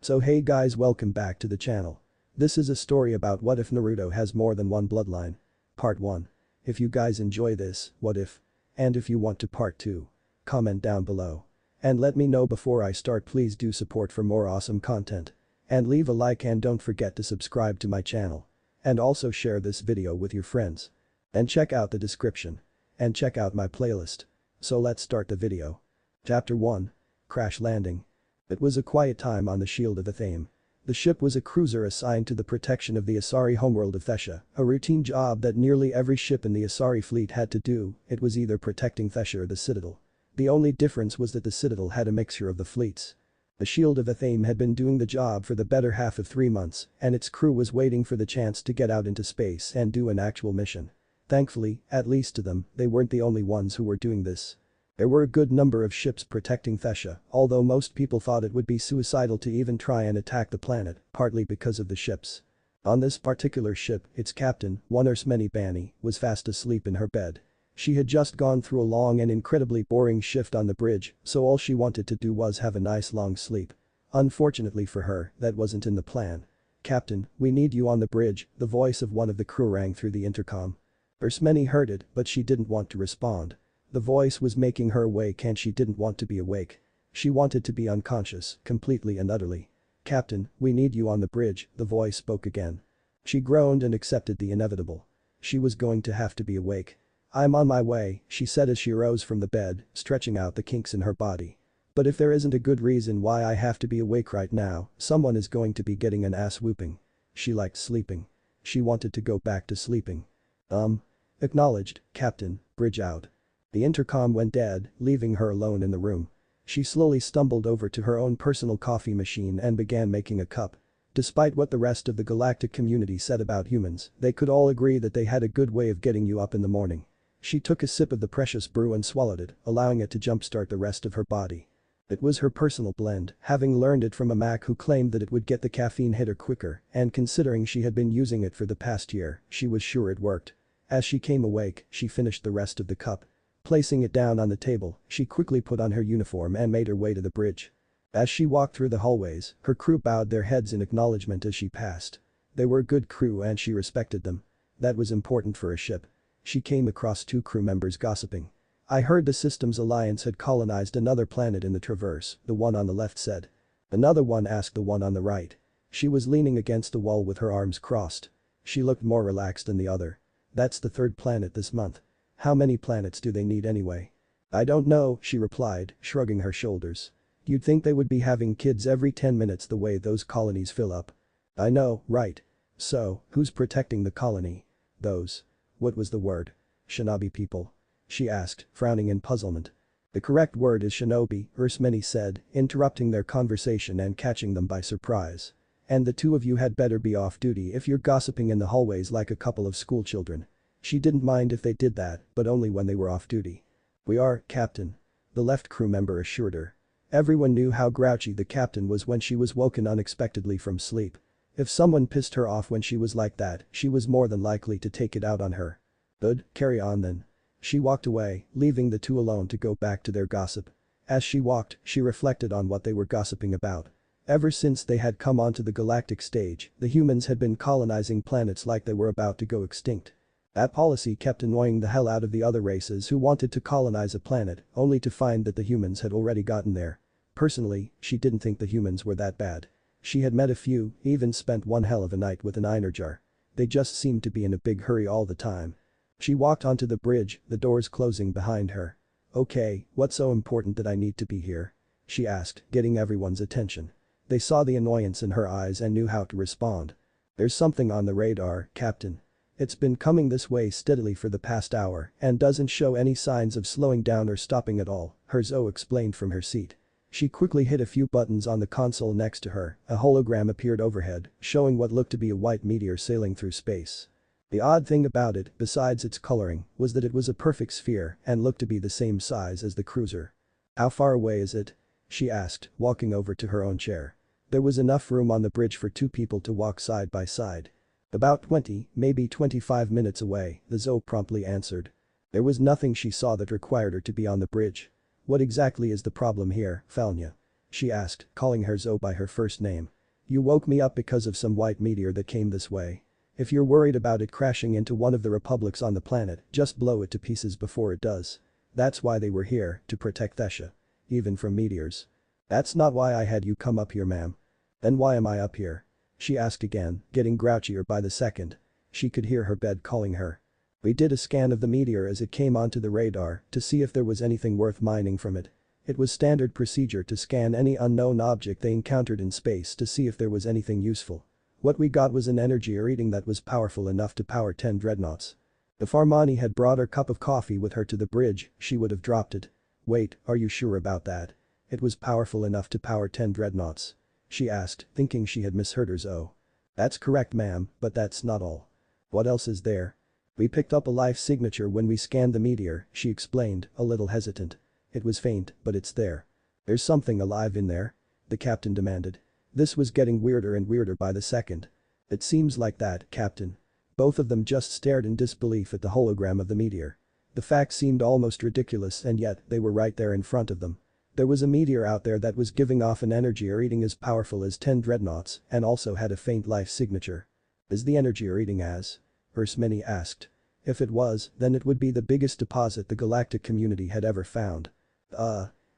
So hey guys, welcome back to the channel. This is a story about what if Naruto has more than one bloodline. Part 1. If you guys enjoy this, what if? And if you want to part 2. Comment down below. And let me know before I start. Please do support for more awesome content. And leave a like and don't forget to subscribe to my channel. And also share this video with your friends. And check out the description. And check out my playlist. So let's start the video. Chapter 1. Crash Landing. It was a quiet time on the Shield of Athame. The ship was a cruiser assigned to the protection of the Asari homeworld of Thesha, a routine job that nearly every ship in the Asari fleet had to do. It was either protecting Thesha or the Citadel. The only difference was that the Citadel had a mixture of the fleets. The Shield of Athame had been doing the job for the better half of 3 months, and its crew was waiting for the chance to get out into space and do an actual mission. Thankfully, at least to them, they weren't the only ones who were doing this. There were a good number of ships protecting Thesha, although most people thought it would be suicidal to even try and attack the planet, partly because of the ships. On this particular ship, its captain, one Ursmeni Bani, was fast asleep in her bed. She had just gone through a long and incredibly boring shift on the bridge, so all she wanted to do was have a nice long sleep. Unfortunately for her, that wasn't in the plan. "Captain, we need you on the bridge," the voice of one of the crew rang through the intercom. Ursmeni heard it, but she didn't want to respond. The voice was making her awake and she didn't want to be awake. She wanted to be unconscious, completely and utterly. "Captain, we need you on the bridge," the voice spoke again. She groaned and accepted the inevitable. She was going to have to be awake. "I'm on my way," she said as she rose from the bed, stretching out the kinks in her body. "But if there isn't a good reason why I have to be awake right now, someone is going to be getting an ass whooping." She liked sleeping. She wanted to go back to sleeping. Acknowledged, Captain, bridge out." The intercom went dead, leaving her alone in the room. She slowly stumbled over to her own personal coffee machine and began making a cup. Despite what the rest of the galactic community said about humans, they could all agree that they had a good way of getting you up in the morning. She took a sip of the precious brew and swallowed it, allowing it to jumpstart the rest of her body. It was her personal blend, having learned it from a Mac who claimed that it would get the caffeine hit her quicker, and considering she had been using it for the past year, she was sure it worked. As she came awake, she finished the rest of the cup. Placing it down on the table, she quickly put on her uniform and made her way to the bridge. As she walked through the hallways, her crew bowed their heads in acknowledgement as she passed. They were a good crew and she respected them. That was important for a ship. She came across 2 crew members gossiping. "I heard the Systems Alliance had colonized another planet in the Traverse," the one on the left said. "Another one?" asked the one on the right. She was leaning against the wall with her arms crossed. She looked more relaxed than the other. "That's the 3rd planet this month. How many planets do they need anyway?" "I don't know," she replied, shrugging her shoulders. "You'd think they would be having kids every 10 minutes the way those colonies fill up." "I know, right? So, who's protecting the colony?" "Those." What was the word? "Shinobi people?" she asked, frowning in puzzlement. "The correct word is shinobi," Ursmeni said, interrupting their conversation and catching them by surprise. "And the 2 of you had better be off duty if you're gossiping in the hallways like a couple of schoolchildren." She didn't mind if they did that, but only when they were off duty. "We are, Captain," the left crew member assured her. Everyone knew how grouchy the captain was when she was woken unexpectedly from sleep. If someone pissed her off when she was like that, she was more than likely to take it out on her. "Good, carry on then." She walked away, leaving the 2 alone to go back to their gossip. As she walked, she reflected on what they were gossiping about. Ever since they had come onto the galactic stage, the humans had been colonizing planets like they were about to go extinct. That policy kept annoying the hell out of the other races who wanted to colonize a planet, only to find that the humans had already gotten there. Personally, she didn't think the humans were that bad. She had met a few, even spent one hell of a night with an Einerjar. They just seemed to be in a big hurry all the time. She walked onto the bridge, the doors closing behind her. "Okay, what's so important that I need to be here?" she asked, getting everyone's attention. They saw the annoyance in her eyes and knew how to respond. "There's something on the radar, Captain. It's been coming this way steadily for the past hour and doesn't show any signs of slowing down or stopping at all," Herzo explained from her seat. She quickly hit a few buttons on the console next to her, a hologram appeared overhead, showing what looked to be a white meteor sailing through space. The odd thing about it, besides its coloring, was that it was a perfect sphere and looked to be the same size as the cruiser. "How far away is it?" she asked, walking over to her own chair. There was enough room on the bridge for 2 people to walk side by side. "About 20, maybe 25 minutes away," the Zo promptly answered. There was nothing she saw that required her to be on the bridge. "What exactly is the problem here, Falnya?" she asked, calling her Zoe by her first name. You woke me up because of some white meteor that came this way. If you're worried about it crashing into one of the republics on the planet, just blow it to pieces before it does. That's why they were here, to protect Thessia. Even from meteors. That's not why I had you come up here, ma'am. Then why am I up here? She asked again, getting grouchier by the second. She could hear her bed calling her. We did a scan of the meteor as it came onto the radar to see if there was anything worth mining from it. It was standard procedure to scan any unknown object they encountered in space to see if there was anything useful. What we got was an energy reading that was powerful enough to power 10 dreadnoughts. If Armani had brought her cup of coffee with her to the bridge, she would have dropped it. Wait, are you sure about that? It was powerful enough to power 10 dreadnoughts? She asked, thinking she had misheard her Zoe. That's correct, ma'am, but that's not all. What else is there? We picked up a life signature when we scanned the meteor, she explained, a little hesitant. It was faint, but it's there. There's something alive in there? The captain demanded. This was getting weirder and weirder by the second. It seems like that, Captain. Both of them just stared in disbelief at the hologram of the meteor. The fact seemed almost ridiculous and yet they were right there in front of them. There was a meteor out there that was giving off an energy reading as powerful as 10 dreadnoughts and also had a faint life signature. Is the energy reading as? Ursmini asked. If it was, then it would be the biggest deposit the galactic community had ever found.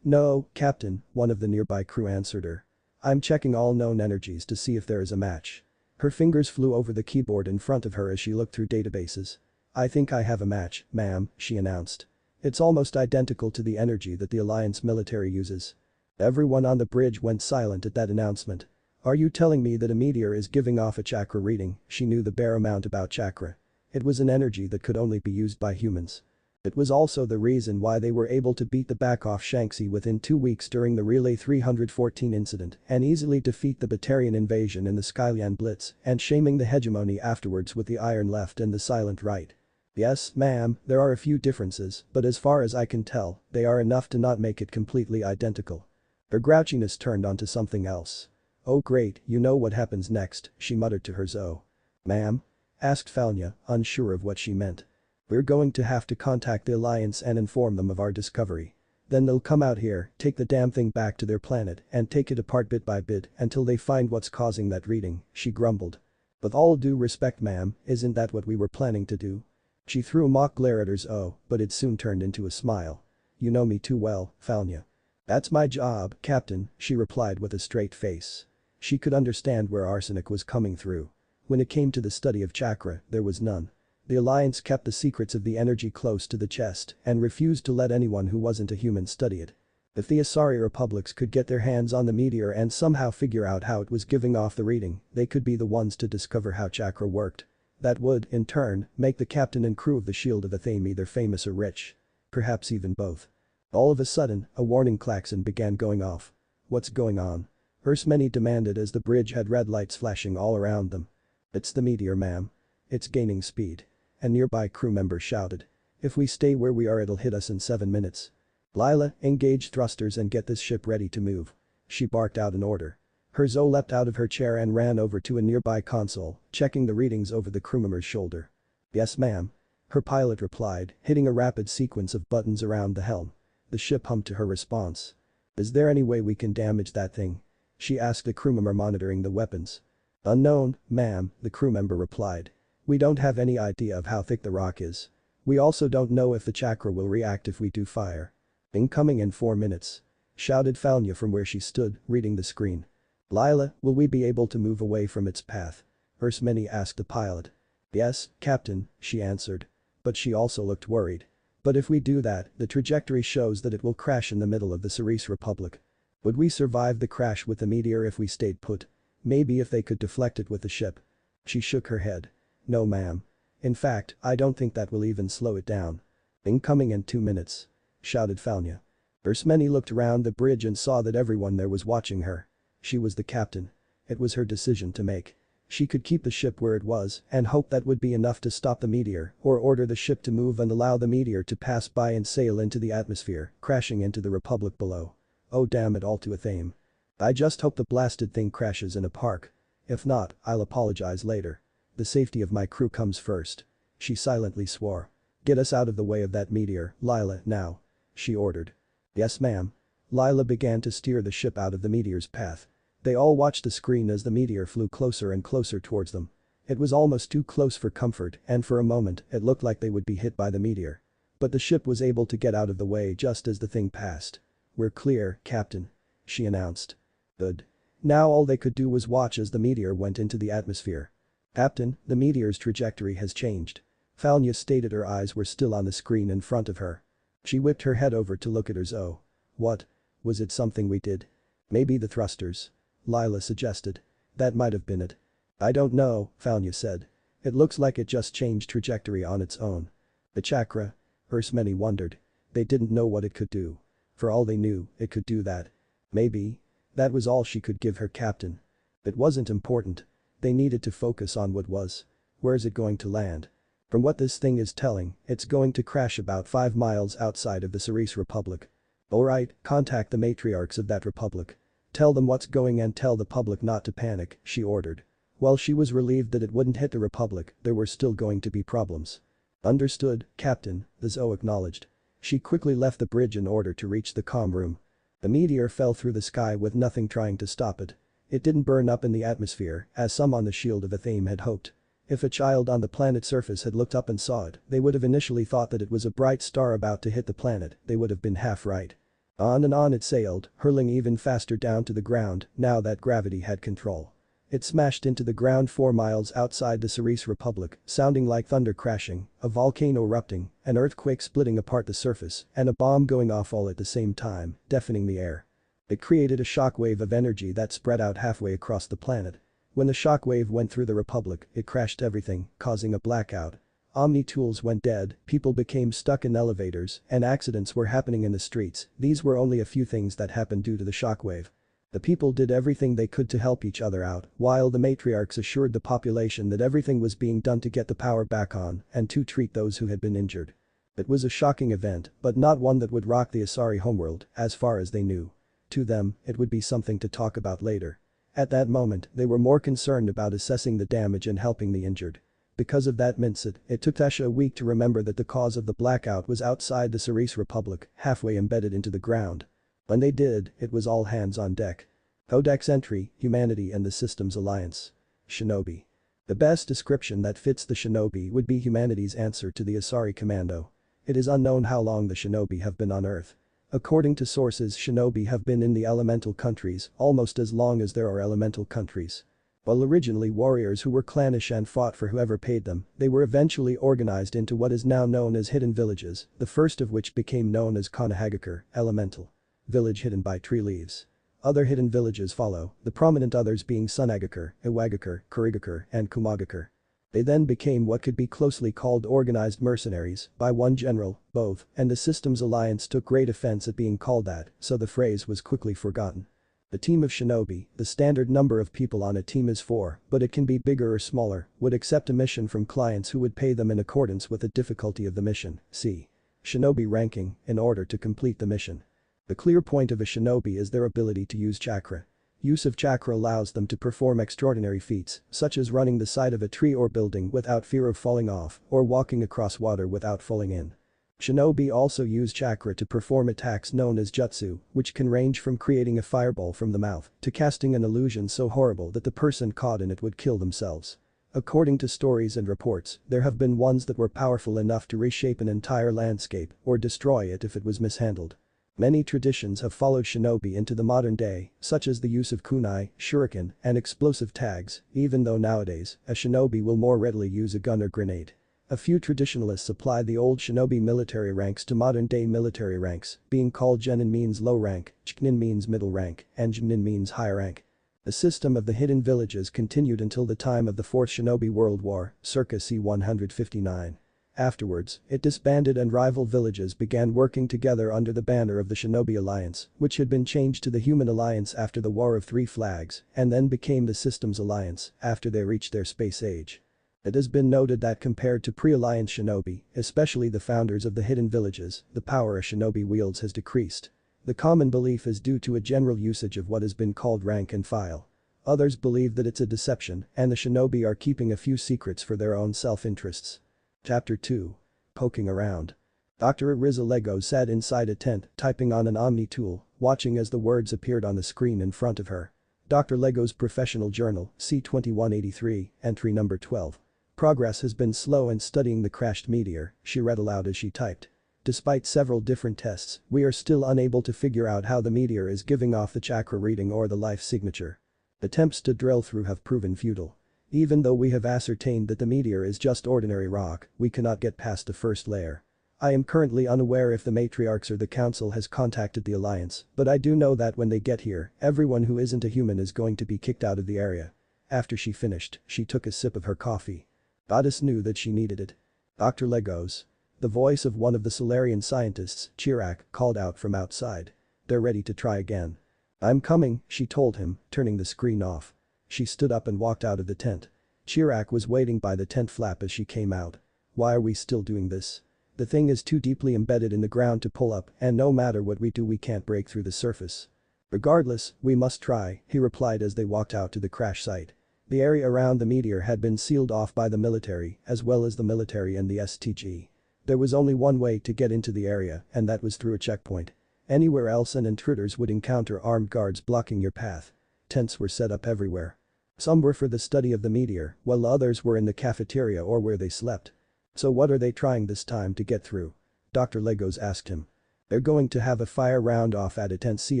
No, Captain, one of the nearby crew answered her. I'm checking all known energies to see if there is a match. Her fingers flew over the keyboard in front of her as she looked through databases. I think I have a match, ma'am, she announced. It's almost identical to the energy that the Alliance military uses. Everyone on the bridge went silent at that announcement. Are you telling me that a meteor is giving off a chakra reading? She knew the bare amount about chakra. It was an energy that could only be used by humans. It was also the reason why they were able to beat the back off Shanxi within 2 weeks during the Relay 314 incident and easily defeat the Batarian invasion in the Skylian Blitz and shaming the hegemony afterwards with the Iron Left and the Silent Right. Yes, ma'am, there are a few differences, but as far as I can tell, they are enough to not make it completely identical. Her grouchiness turned onto something else. Oh great, you know what happens next, she muttered to her Zoe. Ma'am? Asked Falnya, unsure of what she meant. We're going to have to contact the Alliance and inform them of our discovery. Then they'll come out here, take the damn thing back to their planet and take it apart bit by bit until they find what's causing that reading, she grumbled. With all due respect, ma'am, isn't that what we were planning to do? She threw a mock glare at her Zoe, but it soon turned into a smile. You know me too well, Falnya. That's my job, Captain, she replied with a straight face. She could understand where arsenic was coming through. When it came to the study of chakra, there was none. The Alliance kept the secrets of the energy close to the chest and refused to let anyone who wasn't a human study it. If the Asari republics could get their hands on the meteor and somehow figure out how it was giving off the reading, they could be the ones to discover how chakra worked. That would, in turn, make the captain and crew of the Shield of Athame either famous or rich. Perhaps even both. All of a sudden, a warning klaxon began going off. What's going on? Ursmeni demanded as the bridge had red lights flashing all around them. It's the meteor, ma'am. It's gaining speed. A nearby crew member shouted. If we stay where we are it'll hit us in 7 minutes. Lila, engage thrusters and get this ship ready to move. She barked out an order. Her Zoe leapt out of her chair and ran over to a nearby console, checking the readings over the crew member's shoulder. Yes ma'am. Her pilot replied, hitting a rapid sequence of buttons around the helm. The ship hummed to her response. Is there any way we can damage that thing? She asked the crew member monitoring the weapons. Unknown, ma'am, the crew member replied. We don't have any idea of how thick the rock is. We also don't know if the chakra will react if we do fire. Incoming in 4 minutes. Shouted Falnya from where she stood, reading the screen. Lila, will we be able to move away from its path? Ursmeni asked the pilot. Yes, Captain, she answered. But she also looked worried. But if we do that, the trajectory shows that it will crash in the middle of the Cerise Republic. Would we survive the crash with the meteor if we stayed put? Maybe if they could deflect it with the ship. She shook her head. No ma'am. In fact, I don't think that will even slow it down. Incoming in 2 minutes. Shouted Falnya. Ursmeni looked around the bridge and saw that everyone there was watching her. She was the captain. It was her decision to make. She could keep the ship where it was and hope that would be enough to stop the meteor or order the ship to move and allow the meteor to pass by and sail into the atmosphere, crashing into the Republic below. Oh damn it all to Athame. I just hope the blasted thing crashes in a park. If not, I'll apologize later. The safety of my crew comes first. She silently swore. Get us out of the way of that meteor, Lila, now. She ordered. Yes ma'am. Lila began to steer the ship out of the meteor's path. They all watched the screen as the meteor flew closer and closer towards them. It was almost too close for comfort, and for a moment it looked like they would be hit by the meteor. But the ship was able to get out of the way just as the thing passed. "We're clear, Captain," she announced. Good. Now all they could do was watch as the meteor went into the atmosphere. "Captain, the meteor's trajectory has changed," Falnya stated. Her eyes were still on the screen in front of her. She whipped her head over to look at her Zoe. "What? Was it something we did?" "Maybe the thrusters," Lila suggested. "That might have been it." "I don't know," Falnya said. "It looks like it just changed trajectory on its own." "The chakra?" Ursmeni wondered. They didn't know what it could do. For all they knew, it could do that. Maybe. That was all she could give her captain. It wasn't important. They needed to focus on what was. Where's it going to land? From what this thing is telling, it's going to crash about 5 miles outside of the Cerise Republic. "Alright, contact the matriarchs of that republic. Tell them what's going and tell the public not to panic," she ordered. While she was relieved that it wouldn't hit the republic, there were still going to be problems. "Understood, Captain," the Zoe acknowledged. She quickly left the bridge in order to reach the comm room. The meteor fell through the sky with nothing trying to stop it. It didn't burn up in the atmosphere, as some on the Shield of Athame had hoped. If a child on the planet's surface had looked up and saw it, they would have initially thought that it was a bright star about to hit the planet. They would have been half right. On and on it sailed, hurling even faster down to the ground now that gravity had control. It smashed into the ground 4 miles outside the Cerise Republic, sounding like thunder crashing, a volcano erupting, an earthquake splitting apart the surface, and a bomb going off all at the same time, deafening the air. It created a shockwave of energy that spread out halfway across the planet. When the shockwave went through the Republic, it crashed everything, causing a blackout. Omni tools went dead, people became stuck in elevators, and accidents were happening in the streets. These were only a few things that happened due to the shockwave. The people did everything they could to help each other out, while the matriarchs assured the population that everything was being done to get the power back on and to treat those who had been injured. It was a shocking event, but not one that would rock the Asari homeworld, as far as they knew. To them, it would be something to talk about later. At that moment, they were more concerned about assessing the damage and helping the injured. Because of that mindset, it took Tasha a week to remember that the cause of the blackout was outside the Cerise Republic, halfway embedded into the ground. When they did, it was all hands on deck. Codex entry, Humanity and the Systems Alliance. Shinobi. The best description that fits the Shinobi would be humanity's answer to the Asari Commando. It is unknown how long the Shinobi have been on Earth. According to sources, Shinobi have been in the elemental countries almost as long as there are elemental countries. While originally warriors who were clannish and fought for whoever paid them, they were eventually organized into what is now known as hidden villages, the first of which became known as Konohagakure, elemental. Village hidden by tree leaves. Other hidden villages follow, the prominent others being Sunagakure, Iwagakure, Kurigakure, and Kumagakure. They then became what could be closely called organized mercenaries by one general, both, and the Systems Alliance took great offense at being called that, so the phrase was quickly forgotten. The team of shinobi, the standard number of people on a team is 4, but it can be bigger or smaller, would accept a mission from clients who would pay them in accordance with the difficulty of the mission, see shinobi ranking, in order to complete the mission. The clear point of a shinobi is their ability to use chakra. Use of chakra allows them to perform extraordinary feats, such as running the side of a tree or building without fear of falling off, or walking across water without falling in. Shinobi also use chakra to perform attacks known as jutsu, which can range from creating a fireball from the mouth to casting an illusion so horrible that the person caught in it would kill themselves. According to stories and reports, there have been ones that were powerful enough to reshape an entire landscape or destroy it if it was mishandled. Many traditions have followed shinobi into the modern day, such as the use of kunai, shuriken, and explosive tags, even though nowadays, a shinobi will more readily use a gun or grenade. A few traditionalists apply the old shinobi military ranks to modern-day military ranks, being called genin means low rank, chiknin means middle rank, and jinin means high rank. The system of the hidden villages continued until the time of the Fourth Shinobi World War, circa c. 159. Afterwards, it disbanded and rival villages began working together under the banner of the Shinobi Alliance, which had been changed to the Human Alliance after the War of Three Flags, and then became the Systems Alliance after they reached their space age. It has been noted that compared to pre-alliance shinobi, especially the founders of the hidden villages, the power a shinobi wields has decreased. The common belief is due to a general usage of what has been called rank and file. Others believe that it's a deception and the shinobi are keeping a few secrets for their own self-interests. Chapter 2. Poking around. Dr. Ariza Lego sat inside a tent typing on an Omni tool watching as the words appeared on the screen in front of her. Dr. Lego's professional journal, C2183, entry number 12. Progress has been slow in studying the crashed meteor, she read aloud as she typed. Despite several different tests, we are still unable to figure out how the meteor is giving off the chakra reading or the life signature. Attempts to drill through have proven futile. Even though we have ascertained that the meteor is just ordinary rock, we cannot get past the first layer. I am currently unaware if the matriarchs or the council has contacted the alliance, but I do know that when they get here, everyone who isn't a human is going to be kicked out of the area. After she finished, she took a sip of her coffee. Goddess knew that she needed it. Dr. Legos. The voice of one of the Solarian scientists, Chirac, called out from outside. They're ready to try again. I'm coming, she told him, turning the screen off. She stood up and walked out of the tent. Chirac was waiting by the tent flap as she came out. Why are we still doing this? The thing is too deeply embedded in the ground to pull up, and no matter what we do we can't break through the surface. Regardless, we must try, he replied as they walked out to the crash site. The area around the meteor had been sealed off by the military, as well as the military and the STG. There was only one way to get into the area, and that was through a checkpoint. Anywhere else and intruders would encounter armed guards blocking your path. Tents were set up everywhere. Some were for the study of the meteor, while others were in the cafeteria or where they slept. So what are they trying this time to get through? Dr. Legos asked him. They're going to have a fire round off at it and see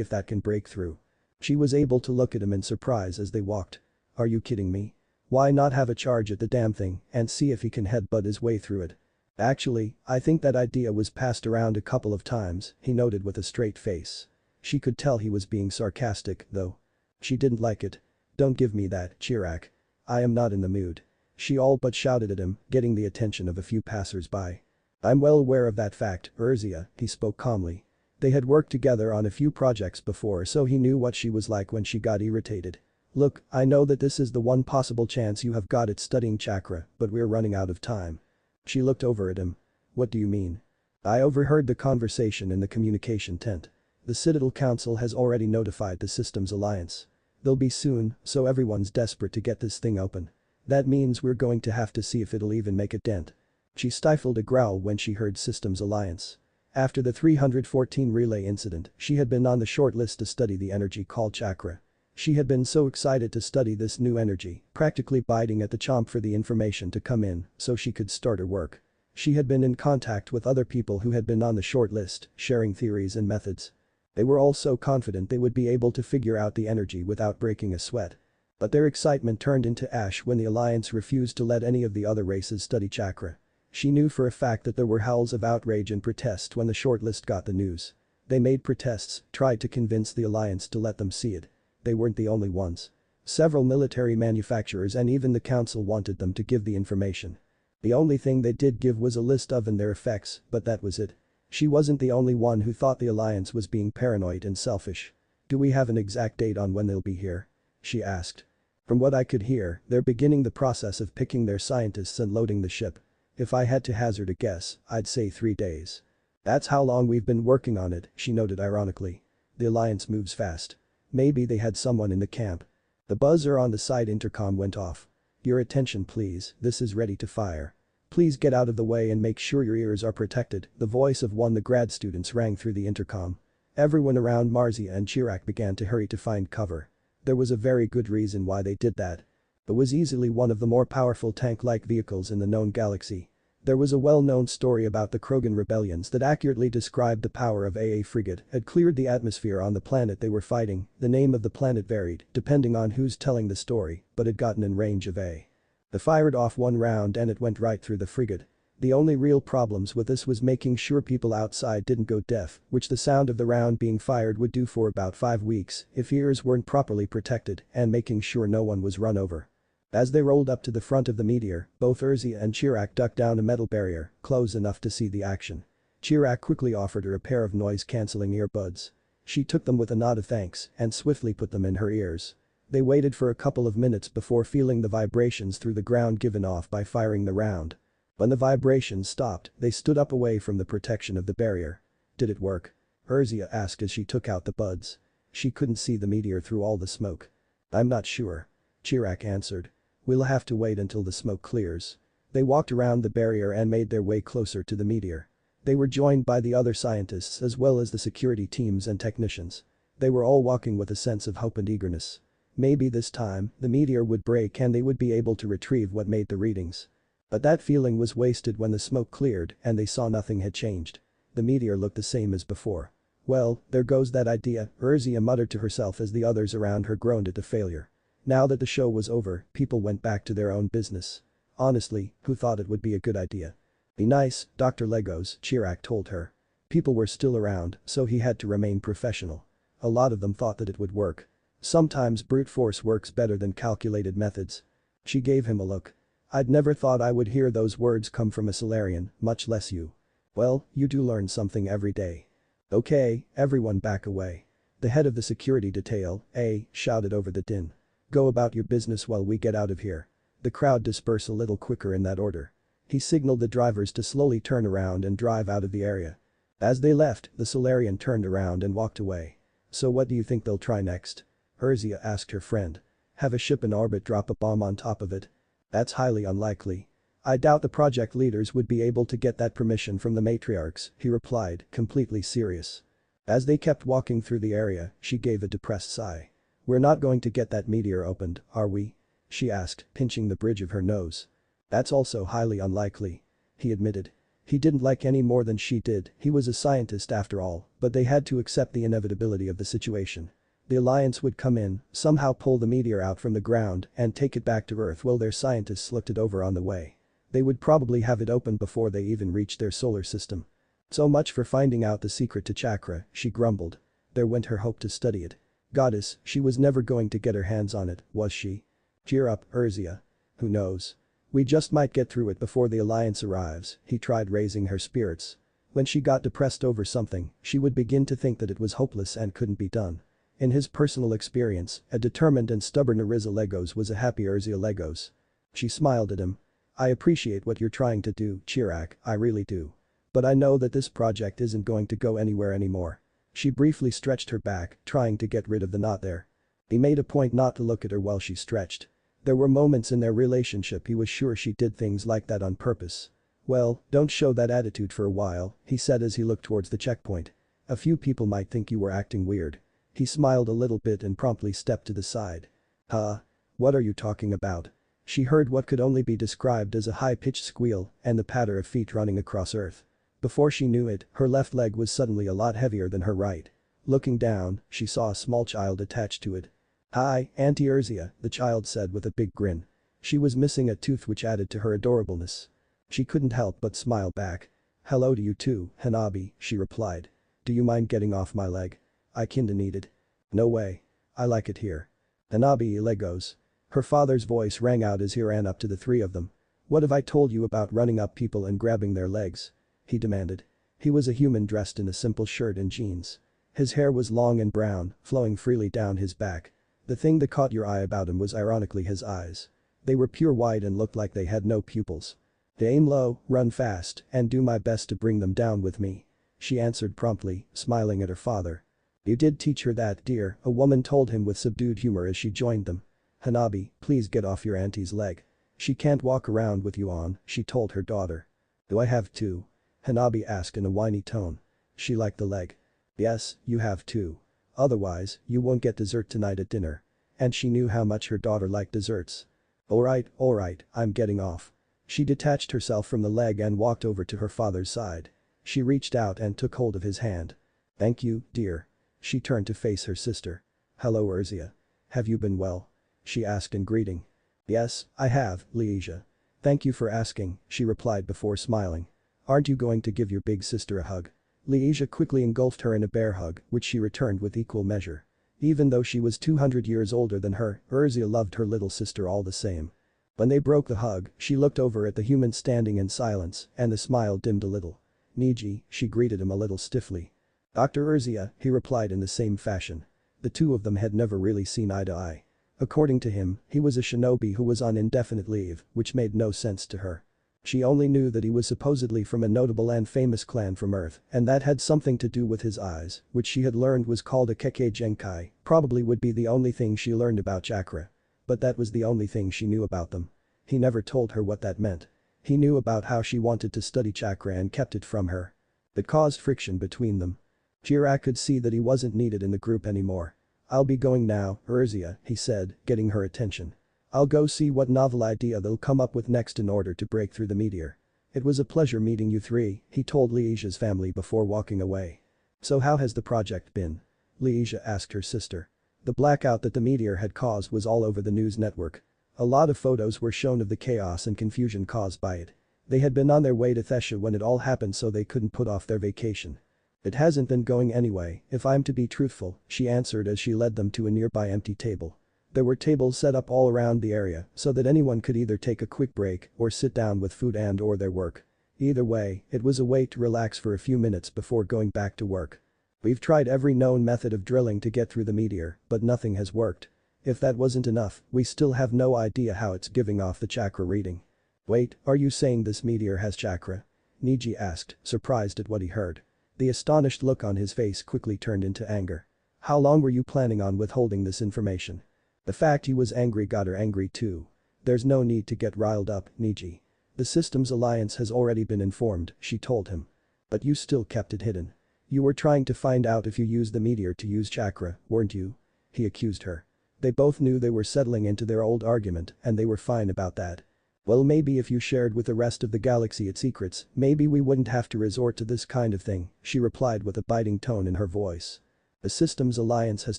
if that can break through. She was able to look at him in surprise as they walked. Are you kidding me? Why not have a charge at the damn thing and see if he can headbutt his way through it? Actually, I think that idea was passed around a couple of times, he noted with a straight face. She could tell he was being sarcastic, though. She didn't like it. Don't give me that, Chirac. I am not in the mood. She all but shouted at him, getting the attention of a few passers-by. I'm well aware of that fact, Urzia, he spoke calmly. They had worked together on a few projects before so he knew what she was like when she got irritated. Look, I know that this is the one possible chance you have got at studying chakra, but we're running out of time. She looked over at him. What do you mean? I overheard the conversation in the communication tent. The Citadel Council has already notified the Systems Alliance. They'll be soon, so everyone's desperate to get this thing open. That means we're going to have to see if it'll even make a dent. She stifled a growl when she heard Systems Alliance. After the 314 relay incident, she had been on the short list to study the energy called chakra. She had been so excited to study this new energy, practically biting at the chomp for the information to come in so she could start her work. She had been in contact with other people who had been on the short list, sharing theories and methods. They were all so confident they would be able to figure out the energy without breaking a sweat. But their excitement turned into ash when the Alliance refused to let any of the other races study chakra. She knew for a fact that there were howls of outrage and protest when the shortlist got the news. They made protests, tried to convince the Alliance to let them see it. They weren't the only ones. Several military manufacturers and even the council wanted them to give the information. The only thing they did give was a list of and their effects, but that was it. She wasn't the only one who thought the Alliance was being paranoid and selfish. Do we have an exact date on when they'll be here? She asked. From what I could hear, they're beginning the process of picking their scientists and loading the ship. If I had to hazard a guess, I'd say 3 days. That's how long we've been working on it, she noted ironically. The Alliance moves fast. Maybe they had someone in the camp. The buzzer on the side intercom went off. Your attention please, this is ready to fire. Please get out of the way and make sure your ears are protected, the voice of one of the grad students rang through the intercom. Everyone around Marzia and Chirac began to hurry to find cover. There was a very good reason why they did that. It was easily one of the more powerful tank-like vehicles in the known galaxy. There was a well-known story about the Krogan rebellions that accurately described the power of a frigate had cleared the atmosphere on the planet they were fighting. The name of the planet varied, depending on who's telling the story, but had gotten in range of A. They fired off one round and it went right through the frigate. The only real problems with this was making sure people outside didn't go deaf, which the sound of the round being fired would do for about 5 weeks if ears weren't properly protected, and making sure no one was run over. As they rolled up to the front of the meteor, both Urzia and Chirac ducked down a metal barrier, close enough to see the action. Chirac quickly offered her a pair of noise-canceling earbuds. She took them with a nod of thanks and swiftly put them in her ears. They waited for a couple of minutes before feeling the vibrations through the ground given off by firing the round. When the vibrations stopped, they stood up away from the protection of the barrier. Did it work? Urzia asked as she took out the buds. She couldn't see the meteor through all the smoke. I'm not sure. Chirac answered. We'll have to wait until the smoke clears. They walked around the barrier and made their way closer to the meteor. They were joined by the other scientists as well as the security teams and technicians. They were all walking with a sense of hope and eagerness. Maybe this time, the meteor would break and they would be able to retrieve what made the readings. But that feeling was wasted when the smoke cleared and they saw nothing had changed. The meteor looked the same as before. Well, there goes that idea, Urzia muttered to herself as the others around her groaned at the failure. Now that the show was over, people went back to their own business. Honestly, who thought it would be a good idea? Be nice, Dr. Legos, Chirac told her. People were still around, so he had to remain professional. A lot of them thought that it would work. Sometimes brute force works better than calculated methods. She gave him a look. I'd never thought I would hear those words come from a Solarian, much less you. Well, you do learn something every day. Okay, everyone back away. The head of the security detail, shouted over the din. Go about your business while we get out of here. The crowd dispersed a little quicker in that order. He signaled the drivers to slowly turn around and drive out of the area. As they left, the Solarian turned around and walked away. So what do you think they'll try next? Urzia asked her friend. Have a ship in orbit drop a bomb on top of it? That's highly unlikely. I doubt the project leaders would be able to get that permission from the matriarchs, he replied, completely serious. As they kept walking through the area, she gave a depressed sigh. We're not going to get that meteor opened, are we? She asked, pinching the bridge of her nose. That's also highly unlikely. He admitted. He didn't like any more than she did, he was a scientist after all, but they had to accept the inevitability of the situation. The Alliance would come in, somehow pull the meteor out from the ground and take it back to Earth while their scientists looked it over on the way. They would probably have it open before they even reached their solar system. So much for finding out the secret to chakra, she grumbled. There went her hope to study it. Goddess, she was never going to get her hands on it, was she? Cheer up, Urzia. Who knows? We just might get through it before the Alliance arrives, he tried raising her spirits. When she got depressed over something, she would begin to think that it was hopeless and couldn't be done. In his personal experience, a determined and stubborn Urzia Legos was a happy Urzia Legos. She smiled at him. I appreciate what you're trying to do, Chirac, I really do. But I know that this project isn't going to go anywhere anymore. She briefly stretched her back, trying to get rid of the knot there. He made a point not to look at her while she stretched. There were moments in their relationship he was sure she did things like that on purpose. Well, don't show that attitude for a while, he said as he looked towards the checkpoint. A few people might think you were acting weird. He smiled a little bit and promptly stepped to the side. Huh? What are you talking about? She heard what could only be described as a high-pitched squeal and the patter of feet running across Earth. Before she knew it, her left leg was suddenly a lot heavier than her right. Looking down, she saw a small child attached to it. Hi, Auntie Urzia, the child said with a big grin. She was missing a tooth which added to her adorableness. She couldn't help but smile back. Hello to you too, Hanabi, she replied. Do you mind getting off my leg? I kinda need it. No way. I like it here. Hanabi Legos. Her father's voice rang out as he ran up to the three of them. What have I told you about running up people and grabbing their legs? He demanded. He was a human dressed in a simple shirt and jeans. His hair was long and brown, flowing freely down his back. The thing that caught your eye about him was ironically his eyes. They were pure white and looked like they had no pupils. They aim low, run fast, and do my best to bring them down with me. She answered promptly, smiling at her father. You did teach her that, dear, a woman told him with subdued humor as she joined them. Hanabi, please get off your auntie's leg. She can't walk around with you on, she told her daughter. Do I have to? Hanabi asked in a whiny tone. She liked the leg. Yes, you have to. Otherwise, you won't get dessert tonight at dinner. And she knew how much her daughter liked desserts. Alright, I'm getting off. She detached herself from the leg and walked over to her father's side. She reached out and took hold of his hand. Thank you, dear. She turned to face her sister. Hello Urzia. Have you been well? She asked in greeting. Yes, I have, Leisha. Thank you for asking, she replied before smiling. Aren't you going to give your big sister a hug? Leisha quickly engulfed her in a bear hug, which she returned with equal measure. Even though she was 200 years older than her, Urzia loved her little sister all the same. When they broke the hug, she looked over at the human standing in silence, and the smile dimmed a little. Niji, she greeted him a little stiffly. Dr. Urzia, he replied in the same fashion. The two of them had never really seen eye to eye. According to him, he was a shinobi who was on indefinite leave, which made no sense to her. She only knew that he was supposedly from a notable and famous clan from Earth, and that had something to do with his eyes, which she had learned was called a Kekkei Genkai, probably would be the only thing she learned about chakra. But that was the only thing she knew about them. He never told her what that meant. He knew about how she wanted to study chakra and kept it from her. That caused friction between them. Jirak could see that he wasn't needed in the group anymore. "I'll be going now, Erzia," he said, getting her attention. "I'll go see what novel idea they'll come up with next in order to break through the meteor." "It was a pleasure meeting you three," he told Liesia's family before walking away. "So how has the project been?" Liesia asked her sister. The blackout that the meteor had caused was all over the news network. A lot of photos were shown of the chaos and confusion caused by it. They had been on their way to Thesha when it all happened, so they couldn't put off their vacation. "It hasn't been going anyway, if I'm to be truthful," she answered as she led them to a nearby empty table. There were tables set up all around the area so that anyone could either take a quick break or sit down with food and/or their work. Either way, it was a way to relax for a few minutes before going back to work. "We've tried every known method of drilling to get through the meteor, but nothing has worked. If that wasn't enough, we still have no idea how it's giving off the chakra reading." "Wait, are you saying this meteor has chakra?" Niji asked, surprised at what he heard. The astonished look on his face quickly turned into anger. "How long were you planning on withholding this information?" The fact he was angry got her angry too. "There's no need to get riled up, Niji. The Systems Alliance has already been informed," she told him. "But you still kept it hidden. You were trying to find out if you used the meteor to use chakra, weren't you?" he accused her. They both knew they were settling into their old argument and they were fine about that. "Well, maybe if you shared with the rest of the galaxy its secrets, maybe we wouldn't have to resort to this kind of thing," she replied with a biting tone in her voice. "The Systems Alliance has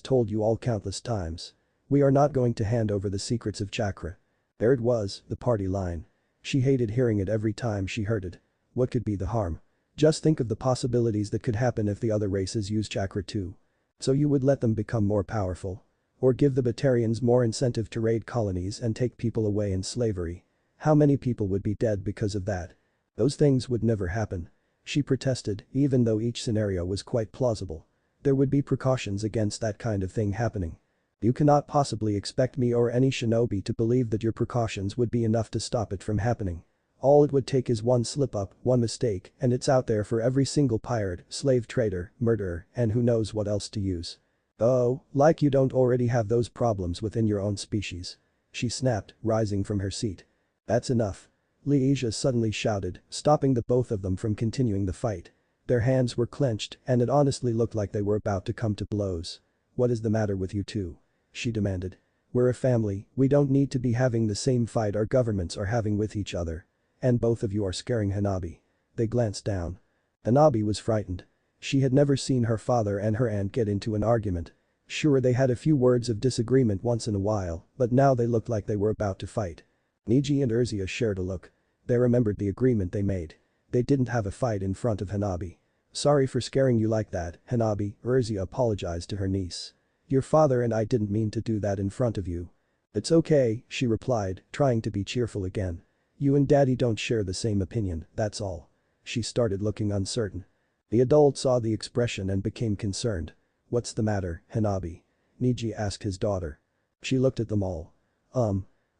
told you all countless times. We are not going to hand over the secrets of chakra." There it was, the party line. She hated hearing it every time she heard it. What could be the harm? Just think of the possibilities that could happen if the other races use chakra too. "So you would let them become more powerful? Or give the Batarians more incentive to raid colonies and take people away in slavery? How many people would be dead because of that? Those things would never happen." She protested, even though each scenario was quite plausible. "There would be precautions against that kind of thing happening. You cannot possibly expect me or any shinobi to believe that your precautions would be enough to stop it from happening. All it would take is one slip-up, one mistake, and it's out there for every single pirate, slave trader, murderer, and who knows what else to use." "Oh, like you don't already have those problems within your own species," she snapped, rising from her seat. "That's enough." Liesia suddenly shouted, stopping the both of them from continuing the fight. Their hands were clenched and it honestly looked like they were about to come to blows. "What is the matter with you two?" she demanded. "We're a family, we don't need to be having the same fight our governments are having with each other. And both of you are scaring Hanabi." They glanced down. Hanabi was frightened. She had never seen her father and her aunt get into an argument. Sure, they had a few words of disagreement once in a while, but now they looked like they were about to fight. Niji and Erzia shared a look. They remembered the agreement they made. They didn't have a fight in front of Hanabi. "Sorry for scaring you like that, Hanabi," Erzia apologized to her niece. "Your father and I didn't mean to do that in front of you." "It's okay," she replied, trying to be cheerful again. "You and Daddy don't share the same opinion, that's all." She started looking uncertain. The adult saw the expression and became concerned. "What's the matter, Hanabi?" Niji asked his daughter. She looked at them all.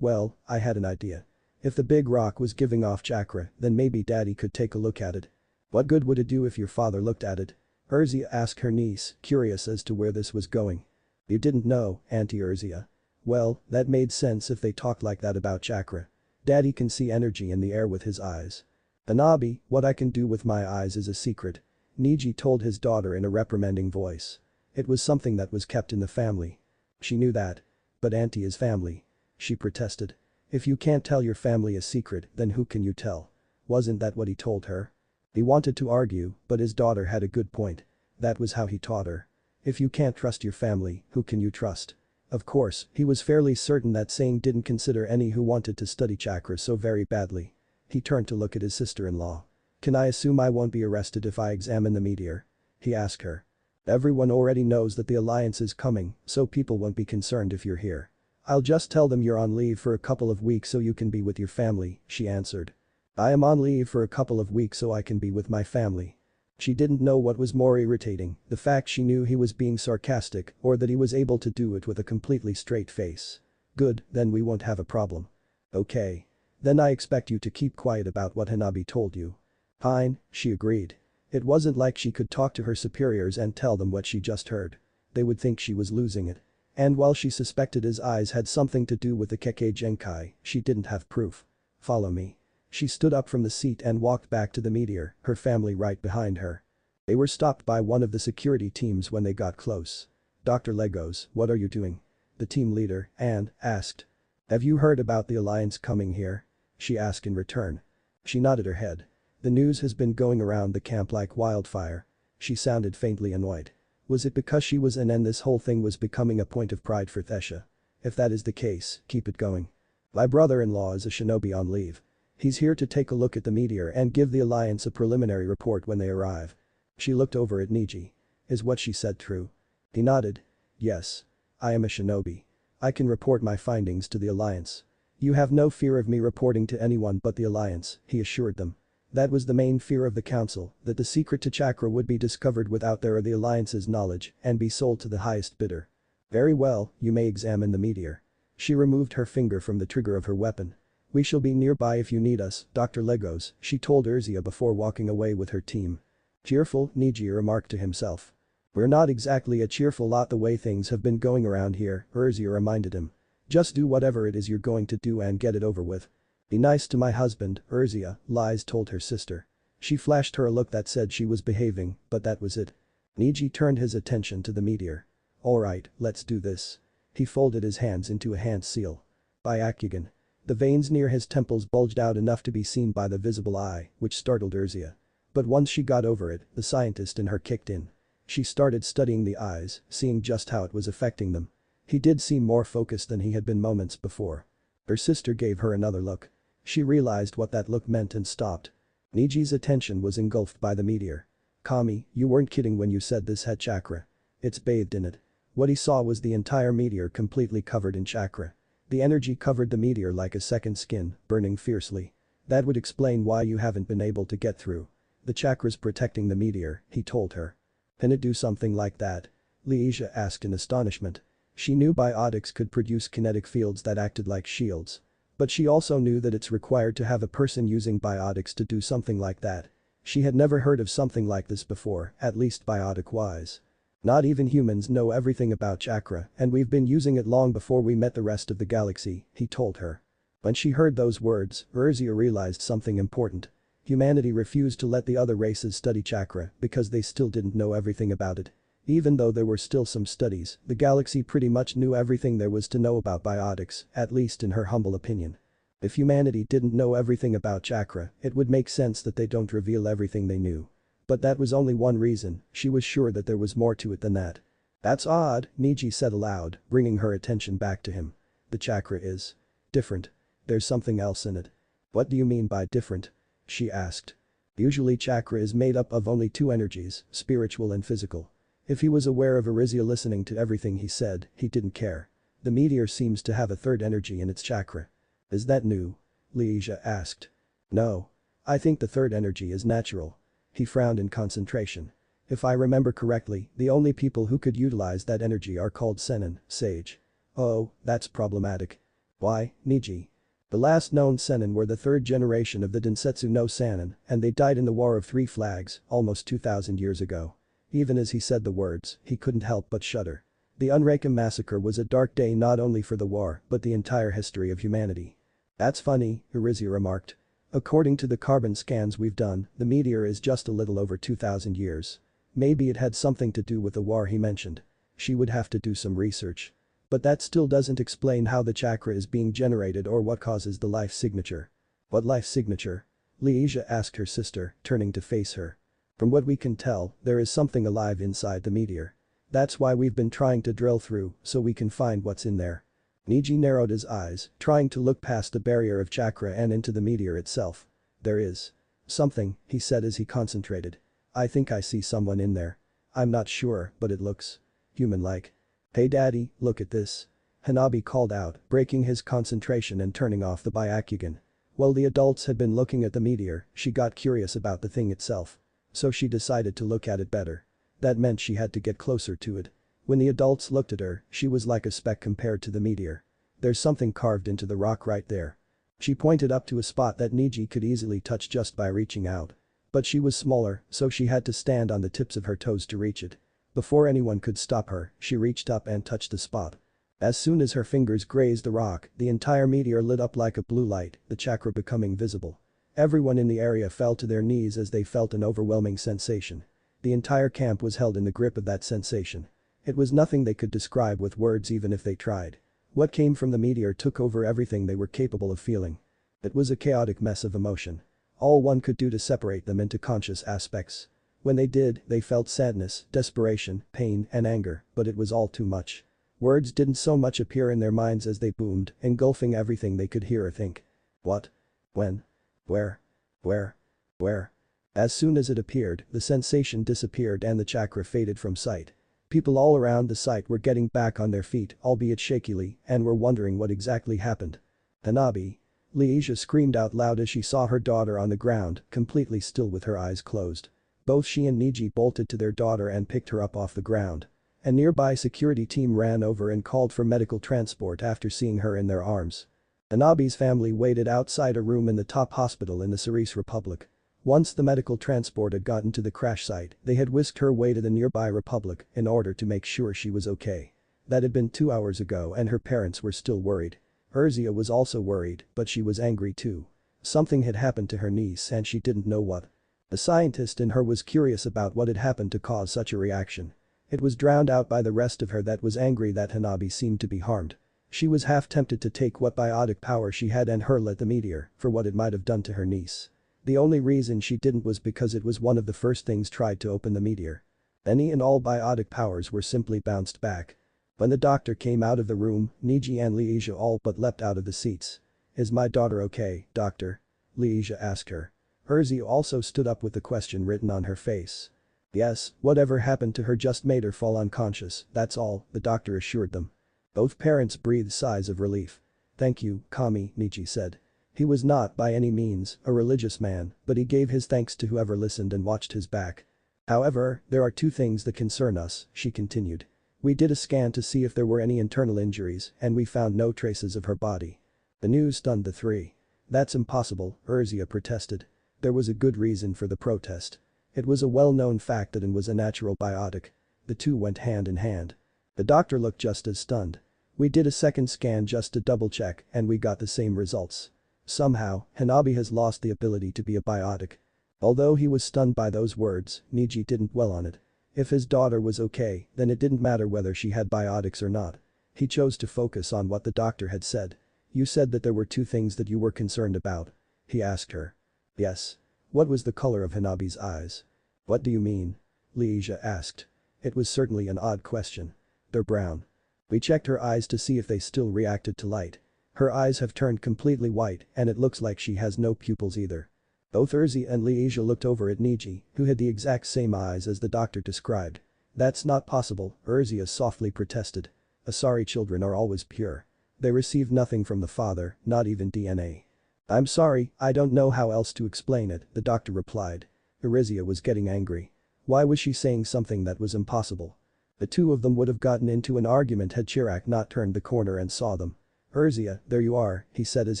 Well, I had an idea. If the big rock was giving off chakra, then maybe Daddy could take a look at it." "What good would it do if your father looked at it?" Erzia asked her niece, curious as to where this was going. "You didn't know, Auntie Erzia?" "Well, that made sense if they talked like that about chakra. Daddy can see energy in the air with his eyes." "Hanabi, what I can do with my eyes is a secret," Niji told his daughter in a reprimanding voice. It was something that was kept in the family. She knew that. "But Auntie is family," she protested. "If you can't tell your family a secret, then who can you tell?" Wasn't that what he told her? He wanted to argue, but his daughter had a good point. That was how he taught her. If you can't trust your family, who can you trust? Of course, he was fairly certain that saying didn't consider any who wanted to study chakra so very badly. He turned to look at his sister-in-law. "Can I assume I won't be arrested if I examine the meteor?" he asked her. "Everyone already knows that the alliance is coming, so people won't be concerned if you're here. I'll just tell them you're on leave for a couple of weeks so you can be with your family," she answered. "I am on leave for a couple of weeks so I can be with my family." She didn't know what was more irritating, the fact she knew he was being sarcastic or that he was able to do it with a completely straight face. "Good, then we won't have a problem." "Okay. Then I expect you to keep quiet about what Hanabi told you." "Fine," she agreed. It wasn't like she could talk to her superiors and tell them what she just heard. They would think she was losing it. And while she suspected his eyes had something to do with the Kekkei Genkai, she didn't have proof. "Follow me." She stood up from the seat and walked back to the meteor, her family right behind her. They were stopped by one of the security teams when they got close. "Dr. Legos, what are you doing?" The team leader, Anne, asked. "Have you heard about the Alliance coming here?" she asked in return. She nodded her head. "The news has been going around the camp like wildfire." She sounded faintly annoyed. Was it because she was an and this whole thing was becoming a point of pride for Thesha? If that is the case, keep it going. "My brother-in-law is a shinobi on leave. He's here to take a look at the meteor and give the Alliance a preliminary report when they arrive." She looked over at Niji. "Is what she said true?" He nodded. "Yes. I am a shinobi. I can report my findings to the Alliance. You have no fear of me reporting to anyone but the Alliance," he assured them. That was the main fear of the council, that the secret to chakra would be discovered without their or the Alliance's knowledge and be sold to the highest bidder. "Very well, you may examine the meteor." She removed her finger from the trigger of her weapon. "We shall be nearby if you need us, Dr. Legos," she told Urzia before walking away with her team. "Cheerful," Niji remarked to himself. "We're not exactly a cheerful lot the way things have been going around here," Urzia reminded him. "Just do whatever it is you're going to do and get it over with." "Be nice to my husband, Urzia," Liz told her sister. She flashed her a look that said she was behaving, but that was it. Niji turned his attention to the meteor. "Alright, let's do this." He folded his hands into a hand seal. Byakugan. The veins near his temples bulged out enough to be seen by the visible eye, which startled Urzia. But once she got over it, the scientist in her kicked in. She started studying the eyes, seeing just how it was affecting them. He did seem more focused than he had been moments before. Her sister gave her another look. She realized what that look meant and stopped. Niji's attention was engulfed by the meteor. "Kami, you weren't kidding when you said this had chakra. It's bathed in it." What he saw was the entire meteor completely covered in chakra. The energy covered the meteor like a second skin, burning fiercely. "That would explain why you haven't been able to get through. The chakra's protecting the meteor," he told her. "Can it do something like that?" Leisha asked in astonishment. She knew biotics could produce kinetic fields that acted like shields. But she also knew that it's required to have a person using biotics to do something like that. She had never heard of something like this before, at least biotic-wise. "Not even humans know everything about chakra, and we've been using it long before we met the rest of the galaxy," he told her. When she heard those words, Urzia realized something important. Humanity refused to let the other races study chakra because they still didn't know everything about it. Even though there were still some studies, the galaxy pretty much knew everything there was to know about biotics, at least in her humble opinion. If humanity didn't know everything about chakra, it would make sense that they don't reveal everything they knew. But that was only one reason, she was sure that there was more to it than that. "That's odd," Niji said aloud, bringing her attention back to him. "The chakra is different. There's something else in it." "What do you mean by different?" she asked. "Usually chakra is made up of only two energies, spiritual and physical." If he was aware of Urzia listening to everything he said, he didn't care. "The meteor seems to have a third energy in its chakra. Is that new?" Leisha asked. "No. I think the third energy is natural." He frowned in concentration. "If I remember correctly, the only people who could utilize that energy are called Sennin, sage." "Oh, that's problematic." "Why, Niji?" "The last known Sennin were the third generation of the Densetsu no Sannin, and they died in the War of Three Flags, almost 2,000 years ago." Even as he said the words, he couldn't help but shudder. The Unraken massacre was a dark day not only for the war but the entire history of humanity. "That's funny," Urzia remarked. "According to the carbon scans we've done, the meteor is just a little over 2,000 years. Maybe it had something to do with the war he mentioned." She would have to do some research. "But that still doesn't explain how the chakra is being generated or what causes the life signature." "What life signature?" Leisha asked her sister, turning to face her. "From what we can tell, there is something alive inside the meteor. That's why we've been trying to drill through, so we can find what's in there." Niji narrowed his eyes, trying to look past the barrier of chakra and into the meteor itself. "There is something," he said as he concentrated. "I think I see someone in there. I'm not sure, but it looks human-like." "Hey daddy, look at this." Hanabi called out, breaking his concentration and turning off the Byakugan. While the adults had been looking at the meteor, she got curious about the thing itself. So she decided to look at it better. That meant she had to get closer to it. When the adults looked at her, she was like a speck compared to the meteor. "There's something carved into the rock right there." She pointed up to a spot that Niji could easily touch just by reaching out. But she was smaller, so she had to stand on the tips of her toes to reach it. Before anyone could stop her, she reached up and touched the spot. As soon as her fingers grazed the rock, the entire meteor lit up like a blue light, the chakra becoming visible. Everyone in the area fell to their knees as they felt an overwhelming sensation. The entire camp was held in the grip of that sensation. It was nothing they could describe with words even if they tried. What came from the meteor took over everything they were capable of feeling. It was a chaotic mess of emotion. All one could do to separate them into conscious aspects. When they did, they felt sadness, desperation, pain, and anger, but it was all too much. Words didn't so much appear in their minds as they boomed, engulfing everything they could hear or think. What? When? Where? Where? Where? As soon as it appeared, the sensation disappeared and the chakra faded from sight. People all around the site were getting back on their feet, albeit shakily, and were wondering what exactly happened. Hanabi. Leisha screamed out loud as she saw her daughter on the ground, completely still with her eyes closed. Both she and Niji bolted to their daughter and picked her up off the ground. A nearby security team ran over and called for medical transport after seeing her in their arms. Hanabi's family waited outside a room in the top hospital in the Cerise Republic. Once the medical transport had gotten to the crash site, they had whisked her away to the nearby republic in order to make sure she was okay. That had been 2 hours ago and her parents were still worried. Urzia was also worried, but she was angry too. Something had happened to her niece and she didn't know what. The scientist in her was curious about what had happened to cause such a reaction. It was drowned out by the rest of her that was angry that Hanabi seemed to be harmed. She was half tempted to take what biotic power she had and hurl at the meteor for what it might have done to her niece. The only reason she didn't was because it was one of the first things tried to open the meteor. Any and all biotic powers were simply bounced back. When the doctor came out of the room, Niji and Leisha all but leapt out of the seats. "Is my daughter okay, doctor?" Leisha asked her. Urzia also stood up with the question written on her face. "Yes, whatever happened to her just made her fall unconscious, that's all," the doctor assured them. Both parents breathed sighs of relief. "Thank you, Kami," Niji said. He was not, by any means, a religious man, but he gave his thanks to whoever listened and watched his back. "However, there are 2 things that concern us," she continued. "We did a scan to see if there were any internal injuries and we found no traces of her body." The news stunned the 3. "That's impossible," Urzia protested. There was a good reason for the protest. It was a well-known fact that An was a natural biotic. The 2 went hand in hand. The doctor looked just as stunned. "We did a second scan just to double-check and we got the same results. Somehow, Hanabi has lost the ability to be a biotic." Although he was stunned by those words, Niji didn't dwell on it. If his daughter was okay, then it didn't matter whether she had biotics or not. He chose to focus on what the doctor had said. "You said that there were 2 things that you were concerned about?" he asked her. "Yes." What was the color of Hanabi's eyes? "What do you mean?" Leisha asked. It was certainly an odd question. "They're brown." We checked her eyes to see if they still reacted to light. Her eyes have turned completely white and it looks like she has no pupils either. Both Urzia and Leisha looked over at Niji, who had the exact same eyes as the doctor described. "That's not possible," Urzia softly protested. "Asari children are always pure. They receive nothing from the father, not even DNA." "I'm sorry, I don't know how else to explain it," the doctor replied. Urzia was getting angry. Why was she saying something that was impossible? The 2 of them would have gotten into an argument had Chirac not turned the corner and saw them. "Urzia, there you are," he said as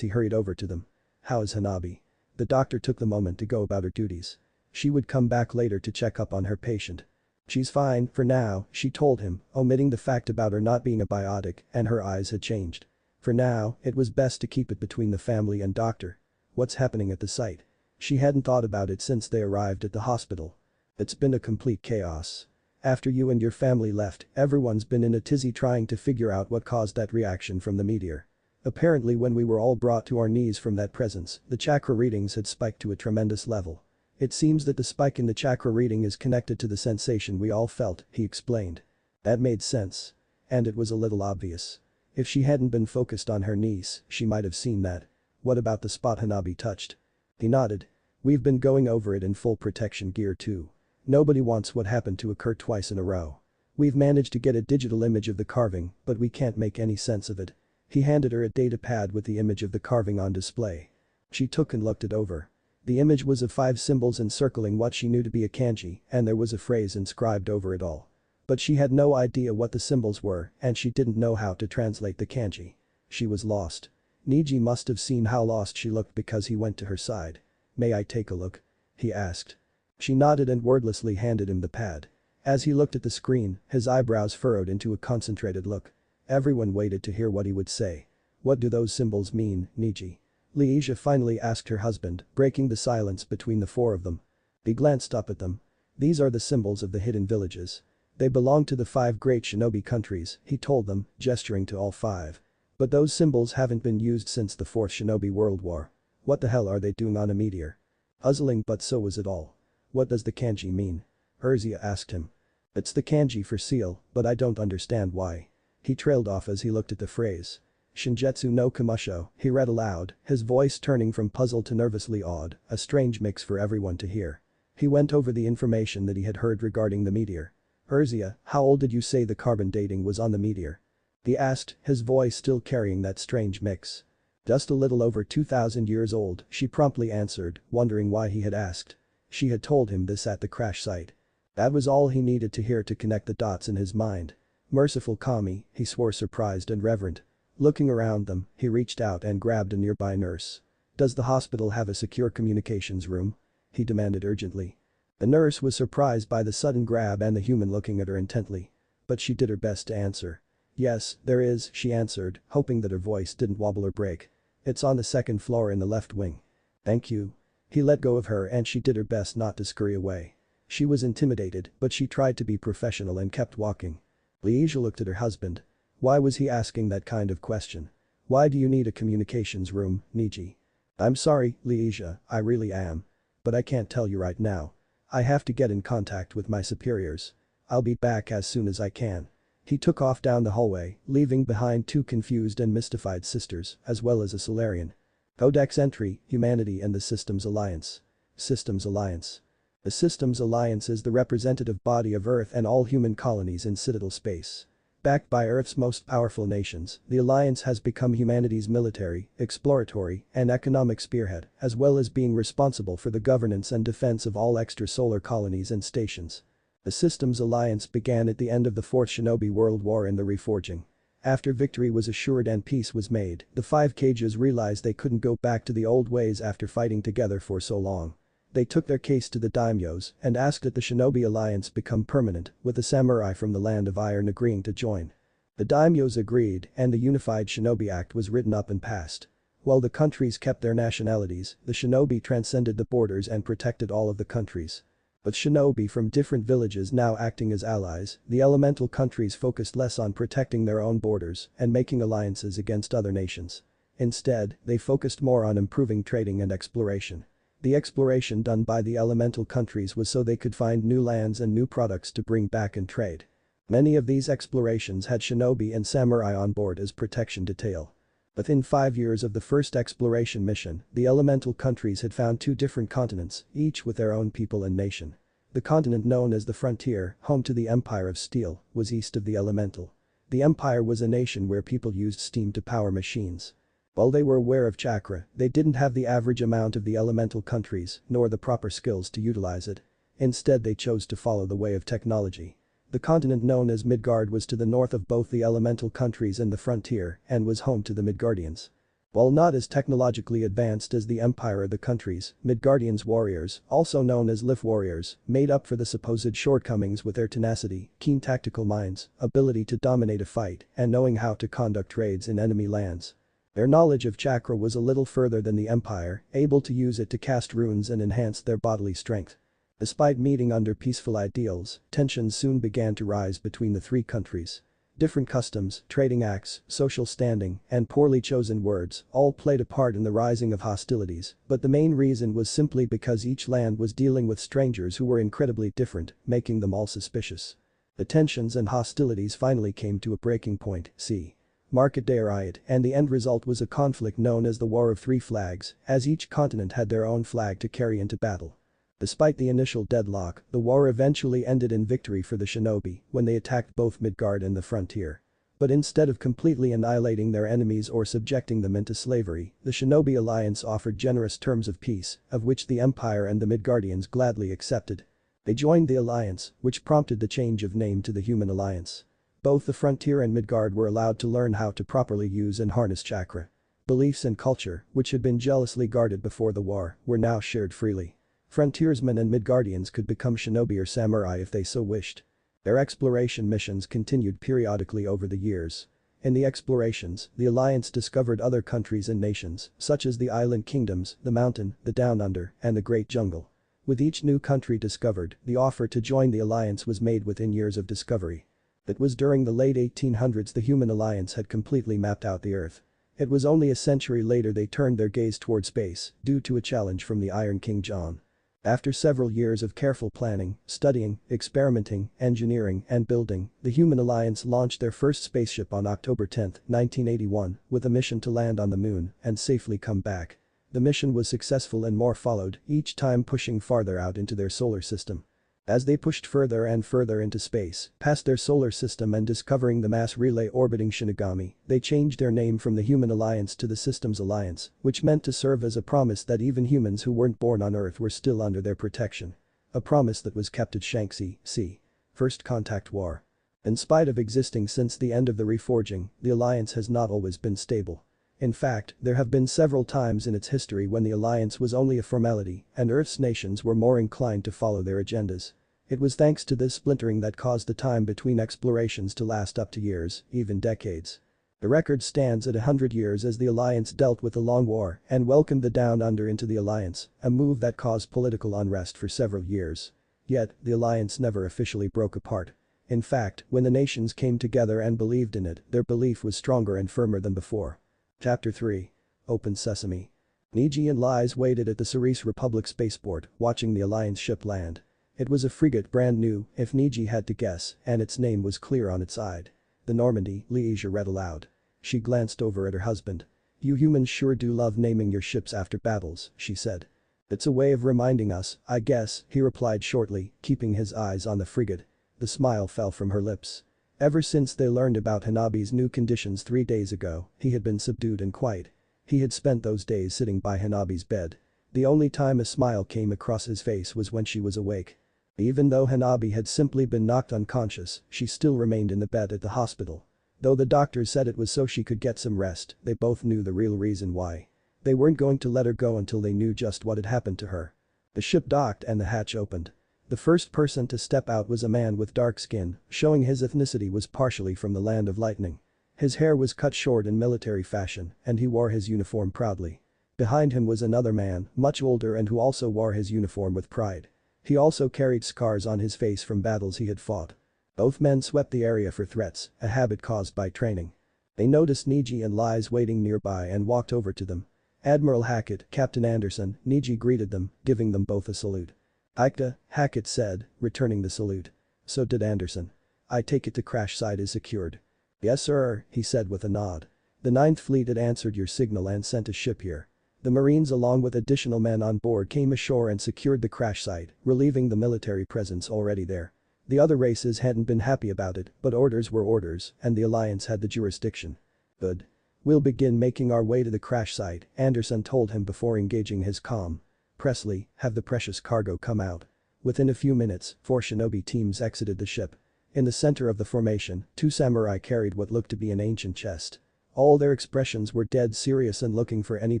he hurried over to them. "How is Hanabi?" The doctor took the moment to go about her duties. She would come back later to check up on her patient. "She's fine, for now," she told him, omitting the fact about her not being a biotic, and her eyes had changed. For now, it was best to keep it between the family and doctor. "What's happening at the site?" She hadn't thought about it since they arrived at the hospital. "It's been a complete chaos. After you and your family left, everyone's been in a tizzy trying to figure out what caused that reaction from the meteor. Apparently when we were all brought to our knees from that presence, the chakra readings had spiked to a tremendous level. It seems that the spike in the chakra reading is connected to the sensation we all felt," he explained. That made sense. And it was a little obvious. If she hadn't been focused on her niece, she might have seen that. "What about the spot Hanabi touched?" He nodded. "We've been going over it in full protection gear too. Nobody wants what happened to occur twice in a row. We've managed to get a digital image of the carving, but we can't make any sense of it." He handed her a data pad with the image of the carving on display. She took and looked it over. The image was of 5 symbols encircling what she knew to be a kanji, and there was a phrase inscribed over it all. But she had no idea what the symbols were, and she didn't know how to translate the kanji. She was lost. Niji must have seen how lost she looked because he went to her side. "May I take a look?" he asked. She nodded and wordlessly handed him the pad. As he looked at the screen, his eyebrows furrowed into a concentrated look. Everyone waited to hear what he would say. "What do those symbols mean, Niji?" Leisha finally asked her husband, breaking the silence between the 4 of them. He glanced up at them. These are the symbols of the hidden villages. They belong to the 5 great shinobi countries, he told them, gesturing to all 5. But those symbols haven't been used since the 4th Shinobi World War. What the hell are they doing on a meteor? Puzzling, but so was it all. What does the kanji mean? Urzia asked him. It's the kanji for seal, but I don't understand why. He trailed off as he looked at the phrase. Shinjetsu no Kumusho, he read aloud, his voice turning from puzzled to nervously awed, a strange mix for everyone to hear. He went over the information that he had heard regarding the meteor. Urzia, how old did you say the carbon dating was on the meteor? He asked, his voice still carrying that strange mix. Just a little over 2,000 years old, she promptly answered, wondering why he had asked. She had told him this at the crash site. That was all he needed to hear to connect the dots in his mind. Merciful Kami, he swore, surprised and reverent. Looking around them, he reached out and grabbed a nearby nurse. Does the hospital have a secure communications room? He demanded urgently. The nurse was surprised by the sudden grab and the human looking at her intently. But she did her best to answer. Yes, there is, she answered, hoping that her voice didn't wobble or break. It's on the 2nd floor in the left wing. Thank you. He let go of her and she did her best not to scurry away. She was intimidated, but she tried to be professional and kept walking. Liege looked at her husband. Why was he asking that kind of question? Why do you need a communications room, Niji? I'm sorry, Liege, I really am. But I can't tell you right now. I have to get in contact with my superiors. I'll be back as soon as I can. He took off down the hallway, leaving behind 2 confused and mystified sisters, as well as a Solarian. Codex entry, Humanity and the Systems Alliance. Systems Alliance. The Systems Alliance is the representative body of Earth and all human colonies in Citadel space. Backed by Earth's most powerful nations, the Alliance has become humanity's military, exploratory, and economic spearhead, as well as being responsible for the governance and defense of all extrasolar colonies and stations. The Systems Alliance began at the end of the 4th Shinobi World War in the Reforging. After victory was assured and peace was made, the 5 Kages realized they couldn't go back to the old ways after fighting together for so long. They took their case to the daimyos and asked that the Shinobi Alliance become permanent, with the samurai from the Land of Iron agreeing to join. The daimyos agreed and the Unified Shinobi Act was written up and passed. While the countries kept their nationalities, the shinobi transcended the borders and protected all of the countries. With shinobi from different villages now acting as allies, the elemental countries focused less on protecting their own borders and making alliances against other nations. Instead, they focused more on improving trading and exploration. The exploration done by the elemental countries was so they could find new lands and new products to bring back and trade. Many of these explorations had shinobi and samurai on board as protection detail. Within 5 years of the first exploration mission, the elemental countries had found 2 different continents, each with their own people and nation. The continent known as the Frontier, home to the Empire of Steel, was east of the elemental. The Empire was a nation where people used steam to power machines. While they were aware of chakra, they didn't have the average amount of the elemental countries, nor the proper skills to utilize it. Instead, they chose to follow the way of technology. The continent known as Midgard was to the north of both the elemental countries and the frontier and was home to the Midgardians. While not as technologically advanced as the Empire or the countries, Midgardians warriors, also known as Lif warriors, made up for the supposed shortcomings with their tenacity, keen tactical minds, ability to dominate a fight, and knowing how to conduct raids in enemy lands. Their knowledge of chakra was a little further than the Empire, able to use it to cast runes and enhance their bodily strength. Despite meeting under peaceful ideals, tensions soon began to rise between the 3 countries. Different customs, trading acts, social standing, and poorly chosen words all played a part in the rising of hostilities, but the main reason was simply because each land was dealing with strangers who were incredibly different, making them all suspicious. The tensions and hostilities finally came to a breaking point, c. Market Day Riot, and the end result was a conflict known as the War of 3 Flags, as each continent had their own flag to carry into battle. Despite the initial deadlock, the war eventually ended in victory for the shinobi when they attacked both Midgard and the frontier. But instead of completely annihilating their enemies or subjecting them into slavery, the Shinobi Alliance offered generous terms of peace, of which the Empire and the Midgardians gladly accepted. They joined the alliance, which prompted the change of name to the Human Alliance. Both the frontier and Midgard were allowed to learn how to properly use and harness chakra. Beliefs and culture, which had been jealously guarded before the war, were now shared freely. Frontiersmen and Midgardians could become shinobi or samurai if they so wished. Their exploration missions continued periodically over the years. In the explorations, the Alliance discovered other countries and nations, such as the island kingdoms, the mountain, the down under, and the Great Jungle. With each new country discovered, the offer to join the alliance was made within years of discovery. It was during the late 1800s the human alliance had completely mapped out the Earth. It was only a century later they turned their gaze toward space, due to a challenge from the Iron King John. After several years of careful planning, studying, experimenting, engineering, and building, the Human Alliance launched their first spaceship on October 10, 1981, with a mission to land on the moon and safely come back. The mission was successful and more followed, each time pushing farther out into their solar system. As they pushed further and further into space, past their solar system and discovering the mass relay orbiting Shinigami, they changed their name from the Human Alliance to the Systems Alliance, which meant to serve as a promise that even humans who weren't born on Earth were still under their protection. A promise that was kept at Shanxi, c. First Contact War. In spite of existing since the end of the reforging, the Alliance has not always been stable. In fact, there have been several times in its history when the alliance was only a formality and Earth's nations were more inclined to follow their agendas. It was thanks to this splintering that caused the time between explorations to last up to years, even decades. The record stands at 100 years as the alliance dealt with the Long War and welcomed the Down Under into the alliance, a move that caused political unrest for several years. Yet, the alliance never officially broke apart. In fact, when the nations came together and believed in it, their belief was stronger and firmer than before. Chapter 3. Open Sesame. Neji and Lies waited at the Cerise Republic spaceport, watching the Alliance ship land. It was a frigate brand new, if Neji had to guess, and its name was clear on its side. The Normandy, Liege read aloud. She glanced over at her husband. "You humans sure do love naming your ships after battles," she said. "It's a way of reminding us, I guess," he replied shortly, keeping his eyes on the frigate. The smile fell from her lips. Ever since they learned about Hanabi's new conditions 3 days ago, he had been subdued and quiet. He had spent those days sitting by Hanabi's bed. The only time a smile came across his face was when she was awake. Even though Hanabi had simply been knocked unconscious, she still remained in the bed at the hospital. Though the doctors said it was so she could get some rest, they both knew the real reason why. They weren't going to let her go until they knew just what had happened to her. The ship docked and the hatch opened. The first person to step out was a man with dark skin, showing his ethnicity was partially from the land of lightning. His hair was cut short in military fashion, and he wore his uniform proudly. Behind him was another man, much older and who also wore his uniform with pride. He also carried scars on his face from battles he had fought. Both men swept the area for threats, a habit caused by training. They noticed Neji and Lies waiting nearby and walked over to them. "Admiral Hackett, Captain Anderson," Neji greeted them, giving them both a salute. "Aikta," Hackett said, returning the salute. So did Anderson. "I take it the crash site is secured." "Yes sir," he said with a nod. "The 9th Fleet had answered your signal and sent a ship here. The Marines along with additional men on board came ashore and secured the crash site, relieving the military presence already there. The other races hadn't been happy about it, but orders were orders, and the Alliance had the jurisdiction." "Good. We'll begin making our way to the crash site," Anderson told him before engaging his comm. "Presley, have the precious cargo come out." Within a few minutes, 4 shinobi teams exited the ship. In the center of the formation, 2 samurai carried what looked to be an ancient chest. All their expressions were dead serious and looking for any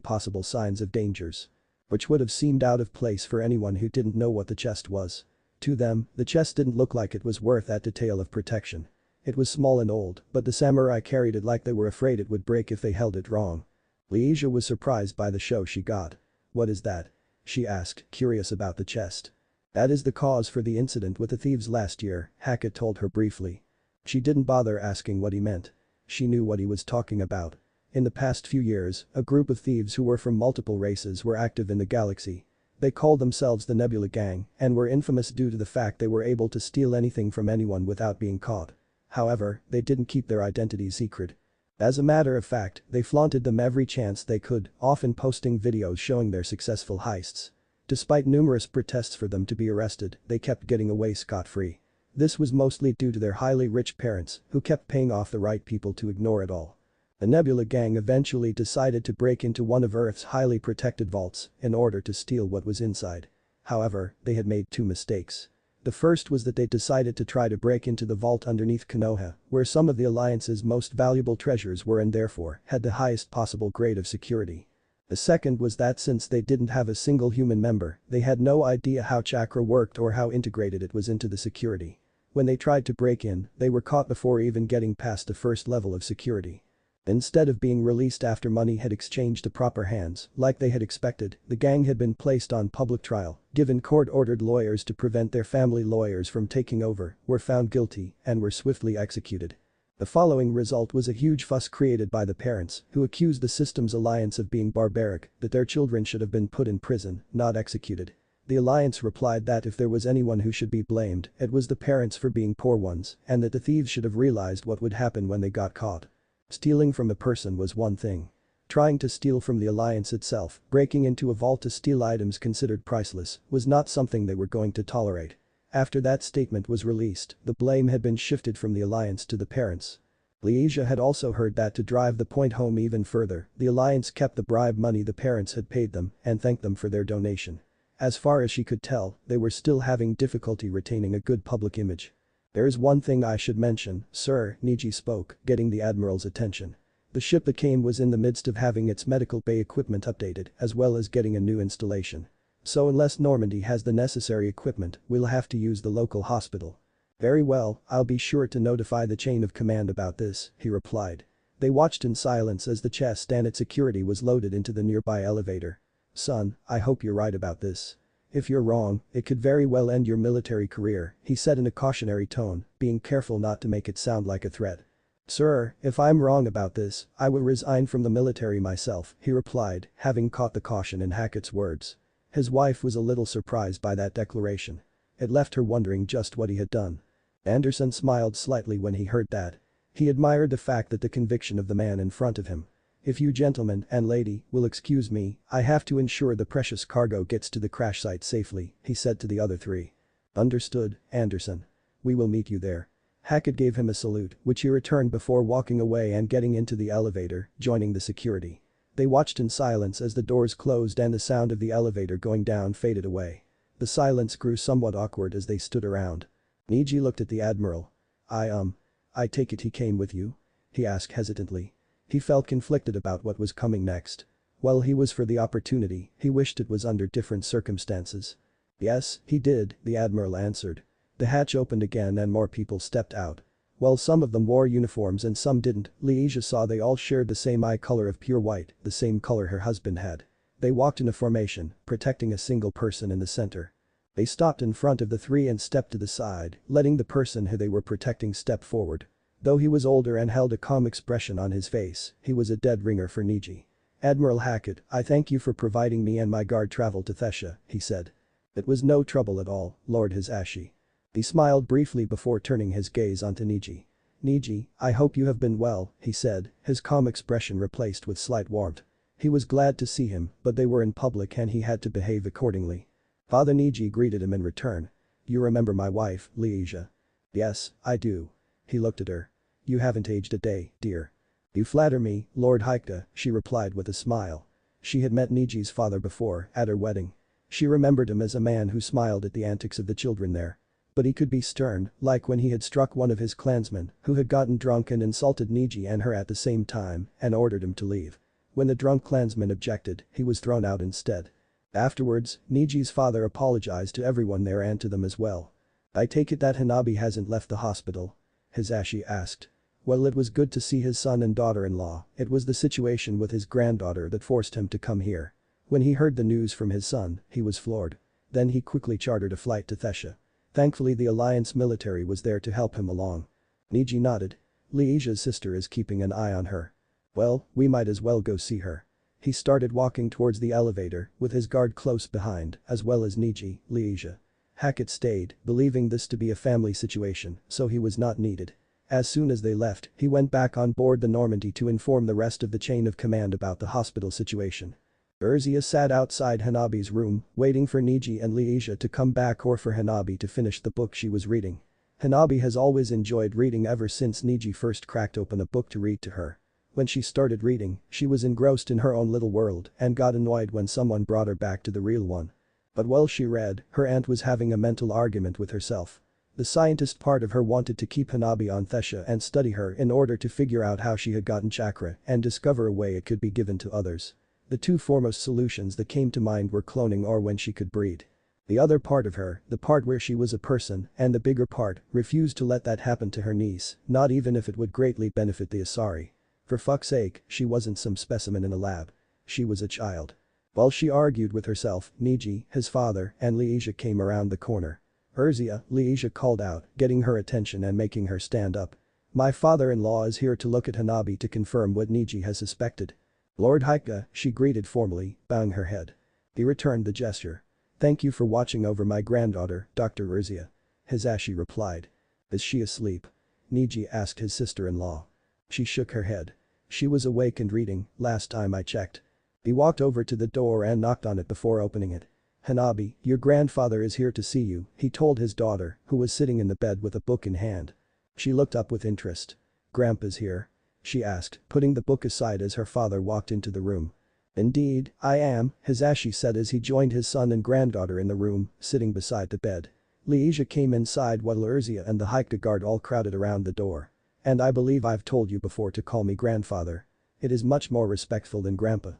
possible signs of dangers. Which would have seemed out of place for anyone who didn't know what the chest was. To them, the chest didn't look like it was worth that detail of protection. It was small and old, but the samurai carried it like they were afraid it would break if they held it wrong. Liege was surprised by the show she got. "What is that?" she asked, curious about the chest. "That is the cause for the incident with the thieves last year," Hackett told her briefly. She didn't bother asking what he meant. She knew what he was talking about. In the past few years, a group of thieves who were from multiple races were active in the galaxy. They called themselves the Nebula Gang and were infamous due to the fact they were able to steal anything from anyone without being caught. However, they didn't keep their identities secret. As a matter of fact, they flaunted them every chance they could, often posting videos showing their successful heists. Despite numerous protests for them to be arrested, they kept getting away scot-free. This was mostly due to their highly rich parents, who kept paying off the right people to ignore it all. The Nebula Gang eventually decided to break into one of Earth's highly protected vaults in order to steal what was inside. However, they had made 2 mistakes. The first was that they decided to try to break into the vault underneath Konoha, where some of the Alliance's most valuable treasures were and therefore had the highest possible grade of security. The second was that since they didn't have a single human member, they had no idea how chakra worked or how integrated it was into the security. When they tried to break in, they were caught before even getting past the first level of security. Instead of being released after money had exchanged to proper hands, like they had expected, the gang had been placed on public trial, given court-ordered lawyers to prevent their family lawyers from taking over, were found guilty, and were swiftly executed. The following result was a huge fuss created by the parents, who accused the system's alliance of being barbaric, that their children should have been put in prison, not executed. The alliance replied that if there was anyone who should be blamed, it was the parents for being poor ones, and that the thieves should have realized what would happen when they got caught. Stealing from a person was one thing. Trying to steal from the alliance itself, breaking into a vault to steal items considered priceless, was not something they were going to tolerate. After that statement was released, the blame had been shifted from the alliance to the parents. Leisha had also heard that to drive the point home even further, the alliance kept the bribe money the parents had paid them and thanked them for their donation. As far as she could tell, they were still having difficulty retaining a good public image. "There is one thing I should mention, sir," Niji spoke, getting the admiral's attention. "The ship that came was in the midst of having its medical bay equipment updated, as well as getting a new installation. So unless Normandy has the necessary equipment, we'll have to use the local hospital." "Very well, I'll be sure to notify the chain of command about this," he replied. They watched in silence as the chest and its security was loaded into the nearby elevator. "Son, I hope you're right about this. If you're wrong, it could very well end your military career," he said in a cautionary tone, being careful not to make it sound like a threat. "Sir, if I'm wrong about this, I will resign from the military myself," he replied, having caught the caution in Hackett's words. His wife was a little surprised by that declaration. It left her wondering just what he had done. Anderson smiled slightly when he heard that. He admired the fact that the conviction of the man in front of him. "If you gentlemen and lady will excuse me, I have to ensure the precious cargo gets to the crash site safely," he said to the other three. "Understood, Anderson. We will meet you there." Hackett gave him a salute, which he returned before walking away and getting into the elevator, joining the security. They watched in silence as the doors closed and the sound of the elevator going down faded away. The silence grew somewhat awkward as they stood around. Niji looked at the admiral. I take it he came with you?" he asked hesitantly. He felt conflicted about what was coming next. While he was for the opportunity, he wished it was under different circumstances. "Yes, he did," the admiral answered. The hatch opened again and more people stepped out. While some of them wore uniforms and some didn't, Leisha saw they all shared the same eye color of pure white, the same color her husband had. They walked in a formation, protecting a single person in the center. They stopped in front of the three and stepped to the side, letting the person who they were protecting step forward. Though he was older and held a calm expression on his face, he was a dead ringer for Niji. "Admiral Hackett, I thank you for providing me and my guard travel to Thesha," he said. "It was no trouble at all, Lord Hisashi." He smiled briefly before turning his gaze onto Niji. "Niji, I hope you have been well," he said, his calm expression replaced with slight warmth. He was glad to see him, but they were in public and he had to behave accordingly. Father Niji greeted him in return. "You remember my wife, Leisha?" "Yes, I do." He looked at her. "You haven't aged a day, dear." "You flatter me, Lord Haikta," she replied with a smile. She had met Niji's father before, at her wedding. She remembered him as a man who smiled at the antics of the children there. But he could be stern, like when he had struck one of his clansmen, who had gotten drunk and insulted Niji and her at the same time, and ordered him to leave. When the drunk clansman objected, he was thrown out instead. Afterwards, Niji's father apologized to everyone there and to them as well. "I take it that Hanabi hasn't left the hospital?" Hisashi asked. Well, it was good to see his son and daughter-in-law, it was the situation with his granddaughter that forced him to come here. When he heard the news from his son, he was floored. Then he quickly chartered a flight to Thesha. Thankfully the Alliance military was there to help him along. Niji nodded. Leisha's sister is keeping an eye on her. Well, we might as well go see her. He started walking towards the elevator, with his guard close behind, as well as Niji, Leisha. Hackett stayed, believing this to be a family situation, so he was not needed. As soon as they left, he went back on board the Normandy to inform the rest of the chain of command about the hospital situation. Urzia sat outside Hanabi's room, waiting for Niji and Leisha to come back or for Hanabi to finish the book she was reading. Hanabi has always enjoyed reading ever since Niji first cracked open a book to read to her. When she started reading, she was engrossed in her own little world and got annoyed when someone brought her back to the real one. But while she read, her aunt was having a mental argument with herself. The scientist part of her wanted to keep Hanabi on Thesha and study her in order to figure out how she had gotten chakra and discover a way it could be given to others. The two foremost solutions that came to mind were cloning or when she could breed. The other part of her, the part where she was a person, and the bigger part, refused to let that happen to her niece, not even if it would greatly benefit the Asari. For fuck's sake, she wasn't some specimen in a lab. She was a child. While she argued with herself, Niji, his father, and Leisha came around the corner. "Urzia," Leisha called out, getting her attention and making her stand up. "My father-in-law is here to look at Hanabi to confirm what Niji has suspected." "Lord Haika," she greeted formally, bowing her head. He returned the gesture. "Thank you for watching over my granddaughter, Dr. Urzia." Hisashi replied. "Is she asleep?" Niji asked his sister-in-law. She shook her head. "She was awake and reading, last time I checked." He walked over to the door and knocked on it before opening it. "Hanabi, your grandfather is here to see you," he told his daughter, who was sitting in the bed with a book in hand. She looked up with interest. "Grandpa's here?" she asked, putting the book aside as her father walked into the room. "Indeed, I am," Hisashi said as he joined his son and granddaughter in the room, sitting beside the bed. Leisha came inside while Urzia and the Haikta guard all crowded around the door. "And I believe I've told you before to call me grandfather. It is much more respectful than grandpa."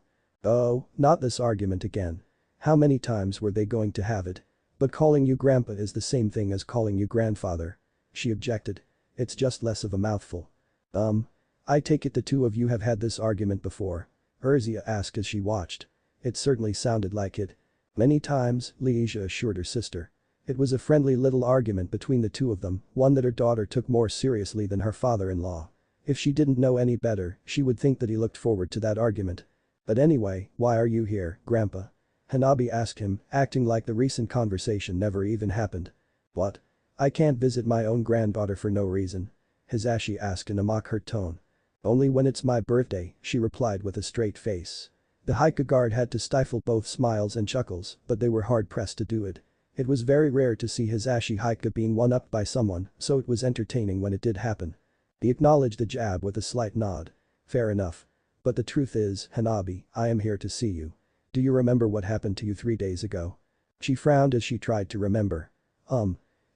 "Oh, not this argument again. How many times were they going to have it? But calling you grandpa is the same thing as calling you grandfather," she objected. "It's just less of a mouthful." I take it the two of you have had this argument before?" Urzia asked as she watched. "It certainly sounded like it." "Many times," Leisha assured her sister. It was a friendly little argument between the two of them, one that her daughter took more seriously than her father-in-law. If she didn't know any better, she would think that he looked forward to that argument. "But anyway, why are you here, Grandpa?" Hanabi asked him, acting like the recent conversation never even happened. "What? I can't visit my own granddaughter for no reason?" Hisashi asked in a mock-hurt tone. "Only when it's my birthday," she replied with a straight face. The Haika guard had to stifle both smiles and chuckles, but they were hard-pressed to do it. It was very rare to see Hisashi Haika being one-upped by someone, so it was entertaining when it did happen. He acknowledged the jab with a slight nod. "Fair enough. But the truth is, Hanabi, I am here to see you. Do you remember what happened to you 3 days ago?" She frowned as she tried to remember.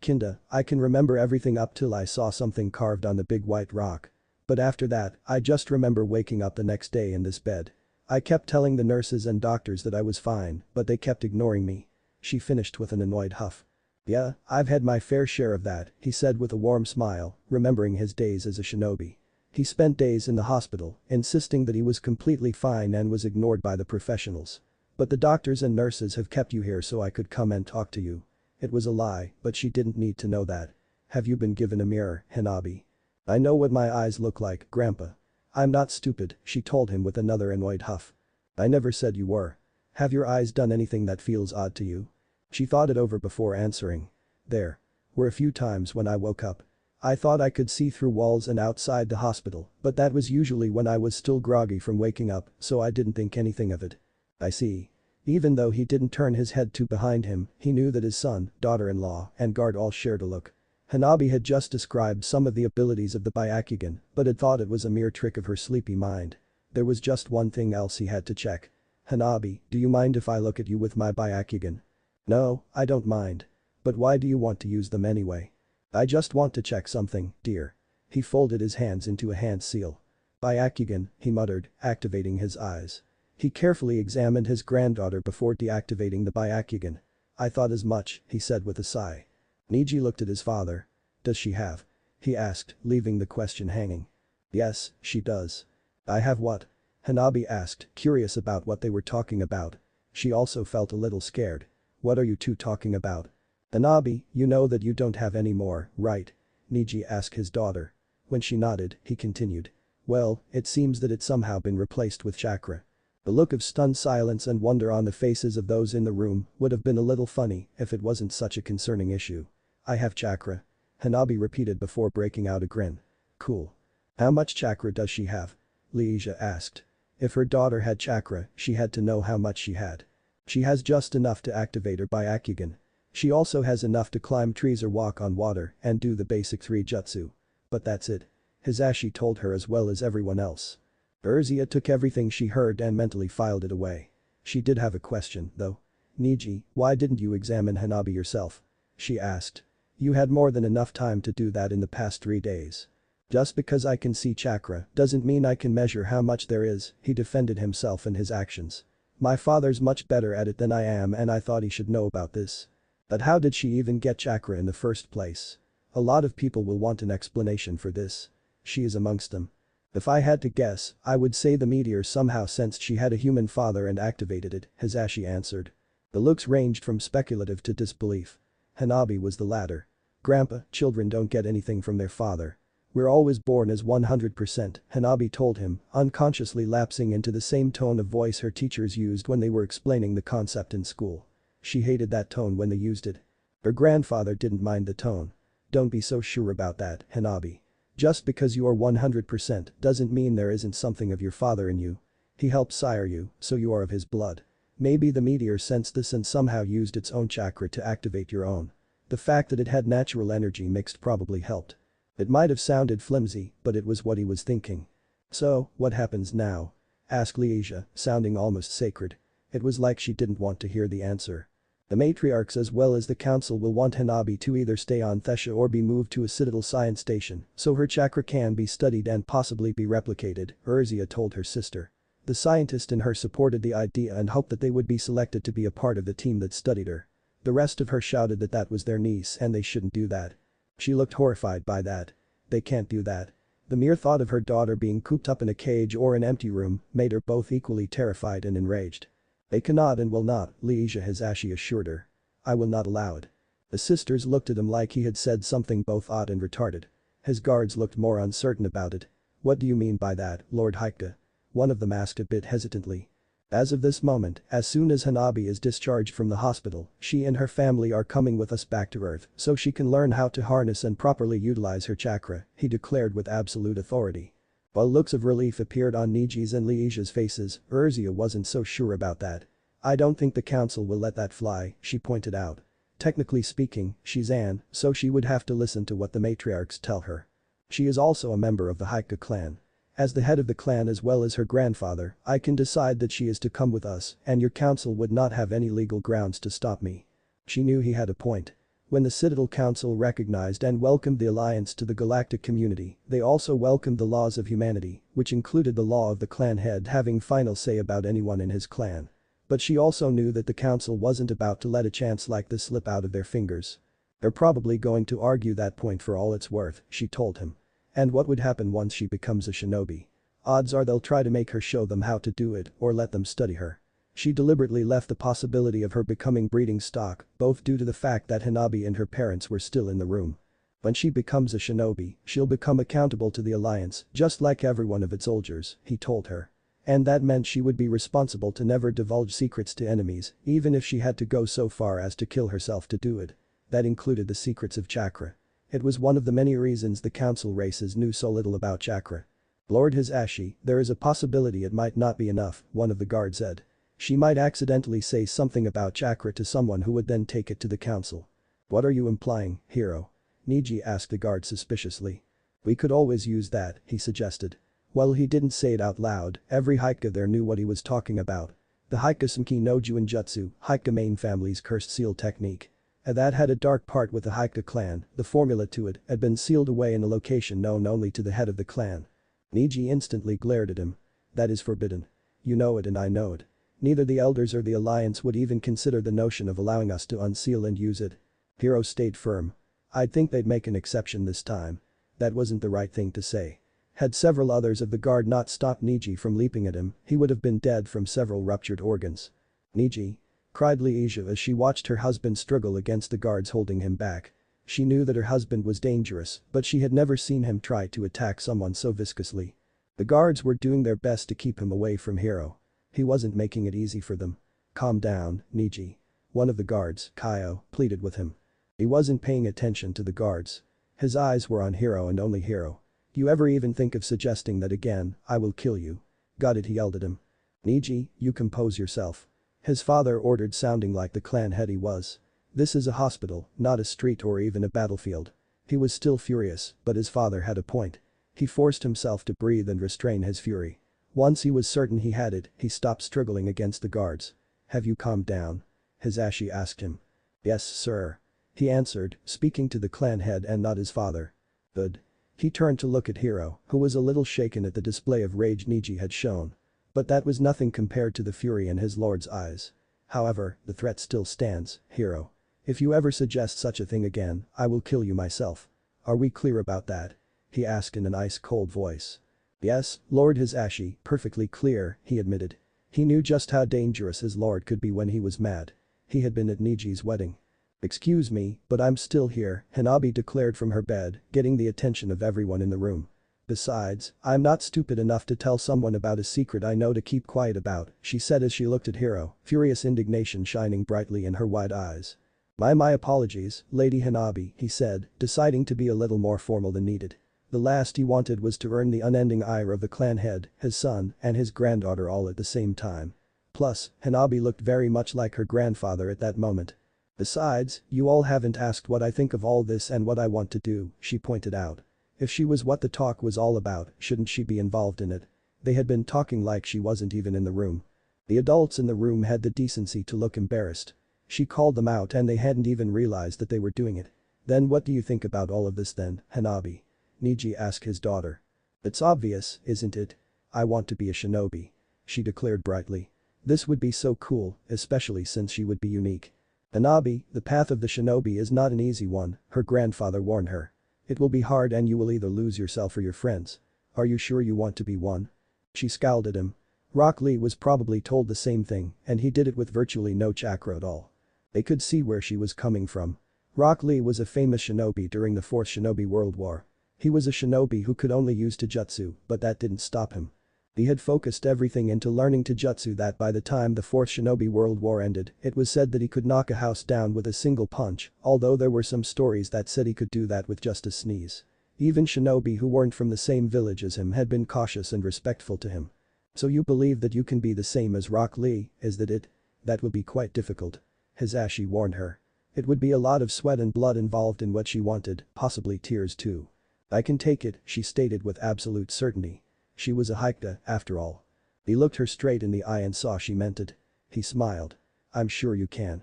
Kinda, I can remember everything up till I saw something carved on the big white rock. But after that, I just remember waking up the next day in this bed. I kept telling the nurses and doctors that I was fine, but they kept ignoring me." She finished with an annoyed huff. "Yeah, I've had my fair share of that," he said with a warm smile, remembering his days as a shinobi. He spent days in the hospital, insisting that he was completely fine and was ignored by the professionals. "But the doctors and nurses have kept you here so I could come and talk to you." It was a lie, but she didn't need to know that. "Have you been given a mirror, Hanabi?" "I know what my eyes look like, Grandpa." "I'm not stupid," she told him with another annoyed huff. "I never said you were. Have your eyes done anything that feels odd to you?" She thought it over before answering. "There were a few times when I woke up. I thought I could see through walls and outside the hospital, but that was usually when I was still groggy from waking up, so I didn't think anything of it." "I see." Even though he didn't turn his head to behind him, he knew that his son, daughter-in-law, and guard all shared a look. Hanabi had just described some of the abilities of the Byakugan, but had thought it was a mere trick of her sleepy mind. There was just one thing else he had to check. "Hanabi, do you mind if I look at you with my Byakugan?" "No, I don't mind. But why do you want to use them anyway?" "I just want to check something, dear." He folded his hands into a hand seal. "Byakugan," he muttered, activating his eyes. He carefully examined his granddaughter before deactivating the Byakugan. "I thought as much," he said with a sigh. Niji looked at his father. "Does she have?" he asked, leaving the question hanging. "Yes, she does." "I have what?" Hanabi asked, curious about what they were talking about. She also felt a little scared. "What are you two talking about?" "Hanabi, you know that you don't have any more, right?" Niji asked his daughter. When she nodded, he continued. "Well, it seems that it's somehow been replaced with chakra." The look of stunned silence and wonder on the faces of those in the room would have been a little funny if it wasn't such a concerning issue. "I have chakra." Hanabi repeated before breaking out a grin. "Cool. How much chakra does she have?" Leisha asked. If her daughter had chakra, she had to know how much she had. "She has just enough to activate her Byakugan. She also has enough to climb trees or walk on water and do the basic 3 jutsu. But that's it." Hisashi told her as well as everyone else. Urzia took everything she heard and mentally filed it away. She did have a question, though. "Niji, why didn't you examine Hanabi yourself?" she asked. "You had more than enough time to do that in the past 3 days." "Just because I can see chakra doesn't mean I can measure how much there is," he defended himself and his actions. "My father's much better at it than I am and I thought he should know about this." "But how did she even get chakra in the first place?" A lot of people will want an explanation for this. She is amongst them. If I had to guess, I would say the meteor somehow sensed she had a human father and activated it, Hisashi answered. The looks ranged from speculative to disbelief. Hanabi was the latter. Grandpa, children don't get anything from their father. We're always born as 100%, Hanabi told him, unconsciously lapsing into the same tone of voice her teachers used when they were explaining the concept in school. She hated that tone when they used it. Her grandfather didn't mind the tone. Don't be so sure about that, Hanabi. Just because you are 100% doesn't mean there isn't something of your father in you. He helped sire you, so you are of his blood. Maybe the meteor sensed this and somehow used its own chakra to activate your own. The fact that it had natural energy mixed probably helped. It might have sounded flimsy, but it was what he was thinking. So, what happens now? Asked Leisha, sounding almost sacred. It was like she didn't want to hear the answer. The matriarchs as well as the council will want Hanabi to either stay on Thesha or be moved to a Citadel science station, so her chakra can be studied and possibly be replicated, Urzia told her sister. The scientist in her supported the idea and hoped that they would be selected to be a part of the team that studied her. The rest of her shouted that that was their niece and they shouldn't do that. She looked horrified by that. They can't do that. The mere thought of her daughter being cooped up in a cage or an empty room made her both equally terrified and enraged. They cannot and will not, Leisha Hisashi assured her. I will not allow it. The sisters looked at him like he had said something both odd and retarded. His guards looked more uncertain about it. What do you mean by that, Lord Haika? One of them asked a bit hesitantly. As of this moment, as soon as Hanabi is discharged from the hospital, she and her family are coming with us back to Earth so she can learn how to harness and properly utilize her chakra, he declared with absolute authority. While looks of relief appeared on Niji's and Leisha's faces, Urzia wasn't so sure about that. I don't think the council will let that fly, she pointed out. Technically speaking, she's Anne, so she would have to listen to what the matriarchs tell her. She is also a member of the Haika clan. As the head of the clan as well as her grandfather, I can decide that she is to come with us and your council would not have any legal grounds to stop me. She knew he had a point. When the Citadel Council recognized and welcomed the alliance to the galactic community, they also welcomed the laws of humanity, which included the law of the clan head having final say about anyone in his clan. But she also knew that the council wasn't about to let a chance like this slip out of their fingers. They're probably going to argue that point for all it's worth, she told him. And what would happen once she becomes a shinobi? Odds are they'll try to make her show them how to do it or let them study her. She deliberately left the possibility of her becoming breeding stock, both due to the fact that Hanabi and her parents were still in the room. When she becomes a shinobi, she'll become accountable to the alliance, just like every one of its soldiers, he told her. And that meant she would be responsible to never divulge secrets to enemies, even if she had to go so far as to kill herself to do it. That included the secrets of chakra. It was one of the many reasons the council races knew so little about chakra. Lord Hisashi, there is a possibility it might not be enough, one of the guards said. She might accidentally say something about chakra to someone who would then take it to the council. What are you implying, hero? Niji asked the guard suspiciously. We could always use that, he suggested. While he didn't say it out loud, every Haika there knew what he was talking about. The Haika no Juinjutsu, Haika main family's cursed seal technique. That had a dark part with the Haika clan, the formula to it had been sealed away in a location known only to the head of the clan. Niji instantly glared at him. That is forbidden. You know it and I know it. Neither the elders or the alliance would even consider the notion of allowing us to unseal and use it. Hiro stayed firm. I'd think they'd make an exception this time. That wasn't the right thing to say. Had several others of the guard not stopped Niji from leaping at him, he would have been dead from several ruptured organs. Niji? Cried Leisha as she watched her husband struggle against the guards holding him back. She knew that her husband was dangerous, but she had never seen him try to attack someone so viscously. The guards were doing their best to keep him away from Hiro. He wasn't making it easy for them. Calm down, Niji. One of the guards, Kaio, pleaded with him. He wasn't paying attention to the guards. His eyes were on Hiro and only Hiro. You ever even think of suggesting that again, I will kill you. Got it, he yelled at him. Niji, you compose yourself. His father ordered, sounding like the clan head he was. This is a hospital, not a street or even a battlefield. He was still furious, but his father had a point. He forced himself to breathe and restrain his fury. Once he was certain he had it, he stopped struggling against the guards. Have you calmed down? Hisashi asked him. Yes, sir. He answered, speaking to the clan head and not his father. Good. He turned to look at Hiro, who was a little shaken at the display of rage Niji had shown. But that was nothing compared to the fury in his lord's eyes. However, the threat still stands, Hiro. If you ever suggest such a thing again, I will kill you myself. Are we clear about that? He asked in an ice-cold voice. Yes, Lord Hisashi, perfectly clear, he admitted. He knew just how dangerous his lord could be when he was mad. He had been at Niji's wedding. Excuse me, but I'm still here, Hanabi declared from her bed, getting the attention of everyone in the room. Besides, I'm not stupid enough to tell someone about a secret I know to keep quiet about, she said as she looked at Hiro, furious indignation shining brightly in her wide eyes. My apologies, Lady Hanabi, he said, deciding to be a little more formal than needed. The last he wanted was to earn the unending ire of the clan head, his son, and his granddaughter all at the same time. Plus, Hanabi looked very much like her grandfather at that moment. Besides, you all haven't asked what I think of all this and what I want to do, she pointed out. If she was what the talk was all about, shouldn't she be involved in it? They had been talking like she wasn't even in the room. The adults in the room had the decency to look embarrassed. She called them out and they hadn't even realized that they were doing it. Then what do you think about all of this then, Hanabi? Niji asked his daughter. It's obvious, isn't it? I want to be a shinobi. She declared brightly. This would be so cool, especially since she would be unique. Hanabi, the path of the shinobi is not an easy one, her grandfather warned her. It will be hard and you will either lose yourself or your friends. Are you sure you want to be one? She scowled at him. Rock Lee was probably told the same thing and he did it with virtually no chakra at all. They could see where she was coming from. Rock Lee was a famous shinobi during the Fourth Shinobi World War. He was a shinobi who could only use Taijutsu, but that didn't stop him. He had focused everything into learning Taijutsu that by the time the Fourth Shinobi World War ended, it was said that he could knock a house down with a single punch, although there were some stories that said he could do that with just a sneeze. Even shinobi who weren't from the same village as him had been cautious and respectful to him. So you believe that you can be the same as Rock Lee, is that it? That would be quite difficult. Hisashi warned her. It would be a lot of sweat and blood involved in what she wanted, possibly tears too. I can take it, she stated with absolute certainty. She was a Haikta, after all. He looked her straight in the eye and saw she meant it. He smiled. I'm sure you can.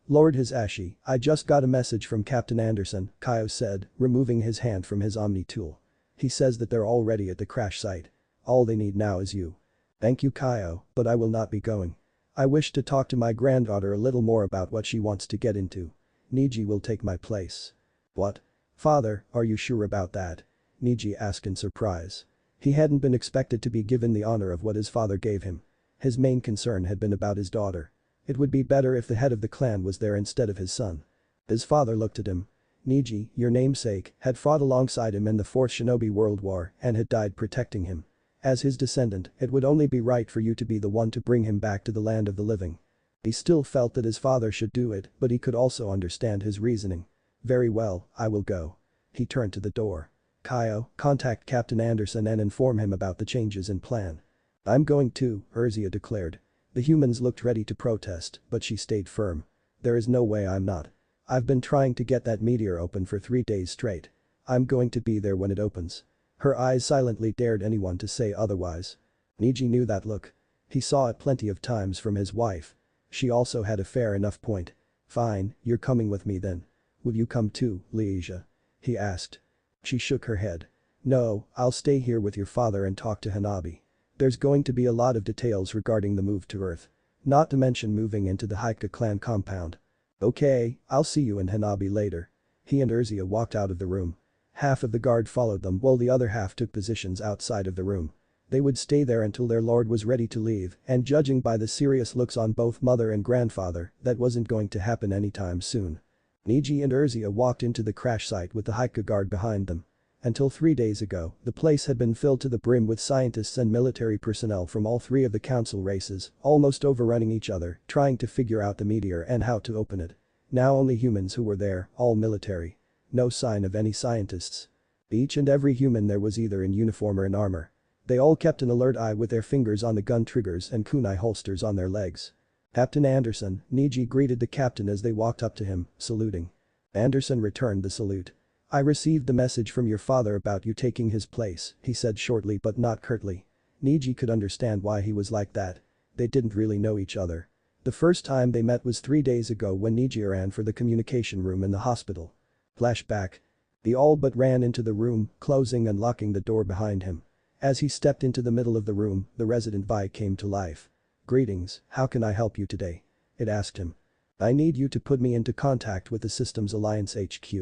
Lord Hisashi, I just got a message from Captain Anderson, Kaio said, removing his hand from his Omni tool. He says that they're already at the crash site. All they need now is you. Thank you Kaio, but I will not be going. I wish to talk to my granddaughter a little more about what she wants to get into. Niji will take my place. What? Father, are you sure about that? Niji asked in surprise. He hadn't been expected to be given the honor of what his father gave him. His main concern had been about his daughter. It would be better if the head of the clan was there instead of his son. His father looked at him. Niji, your namesake, had fought alongside him in the Fourth Shinobi World War and had died protecting him. As his descendant, it would only be right for you to be the one to bring him back to the land of the living. He still felt that his father should do it, but he could also understand his reasoning. Very well, I will go. He turned to the door. Kaio, contact Captain Anderson and inform him about the changes in plan. I'm going too, Urzia declared. The humans looked ready to protest, but she stayed firm. There is no way I'm not. I've been trying to get that meteor open for 3 days straight. I'm going to be there when it opens. Her eyes silently dared anyone to say otherwise. Niji knew that look. He saw it plenty of times from his wife. She also had a fair enough point. Fine, you're coming with me then. Will you come too, Leisha? He asked. She shook her head. No, I'll stay here with your father and talk to Hanabi. There's going to be a lot of details regarding the move to Earth. Not to mention moving into the Haikta clan compound. Okay, I'll see you and Hanabi later. He and Urzia walked out of the room. Half of the guard followed them while the other half took positions outside of the room. They would stay there until their lord was ready to leave, and judging by the serious looks on both mother and grandfather, that wasn't going to happen anytime soon. Niji and Urzia walked into the crash site with the Haikta guard behind them. Until 3 days ago, the place had been filled to the brim with scientists and military personnel from all 3 of the council races, almost overrunning each other, trying to figure out the meteor and how to open it. Now only humans who were there, all military. No sign of any scientists. Each and every human there was either in uniform or in armor. They all kept an alert eye with their fingers on the gun triggers and kunai holsters on their legs. Captain Anderson, Niji greeted the captain as they walked up to him, saluting. Anderson returned the salute. I received the message from your father about you taking his place, he said shortly but not curtly. Niji could understand why he was like that. They didn't really know each other. The first time they met was 3 days ago when Niji ran for the communication room in the hospital. Flashback. He all but ran into the room, closing and locking the door behind him. As he stepped into the middle of the room, the resident bike came to life. Greetings, how can I help you today? It asked him. I need you to put me into contact with the Systems Alliance HQ.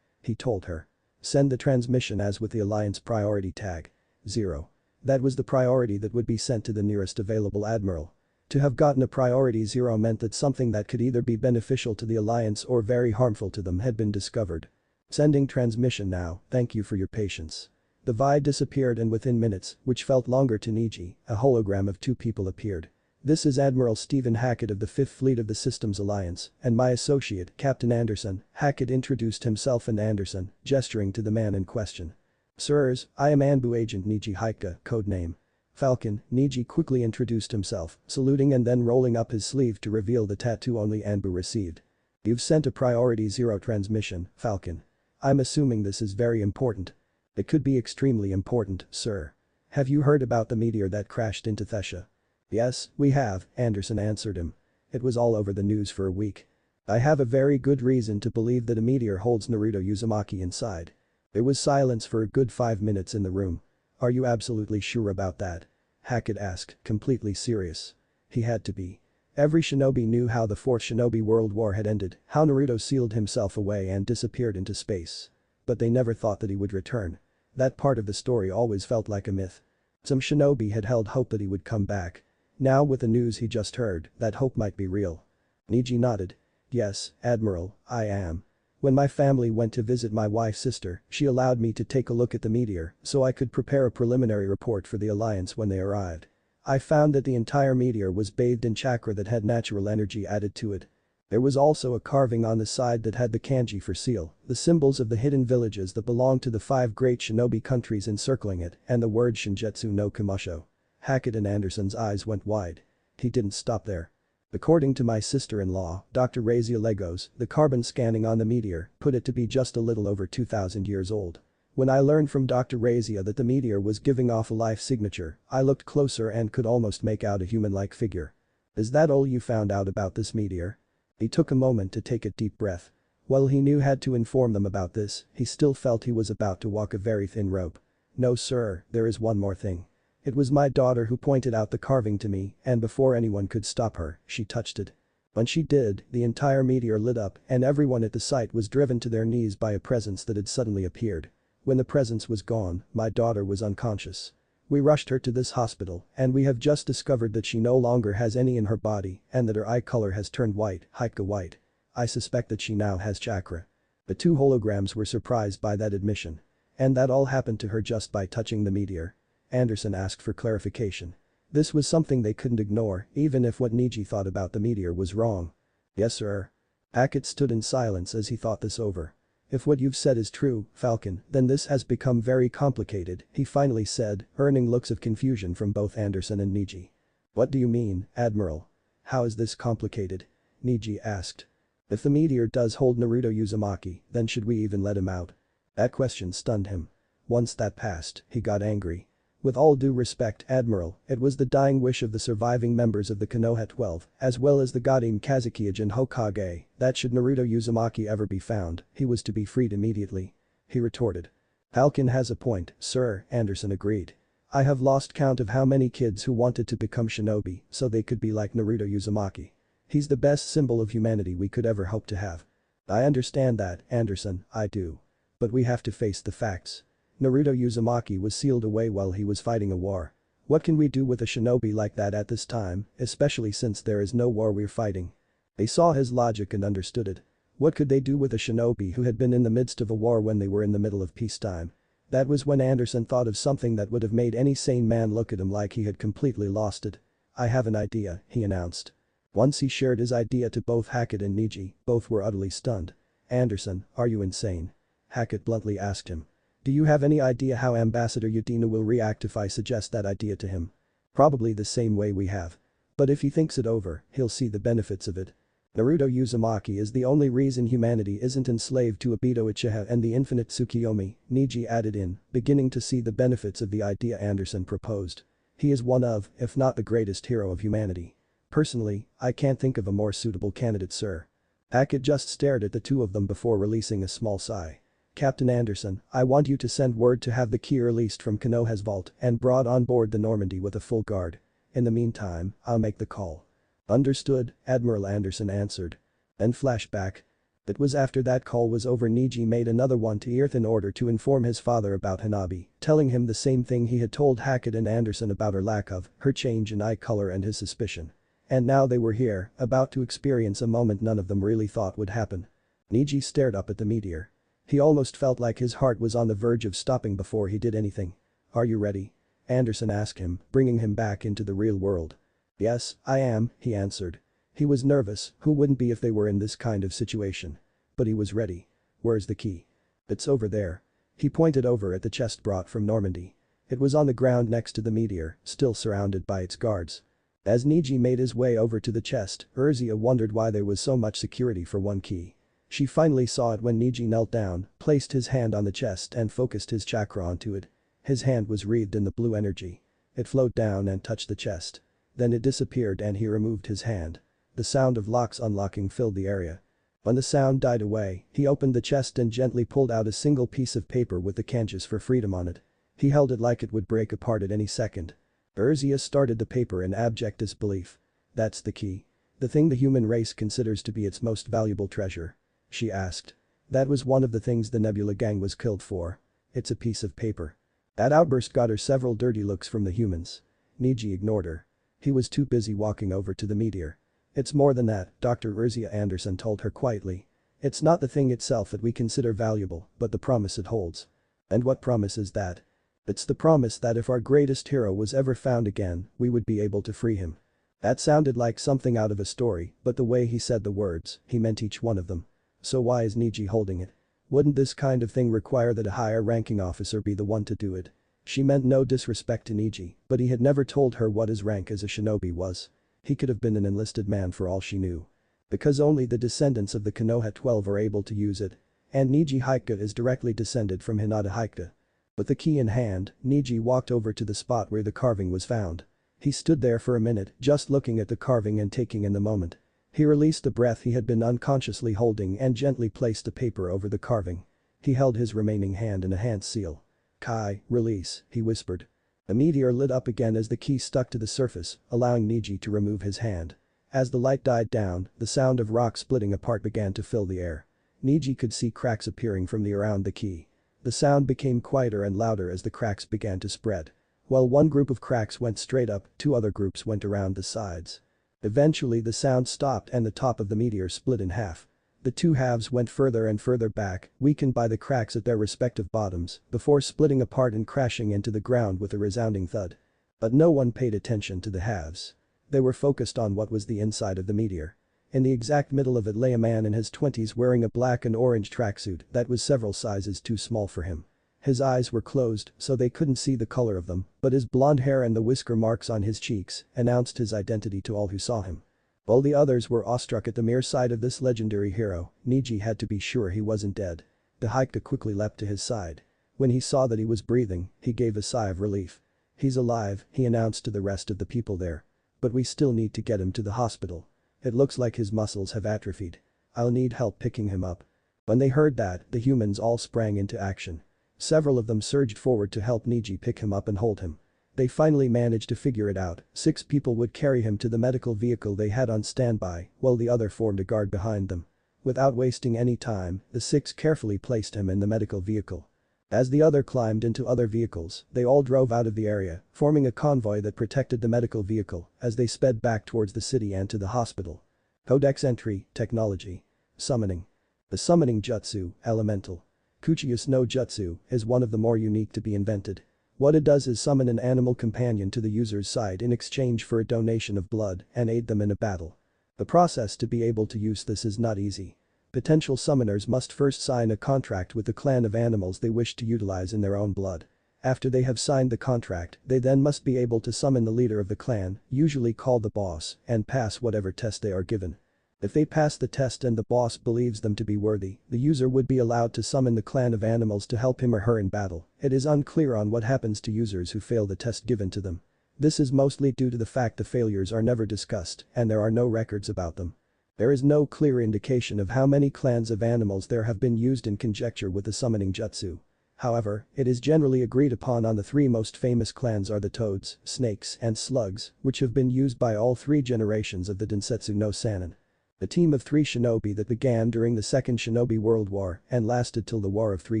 He told her. Send the transmission as with the Alliance priority tag. 0. That was the priority that would be sent to the nearest available admiral. To have gotten a priority 0 meant that something that could either be beneficial to the alliance or very harmful to them had been discovered. Sending transmission now, thank you for your patience. The Vi disappeared and within minutes, which felt longer to Niji, a hologram of 2 people appeared. This is Admiral Stephen Hackett of the 5th Fleet of the Systems Alliance, and my associate, Captain Anderson. Hackett introduced himself and Anderson, gesturing to the man in question. Sirs, I am Anbu Agent Niji Haika, codename Falcon. Niji quickly introduced himself, saluting and then rolling up his sleeve to reveal the tattoo only Anbu received. You've sent a priority 0 transmission, Falcon. I'm assuming this is very important. It could be extremely important, sir. Have you heard about the meteor that crashed into Thesha? Yes, we have, Anderson answered him. It was all over the news for a week. I have a very good reason to believe that a meteor holds Naruto Uzumaki inside. There was silence for a good 5 minutes in the room. Are you absolutely sure about that? Hackett asked, completely serious. He had to be. Every shinobi knew how the 4th Shinobi World War had ended, how Naruto sealed himself away and disappeared into space. But they never thought that he would return. That part of the story always felt like a myth. Some shinobi had held hope that he would come back. Now with the news he just heard, that hope might be real. Niji nodded. Yes, Admiral, I am. When my family went to visit my wife's sister, she allowed me to take a look at the meteor so I could prepare a preliminary report for the Alliance when they arrived. I found that the entire meteor was bathed in chakra that had natural energy added to it. There was also a carving on the side that had the kanji for seal, the symbols of the hidden villages that belonged to the 5 great shinobi countries encircling it, and the word Shinjutsu no Kumusho. Hackett and Anderson's eyes went wide. He didn't stop there. According to my sister-in-law, Dr. Razia Legos, the carbon scanning on the meteor put it to be just a little over 2,000 years old. When I learned from Dr. Razia that the meteor was giving off a life signature, I looked closer and could almost make out a human-like figure. Is that all you found out about this meteor? He took a moment to take a deep breath. While he knew had to inform them about this, he still felt he was about to walk a very thin rope. No sir, there is one more thing. It was my daughter who pointed out the carving to me, and before anyone could stop her, she touched it. When she did, the entire meteor lit up and everyone at the site was driven to their knees by a presence that had suddenly appeared. When the presence was gone, my daughter was unconscious. We rushed her to this hospital, and we have just discovered that she no longer has any in her body and that her eye color has turned white, Haika white. I suspect that she now has chakra. The 2 holograms were surprised by that admission. And that all happened to her just by touching the meteor. Anderson asked for clarification. This was something they couldn't ignore, even if what Niji thought about the meteor was wrong. Yes sir. Hackett stood in silence as he thought this over. If what you've said is true, Falcon, then this has become very complicated, he finally said, earning looks of confusion from both Anderson and Niji. What do you mean, Admiral? How is this complicated? Niji asked. If the meteor does hold Naruto Uzumaki, then should we even let him out? That question stunned him. Once that passed, he got angry. With all due respect, Admiral, it was the dying wish of the surviving members of the Konoha 12, as well as the Godin Kazukiage and Hokage, that should Naruto Uzumaki ever be found, he was to be freed immediately. He retorted. Falcon has a point, sir, Anderson agreed. I have lost count of how many kids who wanted to become shinobi so they could be like Naruto Uzumaki. He's the best symbol of humanity we could ever hope to have. I understand that, Anderson, I do. But we have to face the facts. Naruto Uzumaki was sealed away while he was fighting a war. What can we do with a shinobi like that at this time, especially since there is no war we're fighting? They saw his logic and understood it. What could they do with a shinobi who had been in the midst of a war when they were in the middle of peacetime? That was when Anderson thought of something that would have made any sane man look at him like he had completely lost it. I have an idea, he announced. Once he shared his idea to both Hackett and Niji, both were utterly stunned. Anderson, are you insane? Hackett bluntly asked him. Do you have any idea how Ambassador Udina will react if I suggest that idea to him? Probably the same way we have. But if he thinks it over, he'll see the benefits of it. Naruto Uzumaki is the only reason humanity isn't enslaved to Obito Uchiha and the infinite Tsukiyomi, Niji added in, beginning to see the benefits of the idea Anderson proposed. He is one of, if not the greatest hero of humanity. Personally, I can't think of a more suitable candidate, sir. Hackett just stared at the 2 of them before releasing a small sigh. Captain Anderson, I want you to send word to have the key released from Konoha's vault and brought on board the Normandy with a full guard. In the meantime, I'll make the call. Understood, Admiral Anderson answered. Then flashback. It was after that call was over Niji made another one to Earth in order to inform his father about Hanabi, telling him the same thing he had told Hackett and Anderson about her lack of, her change in eye color and his suspicion. And now they were here, about to experience a moment none of them really thought would happen. Niji stared up at the meteor. He almost felt like his heart was on the verge of stopping before he did anything. "Are you ready?" Anderson asked him, bringing him back into the real world. "Yes, I am," he answered. He was nervous, who wouldn't be if they were in this kind of situation? But he was ready. "Where's the key?" "It's over there." He pointed over at the chest brought from Normandy. It was on the ground next to the meteor, still surrounded by its guards. As Niji made his way over to the chest, Urzia wondered why there was so much security for one key. She finally saw it when Niji knelt down, placed his hand on the chest and focused his chakra onto it. His hand was wreathed in the blue energy. It flowed down and touched the chest. Then it disappeared and he removed his hand. The sound of locks unlocking filled the area. When the sound died away, he opened the chest and gently pulled out a single piece of paper with the kanjis for freedom on it. He held it like it would break apart at any second. Urzia started the paper in abject disbelief. "That's the key. The thing the human race considers to be its most valuable treasure?" she asked. "That was one of the things the Nebula gang was killed for. It's a piece of paper." That outburst got her several dirty looks from the humans. Niji ignored her. He was too busy walking over to the meteor. "It's more than that," Dr. Urzia Anderson told her quietly. "It's not the thing itself that we consider valuable, but the promise it holds." "And what promise is that?" "It's the promise that if our greatest hero was ever found again, we would be able to free him." That sounded like something out of a story, but the way he said the words, he meant each one of them. So why is Niji holding it? Wouldn't this kind of thing require that a higher ranking officer be the one to do it? She meant no disrespect to Niji, but he had never told her what his rank as a shinobi was. He could have been an enlisted man for all she knew. Because only the descendants of the Konoha 12 are able to use it. And Niji Haika is directly descended from Hinata Haika. With the key in hand, Niji walked over to the spot where the carving was found. He stood there for a minute, just looking at the carving and taking in the moment. He released the breath he had been unconsciously holding and gently placed the paper over the carving. He held his remaining hand in a hand seal. "Kai, release," he whispered. The meteor lit up again as the key stuck to the surface, allowing Niji to remove his hand. As the light died down, the sound of rock splitting apart began to fill the air. Niji could see cracks appearing from around the key. The sound became quieter and louder as the cracks began to spread. While one group of cracks went straight up, two other groups went around the sides. Eventually the sound stopped and the top of the meteor split in half. The two halves went further and further back, weakened by the cracks at their respective bottoms, before splitting apart and crashing into the ground with a resounding thud. But no one paid attention to the halves. They were focused on what was the inside of the meteor. In the exact middle of it lay a man in his 20s wearing a black and orange tracksuit that was several sizes too small for him. His eyes were closed so they couldn't see the color of them, but his blonde hair and the whisker marks on his cheeks announced his identity to all who saw him. While the others were awestruck at the mere sight of this legendary hero, Niji had to be sure he wasn't dead. The Haika quickly leapt to his side. When he saw that he was breathing, he gave a sigh of relief. "He's alive," he announced to the rest of the people there. "But we still need to get him to the hospital. It looks like his muscles have atrophied. I'll need help picking him up." When they heard that, the humans all sprang into action. Several of them surged forward to help Niji pick him up and hold him. They finally managed to figure it out. 6 people would carry him to the medical vehicle they had on standby, while the other formed a guard behind them. Without wasting any time, the 6 carefully placed him in the medical vehicle. As the other climbed into other vehicles, they all drove out of the area, forming a convoy that protected the medical vehicle as they sped back towards the city and to the hospital. Codex Entry, Technology. Summoning. The summoning jutsu, Elemental. Kuchius no Jutsu, is one of the more unique to be invented. What it does is summon an animal companion to the user's side in exchange for a donation of blood and aid them in a battle. The process to be able to use this is not easy. Potential summoners must first sign a contract with the clan of animals they wish to utilize in their own blood. After they have signed the contract, they then must be able to summon the leader of the clan, usually called the boss, and pass whatever test they are given. If they pass the test and the boss believes them to be worthy, the user would be allowed to summon the clan of animals to help him or her in battle. It is unclear on what happens to users who fail the test given to them. This is mostly due to the fact the failures are never discussed and there are no records about them. There is no clear indication of how many clans of animals there have been used in conjecture with the summoning jutsu. However, it is generally agreed upon on the 3 most famous clans are the toads, snakes, and slugs, which have been used by all 3 generations of the Densetsu no Sannin. A team of 3 shinobi that began during the Second Shinobi World War and lasted till the War of Three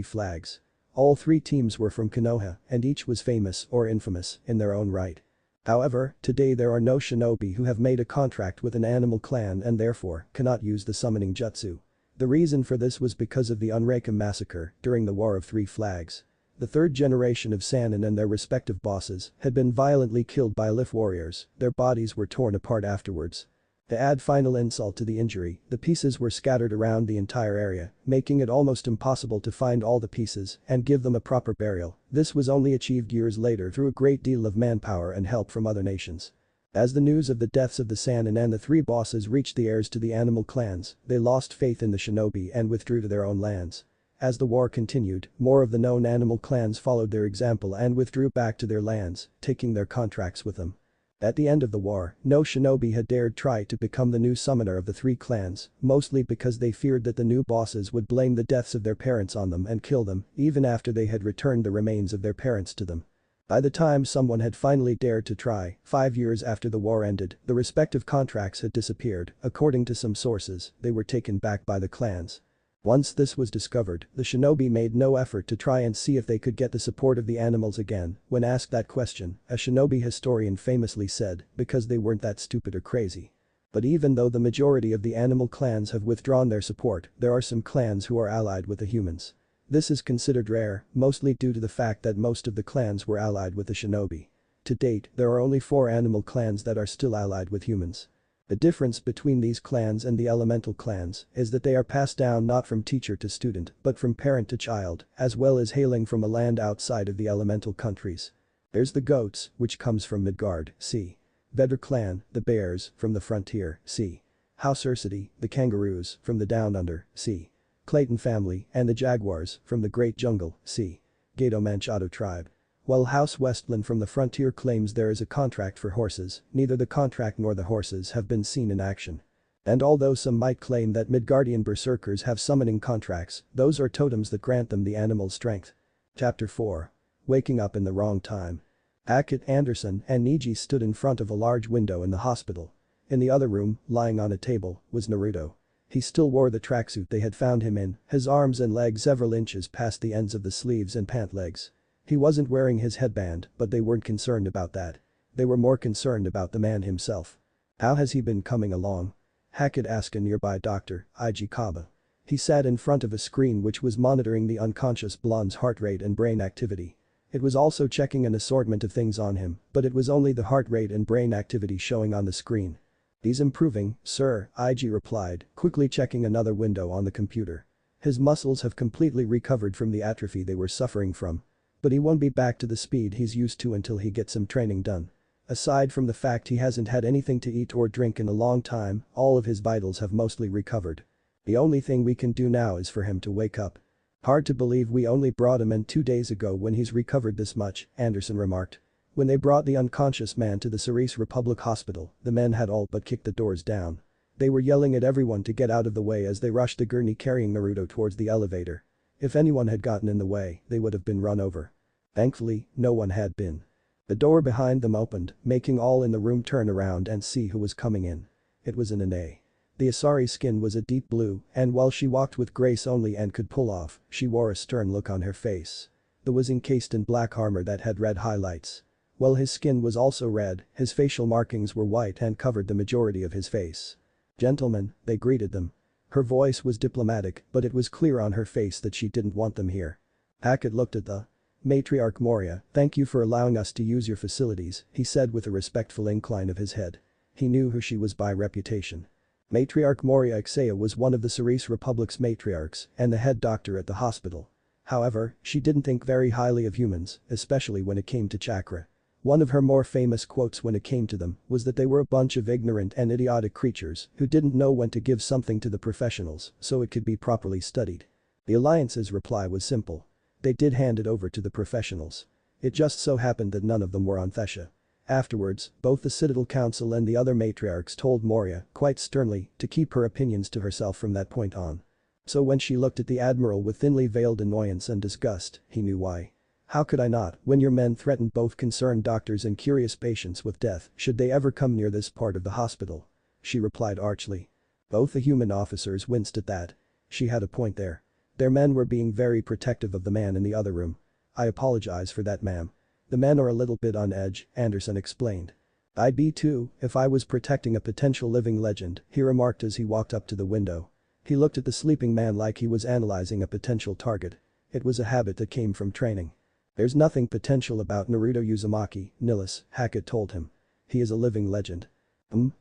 Flags. All 3 teams were from Konoha and each was famous or infamous in their own right. However, today there are no shinobi who have made a contract with an animal clan and therefore cannot use the summoning jutsu. The reason for this was because of the Unraken massacre during the War of Three Flags. The 3rd generation of Sannin and their respective bosses had been violently killed by Lif warriors, their bodies were torn apart afterwards. To add final insult to the injury, the pieces were scattered around the entire area, making it almost impossible to find all the pieces and give them a proper burial. This was only achieved years later through a great deal of manpower and help from other nations. As the news of the deaths of the Sannin and the 3 bosses reached the heirs to the animal clans, they lost faith in the shinobi and withdrew to their own lands. As the war continued, more of the known animal clans followed their example and withdrew back to their lands, taking their contracts with them. At the end of the war, no shinobi had dared try to become the new summoner of the 3 clans, mostly because they feared that the new bosses would blame the deaths of their parents on them and kill them, even after they had returned the remains of their parents to them. By the time someone had finally dared to try, 5 years after the war ended, the respective contracts had disappeared. According to some sources, they were taken back by the clans. Once this was discovered, the shinobi made no effort to try and see if they could get the support of the animals again. When asked that question, a shinobi historian famously said, because they weren't that stupid or crazy. But even though the majority of the animal clans have withdrawn their support, there are some clans who are allied with the humans. This is considered rare, mostly due to the fact that most of the clans were allied with the shinobi. To date, there are only 4 animal clans that are still allied with humans. The difference between these clans and the elemental clans is that they are passed down not from teacher to student but from parent to child, as well as hailing from a land outside of the elemental countries. There's the goats, which comes from Midgard, c. Vedder clan, the bears, from the frontier, c. House Ursity, the kangaroos, from the down under, c. Clayton family, and the jaguars, from the great jungle, c. Gato Manchado tribe. While House Westland from the frontier claims there is a contract for horses, neither the contract nor the horses have been seen in action. And although some might claim that Midgardian berserkers have summoning contracts, those are totems that grant them the animal's strength. Chapter 4. Waking up in the wrong time. Hackett, Anderson, and Niji stood in front of a large window in the hospital. In the other room, lying on a table, was Naruto. He still wore the tracksuit they had found him in, his arms and legs several inches past the ends of the sleeves and pant legs. He wasn't wearing his headband, but they weren't concerned about that. They were more concerned about the man himself. How has he been coming along? Hackett asked a nearby doctor, Iji Kaba. He sat in front of a screen which was monitoring the unconscious blonde's heart rate and brain activity. It was also checking an assortment of things on him, but it was only the heart rate and brain activity showing on the screen. He's improving, sir, Iji replied, quickly checking another window on the computer. His muscles have completely recovered from the atrophy they were suffering from. But he won't be back to the speed he's used to until he gets some training done. Aside from the fact he hasn't had anything to eat or drink in a long time, all of his vitals have mostly recovered. The only thing we can do now is for him to wake up. Hard to believe we only brought him in 2 days ago when he's recovered this much, Anderson remarked. When they brought the unconscious man to the Cerise Republic Hospital, the men had all but kicked the doors down. They were yelling at everyone to get out of the way as they rushed the gurney carrying Naruto towards the elevator. If anyone had gotten in the way, they would have been run over. Thankfully, no one had been. The door behind them opened, making all in the room turn around and see who was coming in. It was Inane. The Asari's skin was a deep blue, and while she walked with grace only and could pull off, she wore a stern look on her face. It was encased in black armor that had red highlights. While his skin was also red, his facial markings were white and covered the majority of his face. "Gentlemen," they greeted them. Her voice was diplomatic, but it was clear on her face that she didn't want them here. Hackett looked at the matriarch Moria. "Thank you for allowing us to use your facilities," he said with a respectful incline of his head. He knew who she was by reputation. Matriarch Moria Ixea was one of the Cerise Republic's matriarchs and the head doctor at the hospital. However, she didn't think very highly of humans, especially when it came to chakra. One of her more famous quotes when it came to them was that they were a bunch of ignorant and idiotic creatures who didn't know when to give something to the professionals so it could be properly studied. The Alliance's reply was simple. They did hand it over to the professionals. It just so happened that none of them were on Thesha. Afterwards, both the Citadel Council and the other matriarchs told Moria, quite sternly, to keep her opinions to herself from that point on. So when she looked at the Admiral with thinly veiled annoyance and disgust, he knew why. "How could I not, when your men threatened both concerned doctors and curious patients with death should they ever come near this part of the hospital?" she replied archly. Both the human officers winced at that. She had a point there. Their men were being very protective of the man in the other room. "I apologize for that, ma'am. The men are a little bit on edge," Anderson explained. "I'd be too, if I was protecting a potential living legend," he remarked as he walked up to the window. He looked at the sleeping man like he was analyzing a potential target. It was a habit that came from training. "There's nothing potential about Naruto Uzumaki, Nilus," Hackett told him. "He is a living legend."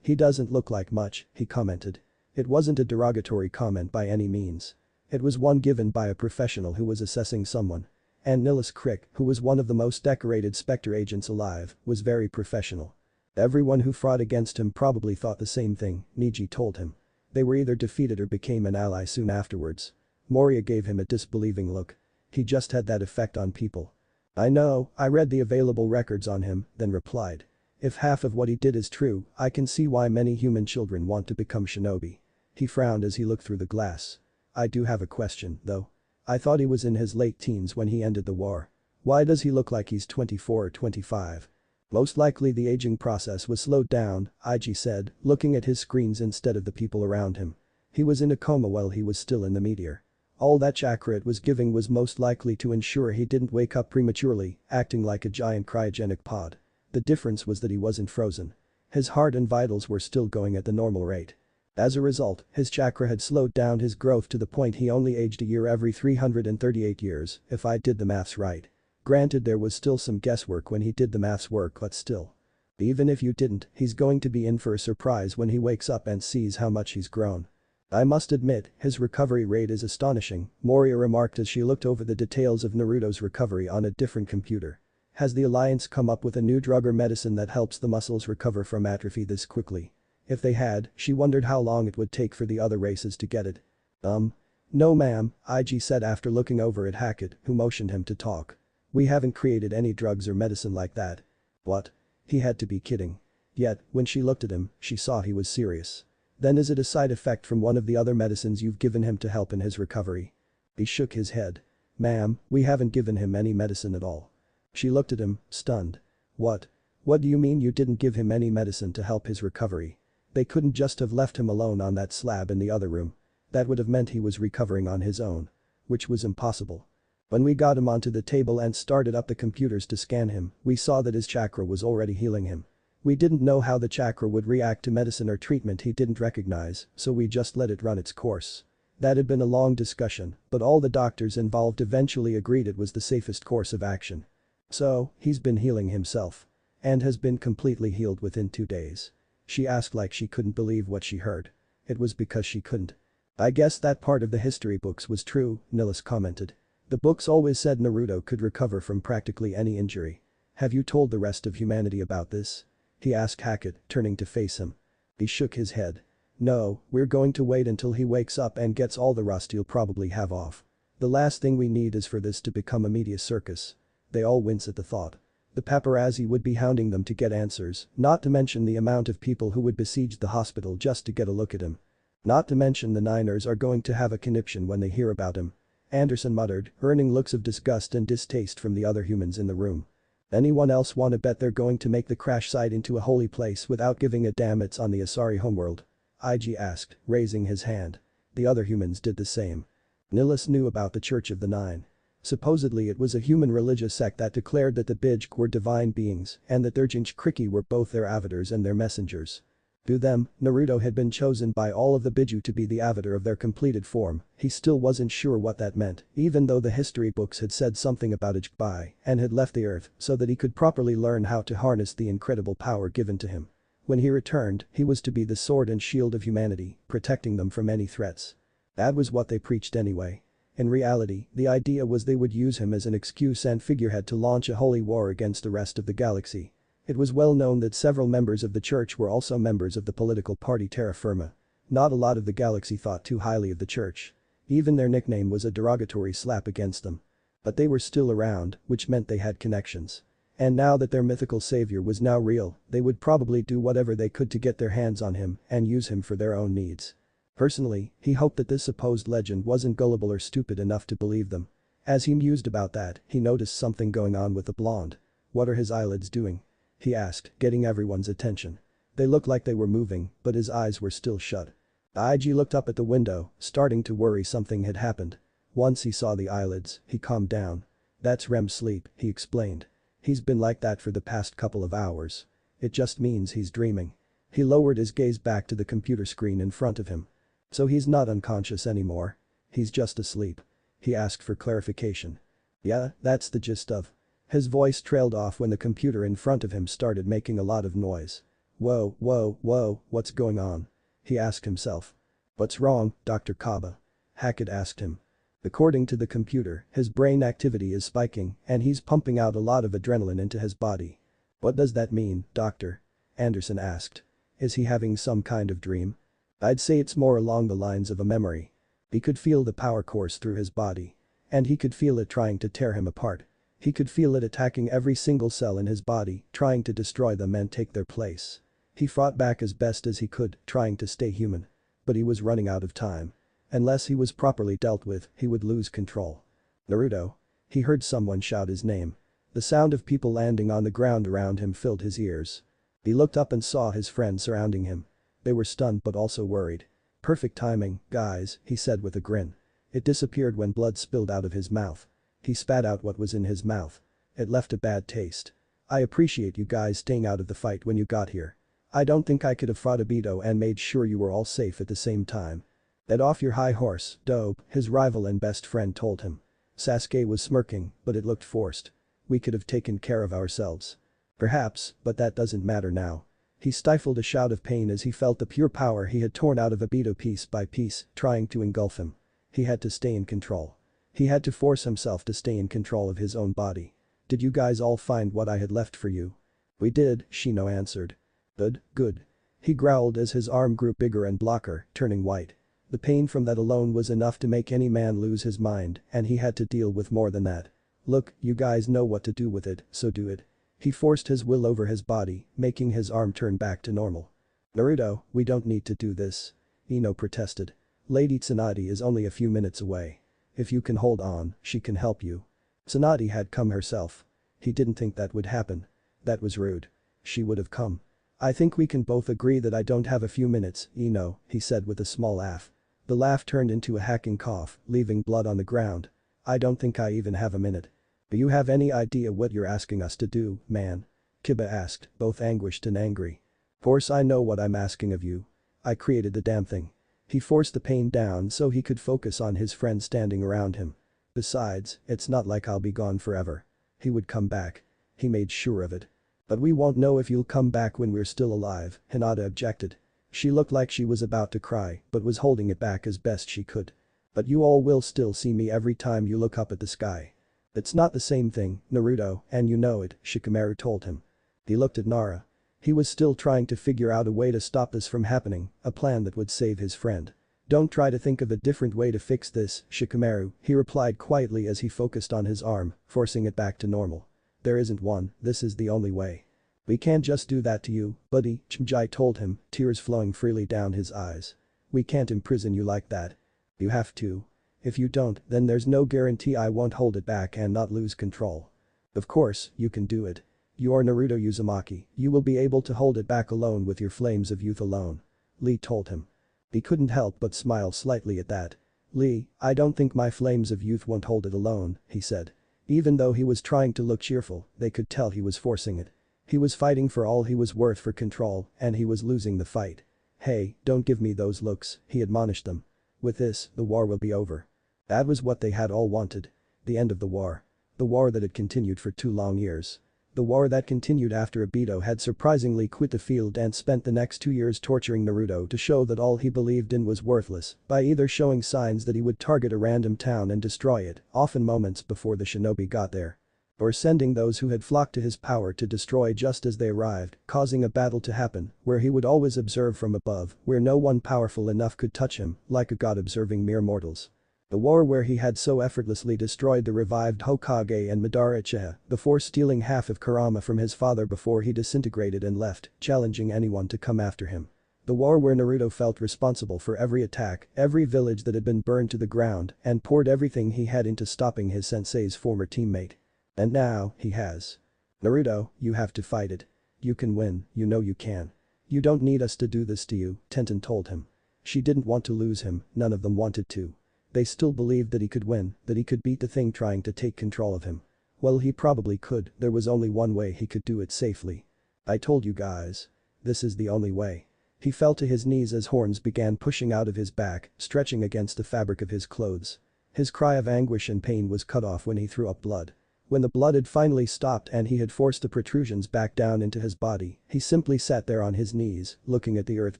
He doesn't look like much," he commented. It wasn't a derogatory comment by any means. It was one given by a professional who was assessing someone. And Nilus Crick, who was one of the most decorated Spectre agents alive, was very professional. Everyone who fought against him probably thought the same thing, Niji told him. They were either defeated or became an ally soon afterwards. Moria gave him a disbelieving look. He just had that effect on people. "I know, I read the available records on him," then replied. "If half of what he did is true, I can see why many human children want to become shinobi." He frowned as he looked through the glass. "I do have a question, though. I thought he was in his late teens when he ended the war. Why does he look like he's 24 or 25? "Most likely the aging process was slowed down," Ig said, looking at his screens instead of the people around him. "He was in a coma while he was still in the meteor. All that chakra it was giving was most likely to ensure he didn't wake up prematurely, acting like a giant cryogenic pod. The difference was that he wasn't frozen. His heart and vitals were still going at the normal rate. As a result, his chakra had slowed down his growth to the point he only aged a year every 338 years, if I did the maths right. Granted, there was still some guesswork when he did the maths work, but still. Even if you didn't, he's going to be in for a surprise when he wakes up and sees how much he's grown. I must admit, his recovery rate is astonishing," Moria remarked as she looked over the details of Naruto's recovery on a different computer. "Has the Alliance come up with a new drug or medicine that helps the muscles recover from atrophy this quickly? If they had, she wondered how long it would take for the other races to get it." No ma'am," Ig said after looking over at Hackett, who motioned him to talk. "We haven't created any drugs or medicine like that." "What?" He had to be kidding. Yet, when she looked at him, she saw he was serious. "Then is it a side effect from one of the other medicines you've given him to help in his recovery?" He shook his head. "Ma'am, we haven't given him any medicine at all." She looked at him, stunned. "What? What do you mean you didn't give him any medicine to help his recovery? They couldn't just have left him alone on that slab in the other room. That would have meant he was recovering on his own. Which was impossible. When we got him onto the table and started up the computers to scan him, we saw that his chakra was already healing him. We didn't know how the chakra would react to medicine or treatment he didn't recognize, so we just let it run its course. That had been a long discussion, but all the doctors involved eventually agreed it was the safest course of action. So, he's been healing himself. And has been completely healed within 2 days. She asked like she couldn't believe what she heard. It was because she couldn't. "I guess that part of the history books was true," Nilus commented. "The books always said Naruto could recover from practically any injury. Have you told the rest of humanity about this?" he asked Hackett, turning to face him. He shook his head. "No, we're going to wait until he wakes up and gets all the rust he'll probably have off. The last thing we need is for this to become a media circus." They all wince at the thought. The paparazzi would be hounding them to get answers, not to mention the amount of people who would besiege the hospital just to get a look at him. Not to mention the Niners are going to have a conniption when they hear about him. Anderson muttered, earning looks of disgust and distaste from the other humans in the room. "Anyone else wanna bet they're going to make the crash site into a holy place without giving a damn it's on the Asari homeworld?" Ig asked, raising his hand. The other humans did the same. Nilus knew about the Church of the Nine. Supposedly it was a human religious sect that declared that the Bijj were divine beings and that their Jinchuriki were both their avatars and their messengers. To them, Naruto had been chosen by all of the Bijou to be the avatar of their completed form. He still wasn't sure what that meant, even though the history books had said something about Ijbai and had left the earth so that he could properly learn how to harness the incredible power given to him. When he returned, he was to be the sword and shield of humanity, protecting them from any threats. That was what they preached anyway. In reality, the idea was they would use him as an excuse and figurehead to launch a holy war against the rest of the galaxy. It was well known that several members of the church were also members of the political party Terra Firma. Not a lot of the galaxy thought too highly of the church. Even their nickname was a derogatory slap against them. But they were still around, which meant they had connections. And now that their mythical savior was now real, they would probably do whatever they could to get their hands on him and use him for their own needs. Personally, he hoped that this supposed legend wasn't gullible or stupid enough to believe them. As he mused about that, he noticed something going on with the blonde. "What are his eyelids doing?" he asked, getting everyone's attention. They looked like they were moving, but his eyes were still shut. Ig looked up at the window, starting to worry something had happened. Once he saw the eyelids, he calmed down. "That's REM sleep," he explained. "He's been like that for the past couple of hours. It just means he's dreaming." He lowered his gaze back to the computer screen in front of him. "So he's not unconscious anymore? He's just asleep?" He asked for clarification. "Yeah, that's the gist of." His voice trailed off when the computer in front of him started making a lot of noise. "Whoa, whoa, whoa, what's going on?" he asked himself. "What's wrong, Dr. Kaba?" Hackett asked him. According to the computer, his brain activity is spiking and he's pumping out a lot of adrenaline into his body. "What does that mean, doctor?" Anderson asked. "Is he having some kind of dream?" "I'd say it's more along the lines of a memory." He could feel the power course through his body. And he could feel it trying to tear him apart. He could feel it attacking every single cell in his body, trying to destroy them and take their place. He fought back as best as he could, trying to stay human. But he was running out of time. Unless he was properly dealt with, he would lose control. "Naruto." He heard someone shout his name. The sound of people landing on the ground around him filled his ears. He looked up and saw his friends surrounding him. They were stunned but also worried. "Perfect timing, guys," he said with a grin. It disappeared when blood spilled out of his mouth. He spat out what was in his mouth. It left a bad taste. "I appreciate you guys staying out of the fight when you got here. I don't think I could have fought Obito and made sure you were all safe at the same time." "Get off your high horse, dope," his rival and best friend told him. Sasuke was smirking, but it looked forced. "We could have taken care of ourselves." "Perhaps, but that doesn't matter now." He stifled a shout of pain as he felt the pure power he had torn out of Obito piece by piece, trying to engulf him. He had to stay in control. He had to force himself to stay in control of his own body. "Did you guys all find what I had left for you?" "We did," Shino answered. "Good, good." He growled as his arm grew bigger and blocker, turning white. The pain from that alone was enough to make any man lose his mind, and he had to deal with more than that. "Look, you guys know what to do with it, so do it." He forced his will over his body, making his arm turn back to normal. "Naruto, we don't need to do this." Ino protested. "Lady Tsunade is only a few minutes away. If you can hold on, she can help you." Tsunade had come herself. He didn't think that would happen. That was rude. She would have come. "I think we can both agree that I don't have a few minutes, Ino," he said with a small laugh. The laugh turned into a hacking cough, leaving blood on the ground. "I don't think I even have a minute." "Do you have any idea what you're asking us to do, man?" Kiba asked, both anguished and angry. "Course I know what I'm asking of you. I created the damn thing." He forced the pain down so he could focus on his friends standing around him. "Besides, it's not like I'll be gone forever. He would come back." He made sure of it. "But we won't know if you'll come back when we're still alive," Hinata objected. She looked like she was about to cry but was holding it back as best she could. "But you all will still see me every time you look up at the sky." "It's not the same thing, Naruto, and you know it," Shikamaru told him. He looked at Nara. He was still trying to figure out a way to stop this from happening, a plan that would save his friend. "Don't try to think of a different way to fix this, Shikamaru," he replied quietly as he focused on his arm, forcing it back to normal. "There isn't one, this is the only way." "We can't just do that to you, buddy," Chimjai told him, tears flowing freely down his eyes. "We can't imprison you like that. You have to. If you don't, then there's no guarantee I won't hold it back and not lose control." "Of course, you can do it. You're Naruto Uzumaki, you will be able to hold it back alone with your flames of youth alone," Lee told him. He couldn't help but smile slightly at that. "Lee, I don't think my flames of youth won't hold it alone," he said. Even though he was trying to look cheerful, they could tell he was forcing it. He was fighting for all he was worth for control, and he was losing the fight. "Hey, don't give me those looks," he admonished them. "With this, the war will be over." That was what they had all wanted. The end of the war. The war that had continued for 2 long years. The war that continued after Obito had surprisingly quit the field and spent the next 2 years torturing Naruto to show that all he believed in was worthless by either showing signs that he would target a random town and destroy it, often moments before the shinobi got there, or sending those who had flocked to his power to destroy just as they arrived, causing a battle to happen where he would always observe from above, where no one powerful enough could touch him, like a god observing mere mortals. The war where he had so effortlessly destroyed the revived Hokage and Madara Uchiha before stealing half of Kurama from his father before he disintegrated and left, challenging anyone to come after him. The war where Naruto felt responsible for every attack, every village that had been burned to the ground, and poured everything he had into stopping his sensei's former teammate. And now, he has. "Naruto, you have to fight it. You can win, you know you can. You don't need us to do this to you," Tenten told him. She didn't want to lose him, none of them wanted to. They still believed that he could win, that he could beat the thing trying to take control of him. Well, he probably could, there was only one way he could do it safely. I told you guys. This is the only way. He fell to his knees as horns began pushing out of his back, stretching against the fabric of his clothes. His cry of anguish and pain was cut off when he threw up blood. When the blood had finally stopped and he had forced the protrusions back down into his body, he simply sat there on his knees, looking at the earth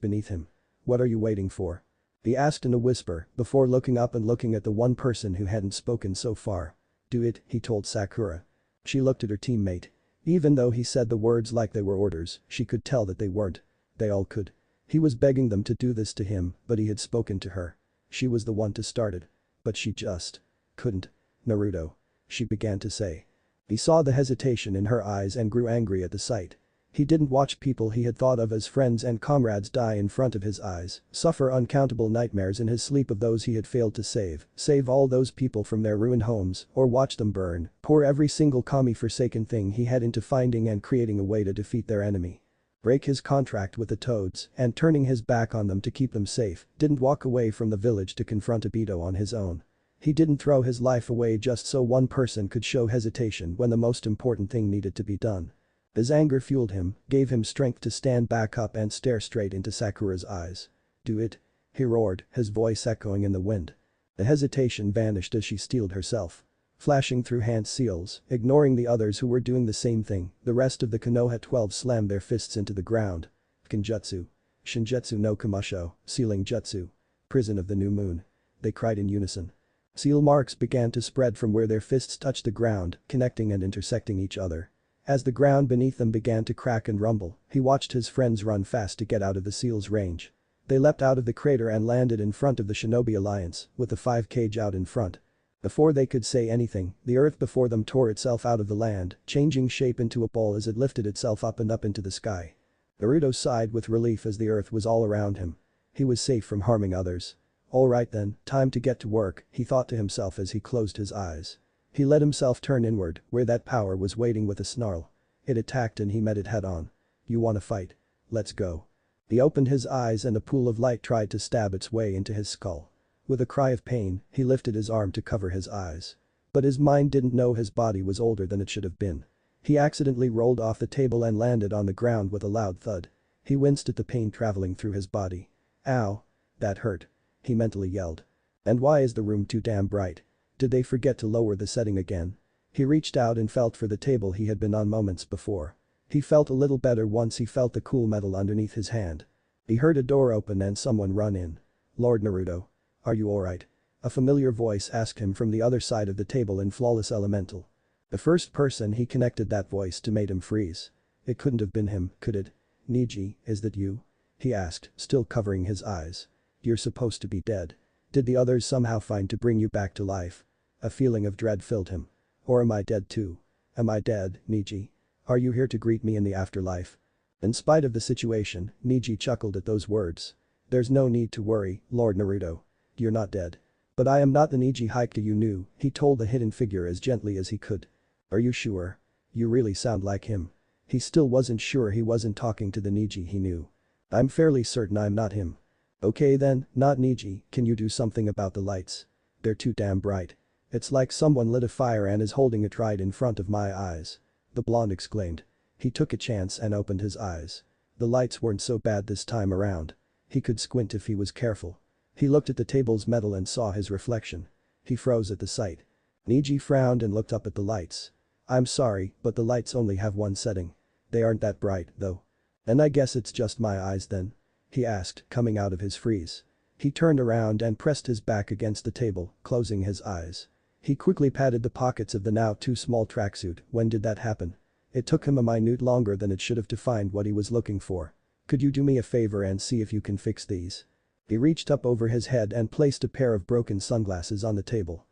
beneath him. What are you waiting for? He asked in a whisper, before looking up and looking at the one person who hadn't spoken so far. Do it, he told Sakura. She looked at her teammate. Even though he said the words like they were orders, she could tell that they weren't. They all could. He was begging them to do this to him, but he had spoken to her. She was the one to start it. But she just couldn't. Naruto. She began to say. He saw the hesitation in her eyes and grew angry at the sight. He didn't watch people he had thought of as friends and comrades die in front of his eyes, suffer uncountable nightmares in his sleep of those he had failed to save all those people from their ruined homes, or watch them burn, pour every single kami-forsaken thing he had into finding and creating a way to defeat their enemy. Break his contract with the Toads, and turning his back on them to keep them safe, didn't walk away from the village to confront Obito on his own. He didn't throw his life away just so one person could show hesitation when the most important thing needed to be done. His anger fueled him, gave him strength to stand back up and stare straight into Sakura's eyes. Do it. He roared, his voice echoing in the wind. The hesitation vanished as she steeled herself. Flashing through hand seals, ignoring the others who were doing the same thing, the rest of the Konoha 12 slammed their fists into the ground. Kenjutsu. Shinjutsu no Kumusho, Sealing Jutsu. Prison of the New Moon. They cried in unison. Seal marks began to spread from where their fists touched the ground, connecting and intersecting each other. As the ground beneath them began to crack and rumble, he watched his friends run fast to get out of the seal's range. They leapt out of the crater and landed in front of the Shinobi Alliance, with the 5 cage out in front. Before they could say anything, the earth before them tore itself out of the land, changing shape into a ball as it lifted itself up and up into the sky. Naruto sighed with relief as the earth was all around him. He was safe from harming others. Alright then, time to get to work, he thought to himself as he closed his eyes. He let himself turn inward, where that power was waiting with a snarl. It attacked and he met it head on. You wanna fight? Let's go. He opened his eyes and a pool of light tried to stab its way into his skull. With a cry of pain, he lifted his arm to cover his eyes. But his mind didn't know his body was older than it should have been. He accidentally rolled off the table and landed on the ground with a loud thud. He winced at the pain traveling through his body. Ow. That hurt. He mentally yelled. And why is the room too damn bright? Did they forget to lower the setting again? He reached out and felt for the table he had been on moments before. He felt a little better once he felt the cool metal underneath his hand. He heard a door open and someone run in. Lord Naruto. Are you alright? A familiar voice asked him from the other side of the table in flawless elemental. The first person he connected that voice to made him freeze. It couldn't have been him, could it? Neji, is that you? He asked, still covering his eyes. You're supposed to be dead. Did the others somehow find to bring you back to life? A feeling of dread filled him. Or am I dead too? Am I dead, Neji? Are you here to greet me in the afterlife? In spite of the situation, Neji chuckled at those words. There's no need to worry, Lord Naruto. You're not dead. But I am not the Neji Hyuga you knew, he told the hidden figure as gently as he could. Are you sure? You really sound like him. He still wasn't sure he wasn't talking to the Neji he knew. I'm fairly certain I'm not him. Okay then, not Neji, can you do something about the lights? They're too damn bright. It's like someone lit a fire and is holding it right in front of my eyes. The blonde exclaimed. He took a chance and opened his eyes. The lights weren't so bad this time around. He could squint if he was careful. He looked at the table's metal and saw his reflection. He froze at the sight. Neji frowned and looked up at the lights. I'm sorry, but the lights only have one setting. They aren't that bright, though. And I guess it's just my eyes then? He asked, coming out of his freeze. He turned around and pressed his back against the table, closing his eyes. He quickly patted the pockets of the now too small tracksuit. When did that happen? It took him a minute longer than it should have to find what he was looking for. Could you do me a favor and see if you can fix these? He reached up over his head and placed a pair of broken sunglasses on the table.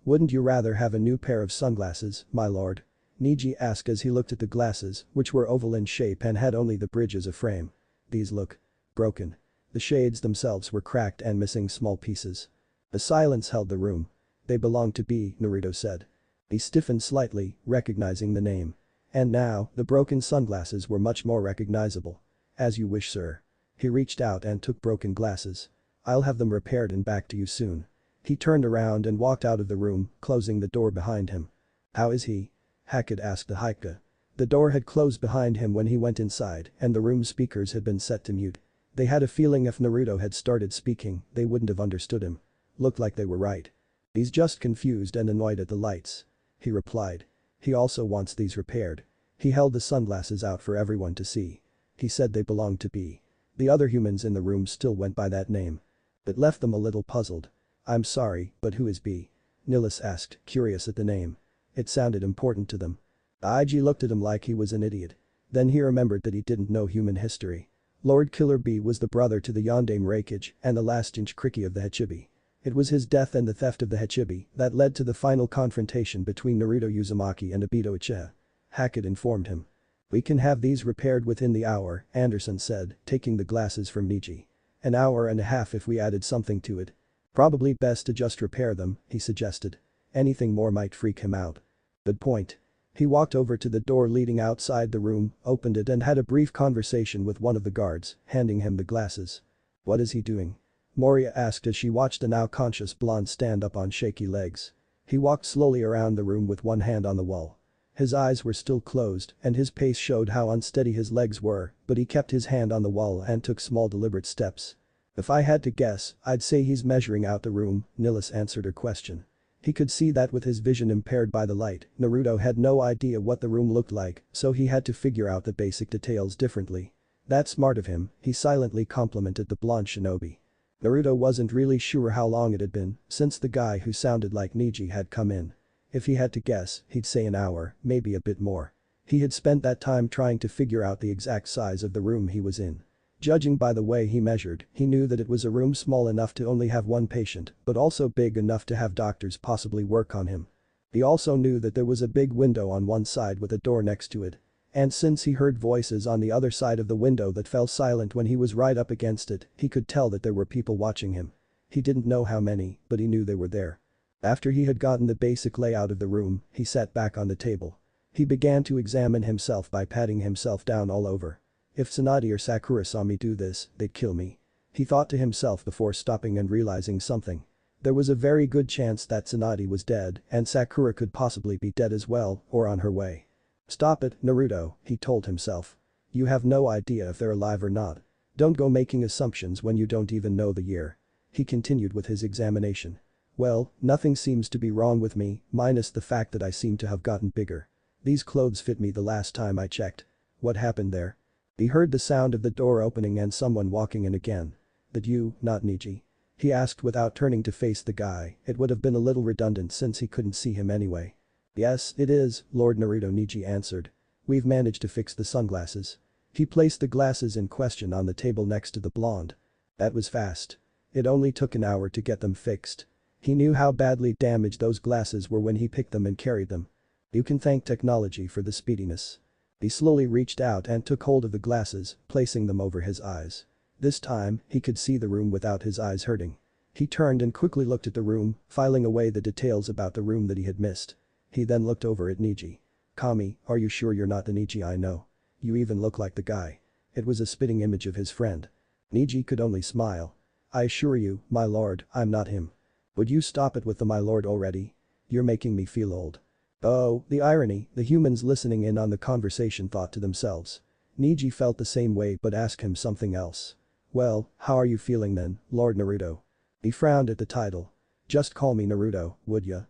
Wouldn't you rather have a new pair of sunglasses, my lord? Neji asked as he looked at the glasses, which were oval in shape and had only the bridge as a frame. These look broken. The shades themselves were cracked and missing small pieces. A silence held the room. They belong to B, Naruto said. He stiffened slightly, recognizing the name. And now, the broken sunglasses were much more recognizable. As you wish, sir. He reached out and took broken glasses. "I'll have them repaired and back to you soon." He turned around and walked out of the room, closing the door behind him. "How is he?" Hackett asked the Haika. The door had closed behind him when he went inside and the room's speakers had been set to mute. They had a feeling if Naruto had started speaking, they wouldn't have understood him. Looked like they were right. "He's just confused and annoyed at the lights," he replied. "He also wants these repaired." He held the sunglasses out for everyone to see. He said they belonged to B. The other humans in the room still went by that name. It left them a little puzzled. "I'm sorry, but who is B?" Nilus asked, curious at the name. It sounded important to them. Ig looked at him like he was an idiot. Then he remembered that he didn't know human history. Lord Killer B was the brother to the Yondaime Reikage and the last Jinchuriki of the Hachibi. It was his death and the theft of the Hachibi that led to the final confrontation between Naruto Uzumaki and Obito Uchiha. Hackett informed him. "We can have these repaired within the hour," Anderson said, taking the glasses from Niji. "An hour and a half if we added something to it." "Probably best to just repair them," he suggested. "Anything more might freak him out." "Good point." He walked over to the door leading outside the room, opened it and had a brief conversation with one of the guards, handing him the glasses. "What is he doing?" Moria asked as she watched the now conscious blonde stand up on shaky legs. He walked slowly around the room with one hand on the wall. His eyes were still closed and his pace showed how unsteady his legs were, but he kept his hand on the wall and took small deliberate steps. "If I had to guess, I'd say he's measuring out the room," Nilus answered her question. He could see that with his vision impaired by the light, Naruto had no idea what the room looked like, so he had to figure out the basic details differently. "That's smart of him," he silently complimented the blonde shinobi. Naruto wasn't really sure how long it had been since the guy who sounded like Niji had come in. If he had to guess, he'd say an hour, maybe a bit more. He had spent that time trying to figure out the exact size of the room he was in. Judging by the way he measured, he knew that it was a room small enough to only have one patient, but also big enough to have doctors possibly work on him. He also knew that there was a big window on one side with a door next to it. And since he heard voices on the other side of the window that fell silent when he was right up against it, he could tell that there were people watching him. He didn't know how many, but he knew they were there. After he had gotten the basic layout of the room, he sat back on the table. He began to examine himself by patting himself down all over. "If Tsunade or Sakura saw me do this, they'd kill me," he thought to himself before stopping and realizing something. There was a very good chance that Tsunade was dead and Sakura could possibly be dead as well or on her way. "Stop it, Naruto," he told himself. "You have no idea if they're alive or not. Don't go making assumptions when you don't even know the year." He continued with his examination. "Well, nothing seems to be wrong with me, minus the fact that I seem to have gotten bigger. These clothes fit me the last time I checked. What happened there?" He heard the sound of the door opening and someone walking in again. "That you, not Niji?" he asked without turning to face the guy. It would have been a little redundant since he couldn't see him anyway. "Yes, it is, Lord Naruto," Niji answered. "We've managed to fix the sunglasses." He placed the glasses in question on the table next to the blonde. "That was fast. It only took an hour to get them fixed." He knew how badly damaged those glasses were when he picked them and carried them. "You can thank technology for the speediness." He slowly reached out and took hold of the glasses, placing them over his eyes. This time, he could see the room without his eyes hurting. He turned and quickly looked at the room, filing away the details about the room that he had missed. He then looked over at Niji. "Kami, are you sure you're not the Niji I know? You even look like the guy." It was a spitting image of his friend. Niji could only smile. "I assure you, my lord, I'm not him." "Would you stop it with the my lord already? You're making me feel old." Oh, the irony, the humans listening in on the conversation thought to themselves. Niji felt the same way but asked him something else. "Well, how are you feeling then, Lord Naruto?" He frowned at the title. "Just call me Naruto, would ya?"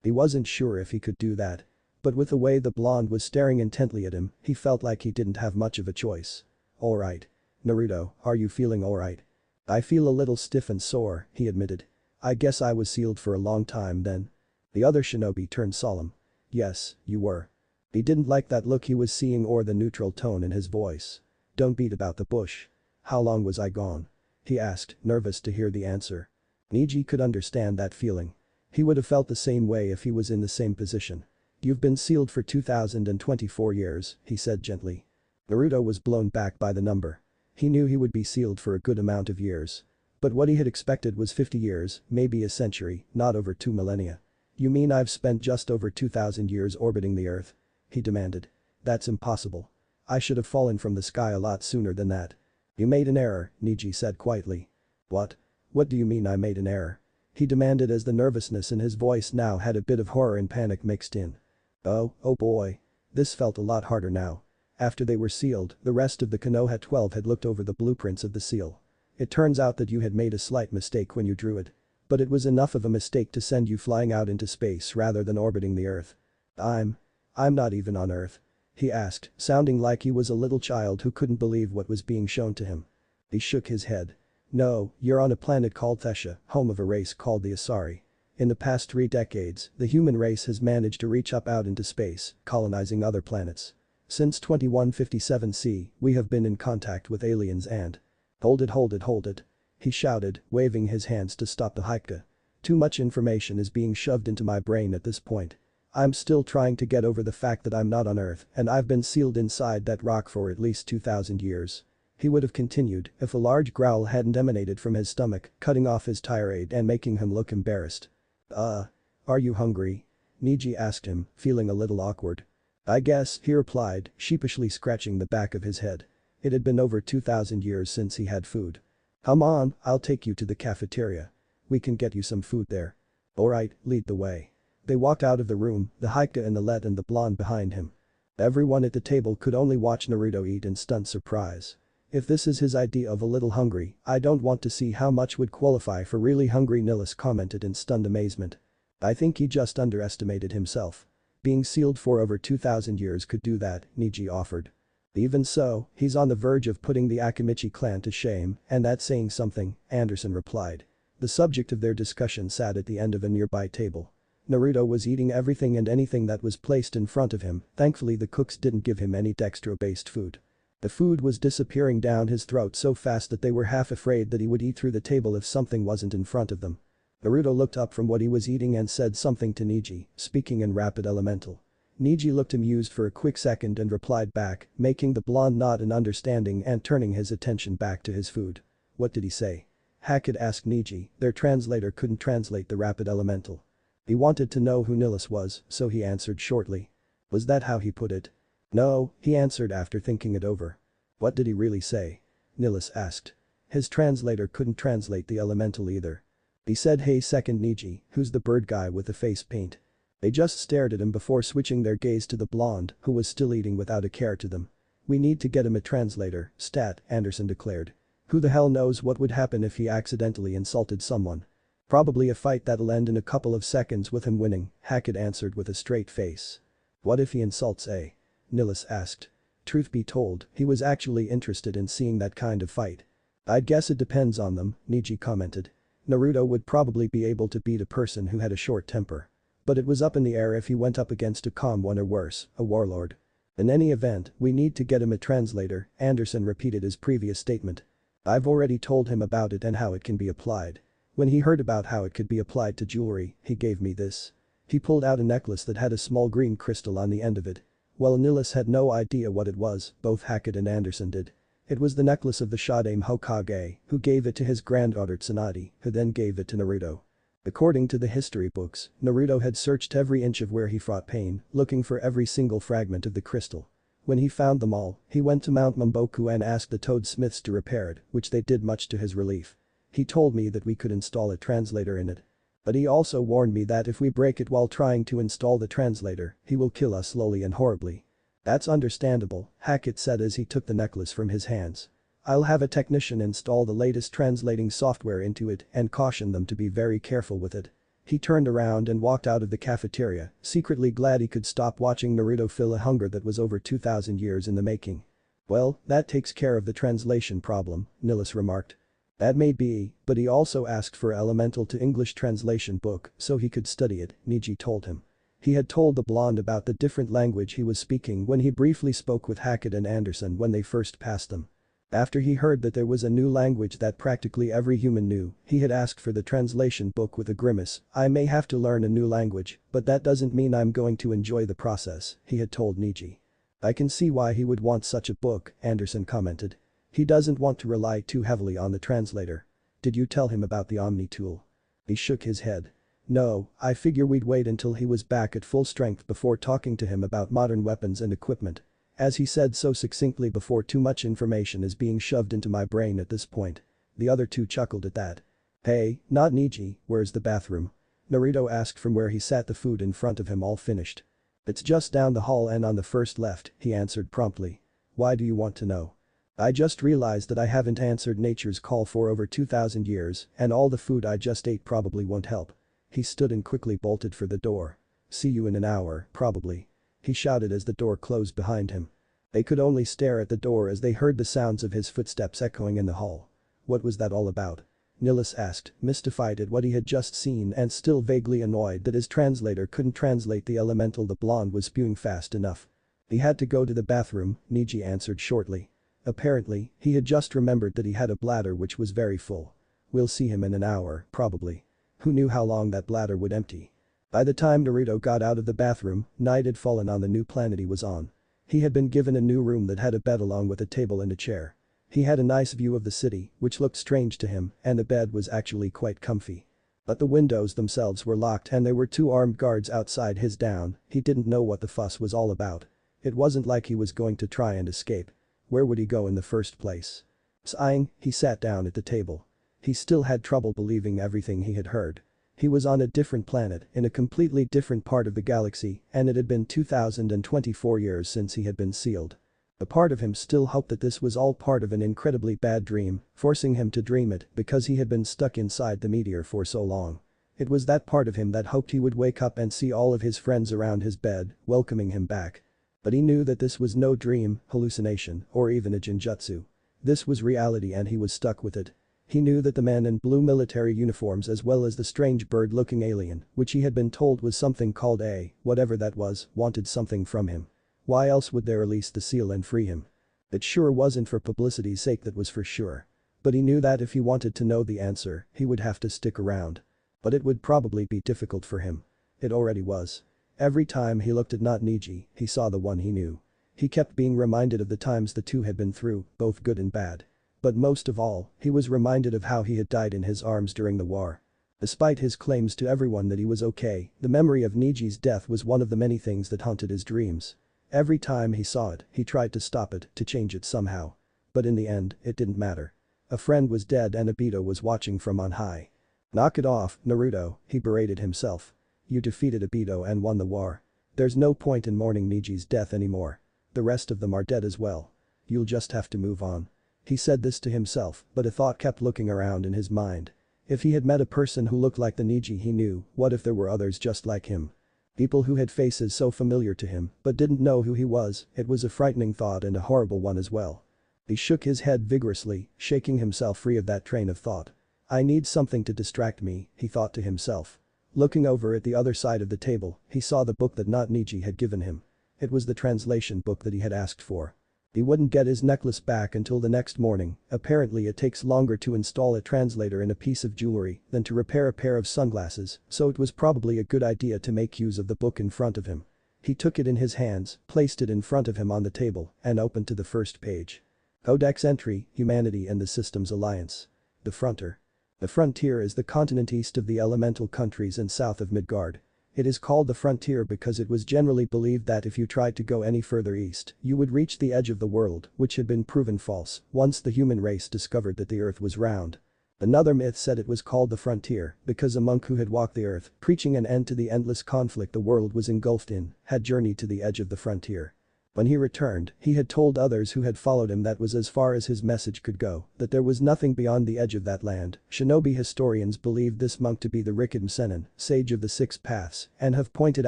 He wasn't sure if he could do that. But with the way the blonde was staring intently at him, he felt like he didn't have much of a choice. "Alright. Naruto, are you feeling alright?" "I feel a little stiff and sore," he admitted. "I guess I was sealed for a long time then." The other shinobi turned solemn. "Yes, you were." He didn't like that look he was seeing or the neutral tone in his voice. "Don't beat about the bush. How long was I gone?" he asked, nervous to hear the answer. Niji could understand that feeling. He would have felt the same way if he was in the same position. "You've been sealed for 2024 years, he said gently. Naruto was blown back by the number. He knew he would be sealed for a good amount of years. But what he had expected was 50 years, maybe a century, not over 2 millennia. "You mean I've spent just over 2,000 years orbiting the Earth?" he demanded. "That's impossible. I should have fallen from the sky a lot sooner than that." You made an error, Niji said quietly. What? What do you mean I made an error? He demanded as the nervousness in his voice now had a bit of horror and panic mixed in. Oh boy. This felt a lot harder now. After they were sealed, the rest of the Konoha 12 had looked over the blueprints of the seal. It turns out that you had made a slight mistake when you drew it. But it was enough of a mistake to send you flying out into space rather than orbiting the Earth. I'm not even on Earth. He asked, sounding like he was a little child who couldn't believe what was being shown to him. He shook his head. No, you're on a planet called Thesha, home of a race called the Asari. In the past 3 decades, the human race has managed to reach up out into space, colonizing other planets. Since 2157C, we have been in contact with aliens and… Hold it. He shouted, waving his hands to stop the Haika. Too much information is being shoved into my brain at this point. I'm still trying to get over the fact that I'm not on Earth and I've been sealed inside that rock for at least 2,000 years. He would have continued if a large growl hadn't emanated from his stomach, cutting off his tirade and making him look embarrassed. Are you hungry? Niji asked him, feeling a little awkward. I guess, he replied, sheepishly scratching the back of his head. It had been over 2,000 years since he had food. Come on, I'll take you to the cafeteria. We can get you some food there. Alright, lead the way. They walked out of the room, the Haika and the Let and the blonde behind him. Everyone at the table could only watch Naruto eat in stunned surprise. If this is his idea of a little hungry, I don't want to see how much would qualify for really hungry, Nilus commented in stunned amazement. I think he just underestimated himself. Being sealed for over 2,000 years could do that, Niji offered. Even so, he's on the verge of putting the Akimichi clan to shame, and that's saying something, Anderson replied. The subject of their discussion sat at the end of a nearby table. Naruto was eating everything and anything that was placed in front of him, thankfully the cooks didn't give him any dextro-based food. The food was disappearing down his throat so fast that they were half afraid that he would eat through the table if something wasn't in front of them. Naruto looked up from what he was eating and said something to Niji, speaking in rapid elemental. Niji looked amused for a quick second and replied back, making the blonde nod in understanding and turning his attention back to his food. What did he say? Hackett asked Niji, their translator couldn't translate the rapid elemental. He wanted to know who Nilus was, so he answered shortly. Was that how he put it? No, he answered after thinking it over. What did he really say? Nilus asked. His translator couldn't translate the elemental either. He said, hey second Niji, who's the bird guy with the face paint? They just stared at him before switching their gaze to the blonde, who was still eating without a care to them. We need to get him a translator, stat, Anderson declared. Who the hell knows what would happen if he accidentally insulted someone? Probably a fight that'll end in a couple of seconds with him winning, Hackett answered with a straight face. What if he insults A? Nilus asked. Truth be told, he was actually interested in seeing that kind of fight. I'd guess it depends on them, Niji commented. Naruto would probably be able to beat a person who had a short temper. But it was up in the air if he went up against a calm one or worse, a warlord. In any event, we need to get him a translator, Anderson repeated his previous statement. I've already told him about it and how it can be applied. When he heard about how it could be applied to jewelry, he gave me this. He pulled out a necklace that had a small green crystal on the end of it. While Nilus had no idea what it was, both Hackett and Anderson did. It was the necklace of the Shodaime Hokage, who gave it to his granddaughter Tsunade, who then gave it to Naruto. According to the history books, Naruto had searched every inch of where he fought pain, looking for every single fragment of the crystal. When he found them all, he went to Mount Mamboku and asked the Toad Smiths to repair it, which they did much to his relief. He told me that we could install a translator in it. But he also warned me that if we break it while trying to install the translator, he will kill us slowly and horribly. That's understandable, Hackett said as he took the necklace from his hands. I'll have a technician install the latest translating software into it and caution them to be very careful with it. He turned around and walked out of the cafeteria, secretly glad he could stop watching Naruto feel a hunger that was over 2,000 years in the making. Well, that takes care of the translation problem, Nilus remarked. That may be, but he also asked for Elemental to English translation book so he could study it, Niji told him. He had told the blonde about the different language he was speaking when he briefly spoke with Hackett and Anderson when they first passed them. After he heard that there was a new language that practically every human knew, he had asked for the translation book with a grimace. I may have to learn a new language, but that doesn't mean I'm going to enjoy the process, he had told Niji. I can see why he would want such a book, Anderson commented. He doesn't want to rely too heavily on the translator. Did you tell him about the Omni tool? He shook his head. No, I figure we'd wait until he was back at full strength before talking to him about modern weapons and equipment. As he said so succinctly before, too much information is being shoved into my brain at this point. The other two chuckled at that. Hey, not Niji, where's the bathroom? Naruto asked from where he sat, the food in front of him all finished. It's just down the hall and on the first left, he answered promptly. Why do you want to know? I just realized that I haven't answered nature's call for over 2,000 years and all the food I just ate probably won't help. He stood and quickly bolted for the door. See you in an hour, probably. He shouted as the door closed behind him. They could only stare at the door as they heard the sounds of his footsteps echoing in the hall. What was that all about? Nilus asked, mystified at what he had just seen and still vaguely annoyed that his translator couldn't translate the elemental the blonde was spewing fast enough. He had to go to the bathroom, Niji answered shortly. Apparently, he had just remembered that he had a bladder which was very full. We'll see him in an hour, probably. Who knew how long that bladder would empty? By the time Naruto got out of the bathroom, night had fallen on the new planet he was on. He had been given a new room that had a bed along with a table and a chair. He had a nice view of the city, which looked strange to him, and the bed was actually quite comfy. But the windows themselves were locked and there were two armed guards outside his down. He didn't know what the fuss was all about. It wasn't like he was going to try and escape. Where would he go in the first place? Sighing, he sat down at the table. He still had trouble believing everything he had heard. He was on a different planet, in a completely different part of the galaxy, and it had been 2024 years since he had been sealed. A part of him still hoped that this was all part of an incredibly bad dream, forcing him to dream it because he had been stuck inside the meteor for so long. It was that part of him that hoped he would wake up and see all of his friends around his bed, welcoming him back. But he knew that this was no dream, hallucination, or even a genjutsu. This was reality and he was stuck with it. He knew that the men in blue military uniforms as well as the strange bird-looking alien, which he had been told was something called whatever that was, wanted something from him. Why else would they release the seal and free him? It sure wasn't for publicity's sake, that was for sure. But he knew that if he wanted to know the answer, he would have to stick around. But it would probably be difficult for him. It already was. Every time he looked at not Niji, he saw the one he knew. He kept being reminded of the times the two had been through, both good and bad. But most of all, he was reminded of how he had died in his arms during the war. Despite his claims to everyone that he was okay, the memory of Niji's death was one of the many things that haunted his dreams. Every time he saw it, he tried to stop it, to change it somehow. But in the end, it didn't matter. A friend was dead and Obito was watching from on high. Knock it off, Naruto, he berated himself. You defeated Obito and won the war. There's no point in mourning Niji's death anymore. The rest of them are dead as well. You'll just have to move on. He said this to himself, but a thought kept looking around in his mind. If he had met a person who looked like the Niji he knew, what if there were others just like him? People who had faces so familiar to him but didn't know who he was. It was a frightening thought and a horrible one as well. He shook his head vigorously, shaking himself free of that train of thought. I need something to distract me, he thought to himself. Looking over at the other side of the table, he saw the book that not Niji had given him. It was the translation book that he had asked for. He wouldn't get his necklace back until the next morning. Apparently it takes longer to install a translator in a piece of jewelry than to repair a pair of sunglasses, so it was probably a good idea to make use of the book in front of him. He took it in his hands, placed it in front of him on the table, and opened to the first page. Codex Entry, Humanity and the Systems Alliance. The Frontier. The Frontier is the continent east of the elemental countries and south of Midgard. It is called the Frontier because it was generally believed that if you tried to go any further east, you would reach the edge of the world, which had been proven false once the human race discovered that the earth was round. Another myth said it was called the Frontier because a monk who had walked the earth, preaching an end to the endless conflict the world was engulfed in, had journeyed to the edge of the frontier. When he returned, he had told others who had followed him that was as far as his message could go, that there was nothing beyond the edge of that land. Shinobi historians believed this monk to be the Rikiden Sennin, sage of the Six Paths, and have pointed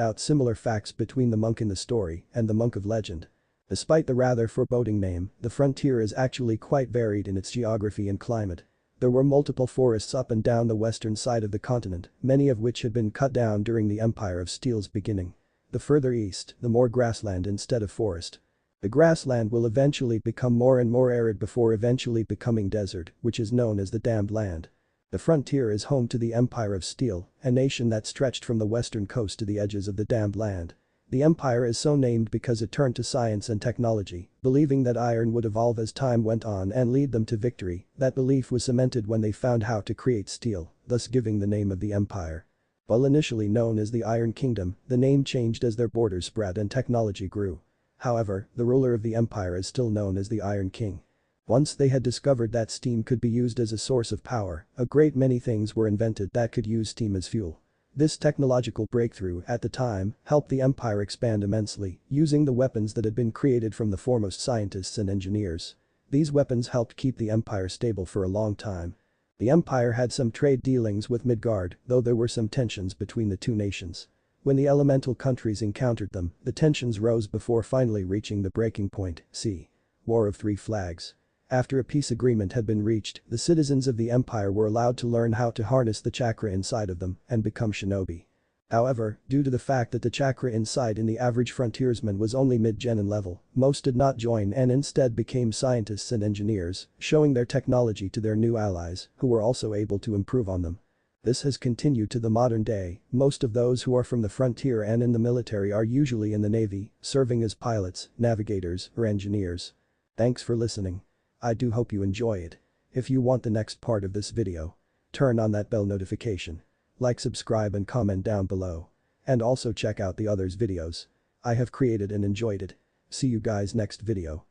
out similar facts between the monk in the story and the monk of legend. Despite the rather foreboding name, the frontier is actually quite varied in its geography and climate. There were multiple forests up and down the western side of the continent, many of which had been cut down during the Empire of Steel's beginning. The further east, the more grassland instead of forest. The grassland will eventually become more and more arid before eventually becoming desert, which is known as the Damned Land. The frontier is home to the Empire of Steel, a nation that stretched from the western coast to the edges of the Damned Land. The empire is so named because it turned to science and technology, believing that iron would evolve as time went on and lead them to victory. That belief was cemented when they found how to create steel, thus giving the name of the empire. While initially known as the Iron Kingdom, the name changed as their borders spread and technology grew. However, the ruler of the empire is still known as the Iron King. Once they had discovered that steam could be used as a source of power, a great many things were invented that could use steam as fuel. This technological breakthrough at the time helped the empire expand immensely, using the weapons that had been created from the foremost scientists and engineers. These weapons helped keep the empire stable for a long time. The empire had some trade dealings with Midgard, though there were some tensions between the two nations. When the elemental countries encountered them, the tensions rose before finally reaching the breaking point. See War of Three Flags. After a peace agreement had been reached, the citizens of the empire were allowed to learn how to harness the chakra inside of them and become shinobi. However, due to the fact that the chakra inside in the average frontiersman was only mid-genin level, most did not join and instead became scientists and engineers, showing their technology to their new allies, who were also able to improve on them. This has continued to the modern day. Most of those who are from the frontier and in the military are usually in the navy, serving as pilots, navigators, or engineers. Thanks for listening. I do hope you enjoy it. If you want the next part of this video, turn on that bell notification. Like, subscribe and comment down below. And also check out the others videos I have created and enjoyed it. See you guys next video.